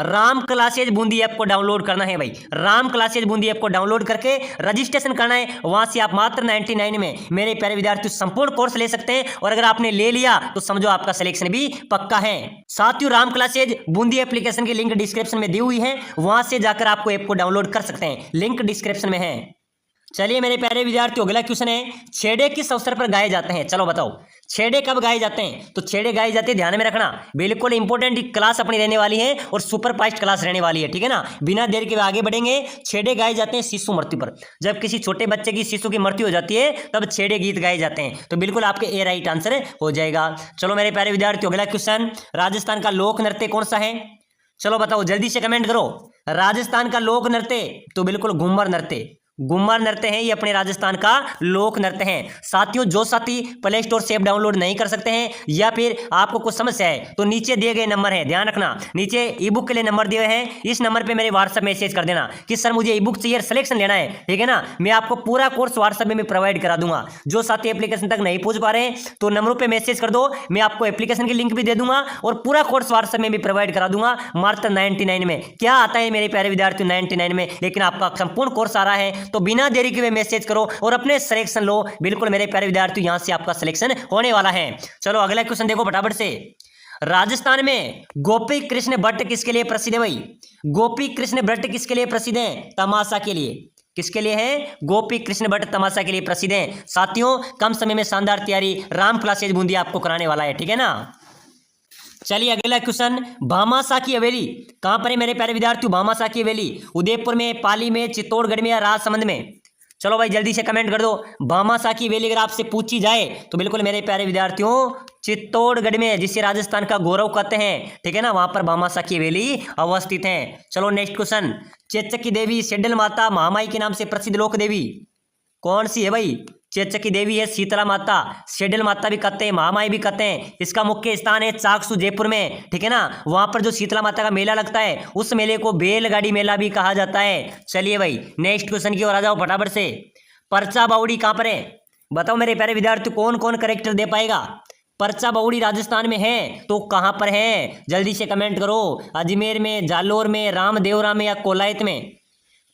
राम क्लासेज बूंदी ऐप को डाउनलोड करना है भाई। राम क्लासेज बूंदी ऐप को डाउनलोड करके रजिस्ट्रेशन करना है। वहां से आप मात्र 99 में मेरे प्यारे विद्यार्थी संपूर्ण कोर्स ले सकते हैं, और अगर आपने ले लिया तो समझो आपका सिलेक्शन भी पक्का है। साथियों राम क्लासेज बूंदी एप्लीकेशन की लिंक डिस्क्रिप्शन में दी हुई है, वहां से जाकर आपको ऐप को डाउनलोड कर सकते हैं, लिंक डिस्क्रिप्शन में है। चलिए मेरे प्यारे विद्यार्थियों, अगला क्वेश्चन है, छेड़े किस अवसर पर गाए जाते हैं? चलो बताओ, छेड़े कब गाए जाते हैं? तो छेड़े गाए जाते हैं, ध्यान में रखना, बिल्कुल इंपॉर्टेंट क्लास अपनी रहने वाली है और सुपर फास्ट क्लास रहने वाली है, ठीक है ना। बिना देर के आगे बढ़ेंगे। छेड़े गाए जाते हैं शिशु मृत्यु पर, जब किसी छोटे बच्चे की शिशु की मृत्यु हो जाती है तब छेड़े गीत गाए जाते हैं। तो बिल्कुल आपके ए राइट आंसर हो जाएगा। चलो मेरे प्यारे विद्यार्थियों, अगला क्वेश्चन, राजस्थान का लोक नृत्य कौन सा है? चलो बताओ, जल्दी से कमेंट करो। राजस्थान का लोक नृत्य, तो बिल्कुल घूमर नृत्य, घूमर नृत्य है, ये अपने राजस्थान का लोक नृत्य है। साथियों, जो साथी प्ले स्टोर से ऐप डाउनलोड नहीं कर सकते हैं या फिर आपको कुछ समस्या है तो नीचे दिए गए नंबर है, ध्यान रखना, नीचे ई बुक के लिए नंबर दिए हैं, इस नंबर पे मेरे व्हाट्सएप मैसेज कर देना कि सर मुझे ई बुक चाहिए, सिलेक्शन लेना है, ठीक है ना। मैं आपको पूरा कोर्स व्हाट्सएप में प्रोवाइड करा दूंगा। जो साथी एप्लीकेशन तक नहीं पहुंच पा रहे हैं तो नंबरों पर मैसेज कर दो, मैं आपको एप्लीकेशन की लिंक भी दे दूंगा और पूरा कोर्स व्हाट्सएप में भी प्रोवाइड करा दूंगा मात्र 99 में। क्या आता है मेरे प्यारे विद्यार्थियों 99 में, लेकिन आपका संपूर्ण कोर्स आ रहा है, तो बिना देरी के मैसेज करो और अपने सिलेक्शन लो। बिल्कुल मेरे प्यारे विद्यार्थियों, यहां से आपका सिलेक्शन होने वाला है। चलो अगला क्वेश्चन देखो फटाफट से, राजस्थान में गोपी कृष्ण भट्ट किसके लिए प्रसिद्ध है भाई? गोपी कृष्ण भट्ट किसके लिए प्रसिद्ध है? तमाशा के लिए। किसके लिए है? गोपी कृष्ण भट्ट तमाशा के लिए प्रसिद्ध है। साथियों, कम समय में शानदार तैयारी राम क्लासेज बूंदी आपको कराने वाला है, ठीक है ना। चलिए अगला क्वेश्चन, भामाशाह की हवेली कहां पर है मेरे प्यारे विद्यार्थियों? भामाशाह की हवेली उदयपुर में, पाली में, चित्तौड़गढ़ में या राजसमंद में? चलो भाई जल्दी से कमेंट कर दो। भामाशाह की हवेली अगर आपसे पूछी जाए तो बिल्कुल मेरे प्यारे विद्यार्थियों चित्तौड़गढ़ में, जिसे राजस्थान का गौरव कहते हैं, ठीक है ना, वहां पर भामाशाह की हवेली अवस्थित है। चलो नेक्स्ट क्वेश्चन, चेचक की देवी शेड्डल माता महामाई के नाम से प्रसिद्ध लोक देवी कौन सी है भाई? चेचक की देवी है शीतला माता, शेड्डल माता भी कहते हैं, महामाई भी कहते हैं। इसका मुख्य स्थान है चाकसू जयपुर में, ठीक है ना। वहां पर जो शीतला माता का मेला लगता है उस मेले को बैलगाड़ी मेला भी कहा जाता है। चलिए भाई नेक्स्ट क्वेश्चन की ओर आ जाओ फटाफट से, परचा बावड़ी कहां पर है? बताओ मेरे प्यारे विद्यार्थी, कौन कौन करेक्टर दे पाएगा? परचा बावड़ी राजस्थान में है तो कहां पर है? जल्दी से कमेंट करो। अजमेर में, जालोर में, रामदेवरा में या कोलायत में?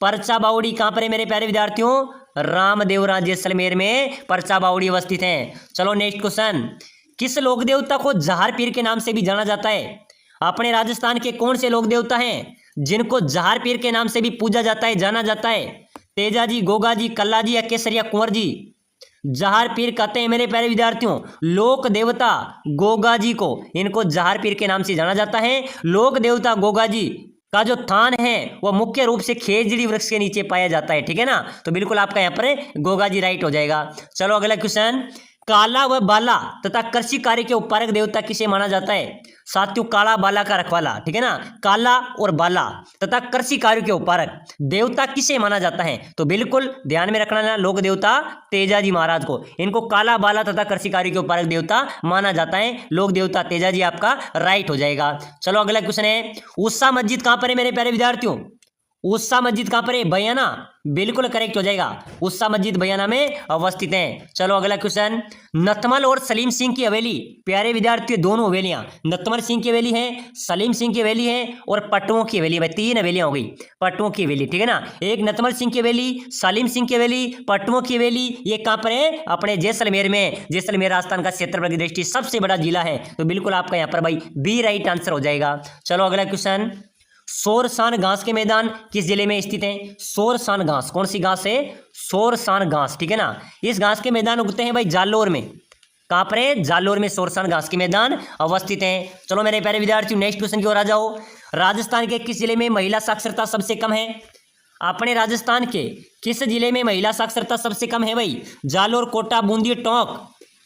परचा बावड़ी कहां पर है मेरे प्यारे विद्यार्थियों? रामदेवरा जैसलमेर में परचा बावड़ी अवस्थित है। चलो नेक्स्ट क्वेश्चन, किस लोक देवता को जहार पीर के नाम से भी जाना जाता है? अपने राजस्थान के कौन से लोक देवता हैं जिनको जहार पीर के नाम से भी पूजा जाता है, जाना जाता है? तेजा जी, गोगा जी, कल्ला जी या केसरिया कुंवर जी? जहार पीर कहते हैं मेरे प्यारे विद्यार्थियों लोक देवता गोगा जी को, इनको जहार पीर के नाम से जाना जाता है। लोक देवता गोगा जी का जो थान है वह मुख्य रूप से खेजड़ी वृक्ष के नीचे पाया जाता है, ठीक है ना। तो बिल्कुल आपका यहाँ पर गोगा जी राइट हो जाएगा। चलो अगला क्वेश्चन, काला व बाला तथा कृषि कार्य के उपकारक देवता किसे माना जाता है? साथियों, काला बाला का रखवाला, ठीक है ना, काला और बाला तथा कृषि कार्य के उपकारक देवता किसे माना जाता है? तो बिल्कुल ध्यान में रखना ना, लोक देवता तेजाजी महाराज को, इनको काला बाला तथा कृषि कार्य के उपकारक देवता माना जाता है। लोक देवता तेजाजी आपका राइट हो जाएगा। चलो अगला क्वेश्चन है, ऊषा मस्जिद कहां पर है मेरे प्यारे विद्यार्थियों? ऊषा मस्जिद कहां पर है? बयाना, बिल्कुल करेक्ट हो जाएगा। ऊषा मस्जिद बयाना में अवस्थित है। चलो अगला क्वेश्चन, नथमल और सलीम सिंह की हवेली, प्यारे विद्यार्थियों दोनों हवेलियां, नथमल सिंह की हवेली है, सलीम सिंह की हवेली है और पट्टुओं की हवेली, भाई तीन हवेलियां हो गई, पट्टुओं की हवेली, ठीक है ना। एक नथमल सिंह की हवेली, सलीम सिंह की हवेली, पट्टुओं की हवेली, ये कहां पर है? अपने जैसलमेर में। जैसलमेर राजस्थान का क्षेत्रफल की दृष्टि सबसे बड़ा जिला है, तो बिल्कुल आपका यहाँ पर भाई बी राइट आंसर हो जाएगा। चलो अगला क्वेश्चन, सोरसान घास के मैदान किस जिले में स्थित है? सोरसान घास, कौन सी घास है? सोरसान घास, ठीक है ना। इस घास के मैदान उगते हैं भाई जालोर में। कहां पर है? जालोर में सोरसान घास के मैदान अवस्थित हैं। चलो मेरे प्यारे विद्यार्थियों नेक्स्ट क्वेश्चन की ओर आ जाओ, राजस्थान के किस जिले में महिला साक्षरता सबसे कम है? अपने राजस्थान के किस जिले में महिला साक्षरता सबसे कम है भाई? जालोर, कोटा, बूंदी, टोंक,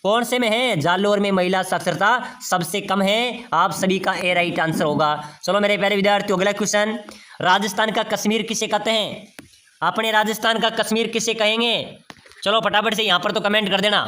कौन से में है? जालोर में महिला साक्षरता सबसे कम है। आप सभी का ए राइट आंसर होगा। चलो मेरे प्यारे विद्यार्थियों अगला क्वेश्चन, राजस्थान का कश्मीर किसे कहते हैं? अपने राजस्थान का कश्मीर किसे कहेंगे? चलो फटाफट से यहाँ पर तो कमेंट कर देना।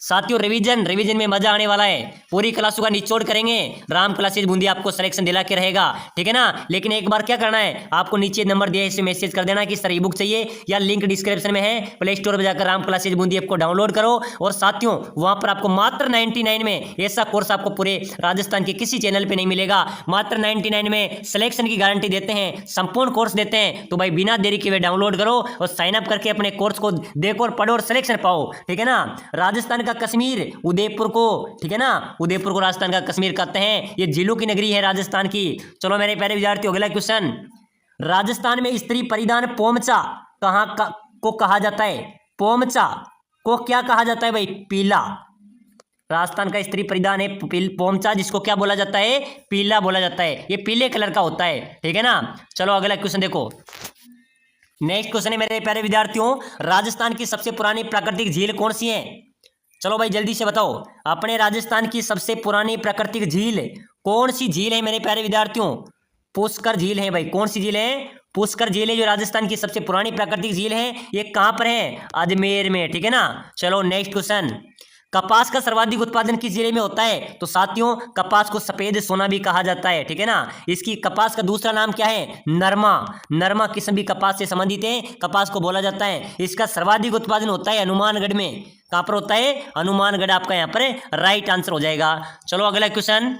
साथियों रिवीजन में मजा आने वाला है, पूरी क्लासों का निचोड़ करेंगे। राम क्लासेज बूंदी आपको सिलेक्शन दिला के रहेगा, ठीक है ना। लेकिन एक बार क्या करना है, आपको नीचे नंबर दिया है, इसे मैसेज कर देना कि सर ई बुक चाहिए, या लिंक डिस्क्रिप्शन में है, प्ले स्टोर पर जाकर राम क्लासेज बूंदी ऐप को डाउनलोड करो। और साथियों वहां पर आपको मात्र 99 में ऐसा कोर्स आपको पूरे राजस्थान के किसी चैनल पर नहीं मिलेगा। मात्र 99 में सिलेक्शन की गारंटी देते हैं, संपूर्ण कोर्स देते हैं। तो भाई बिना देरी के वे डाउनलोड करो और साइन अप करके अपने कोर्स को देखो और पढ़ो और सिलेक्शन पाओ, ठीक है ना। राजस्थान का कश्मीर उदयपुर को, ठीक है ना, उदयपुर को राजस्थान का कश्मीर कहते हैं। ये झीलों की नगरी है राजस्थान की। चलो मेरे प्यारे विद्यार्थियों अगला क्वेश्चन, राजस्थान में स्त्री परिधान पोमचा को कहा जाता है? पोमचा को क्या कहा जाता है भाई? पीला। राजस्थान का स्त्री परिधान है पोमचा, जिसको क्या बोला जाता है? पीला बोला जाता है। ये पीले कलर का होता है, ठीक है ना। चलो अगला क्वेश्चन देखो। नेक्स्ट क्वेश्चन है मेरे प्यारे विद्यार्थियों, राजस्थान की सबसे पुरानी प्राकृतिक झील कौन सी है? चलो भाई जल्दी से बताओ, अपने राजस्थान की सबसे पुरानी प्राकृतिक झील कौन सी झील है मेरे प्यारे विद्यार्थियों? पुष्कर झील है भाई। कौन सी झील है? पुष्कर झील है, जो राजस्थान की सबसे पुरानी प्राकृतिक झील है। ये कहाँ पर है? अजमेर में, ठीक है ना। चलो नेक्स्ट क्वेश्चन, कपास का सर्वाधिक उत्पादन किस जिले में होता है? तो साथियों कपास को सफेद सोना भी कहा जाता है, ठीक है ना। इसकी कपास का दूसरा नाम क्या है? नरमा। नरमा किस्म भी कपास से संबंधित है, कपास को बोला जाता है। इसका सर्वाधिक उत्पादन होता है हनुमानगढ़ में। कहाँ पर होता है? हनुमानगढ़ आपका यहाँ पर राइट आंसर हो जाएगा। चलो अगला क्वेश्चन,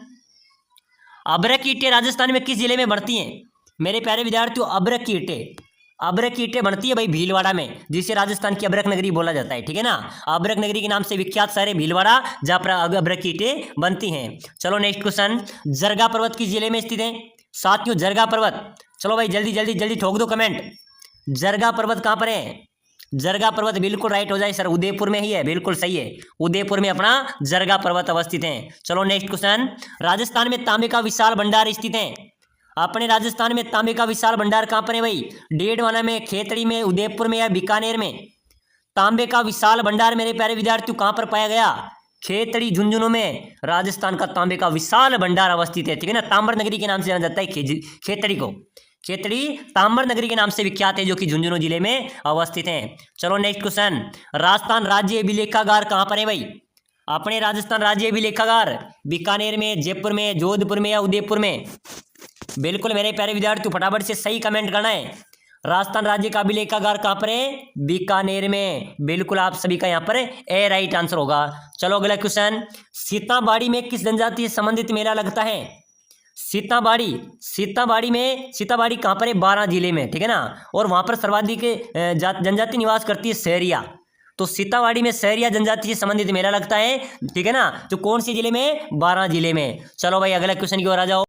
अबरक की ईंटें राजस्थान में किस जिले में बढ़ती हैं? मेरे प्यारे विद्यार्थियों अबरक की ईंटें बनती है भाई भीलवाड़ा में, जिसे राजस्थान की अबरक नगरी बोला जाता है, ठीक है ना। अबरक नगरी के नाम से विख्यात शहर है भीलवाड़ा, जहाँ पर अबरक की ईंटें बनती हैं। चलो नेक्स्ट क्वेश्चन, जरगा पर्वत किस जिले में स्थित है? साथियों जरगा पर्वत, चलो भाई जल्दी जल्दी जल्दी ठोक दो कमेंट, जरगा पर्वत कहाँ पर है? जरगा पर्वत बिल्कुल राइट हो जाए सर, उदयपुर में ही है, बिल्कुल सही है, उदयपुर में अपना जरगा पर्वत अवस्थित है। चलो नेक्स्ट क्वेश्चन, राजस्थान में तांबे का विशाल भंडार स्थित है। अपने राजस्थान में तांबे का विशाल भंडार कहाँ पर है भाई? डेडवाना में, खेतड़ी में, उदयपुर में या बीकानेर में? तांबे का विशाल भंडार मेरे प्यारे विद्यार्थियों कहाँ पर पाया गया? खेतड़ी झुंझुनू में राजस्थान का तांबे का विशाल भंडार अवस्थित है, ठीक है ना। ताम्र नगरी के नाम से जाना जाता है खेतड़ी को। खेतड़ी ताम्र नगरी के नाम से विख्यात है, जो कि झुंझुनू जिले में अवस्थित है। चलो नेक्स्ट क्वेश्चन, राजस्थान राज्य अभिलेखागार कहाँ पर है भाई? अपने राजस्थान राज्य अभिलेखागार बीकानेर में, जयपुर में, जोधपुर में या उदयपुर में? बिल्कुल मेरे प्यारे विद्यार्थियों फटाफट से सही कमेंट करना है। राजस्थान राज्य का अभिलेखागार कहाँ पर है? बीकानेर में। बिल्कुल आप सभी का यहाँ पर ए राइट आंसर होगा। चलो अगला क्वेश्चन, सीताबाड़ी में किस जनजाति से संबंधित मेला लगता है? सीताबाड़ी कहाँ पर है? 12 जिले में, ठीक है ना। और वहाँ पर सर्वाधिक जनजाति निवास करती है सहरिया। तो सीताबाड़ी में सहरिया जनजाति से संबंधित मेला लगता है, ठीक है ना। तो कौन से जिले में? 12 जिले में। चलो भाई अगला क्वेश्चन की ओर आ जाओ।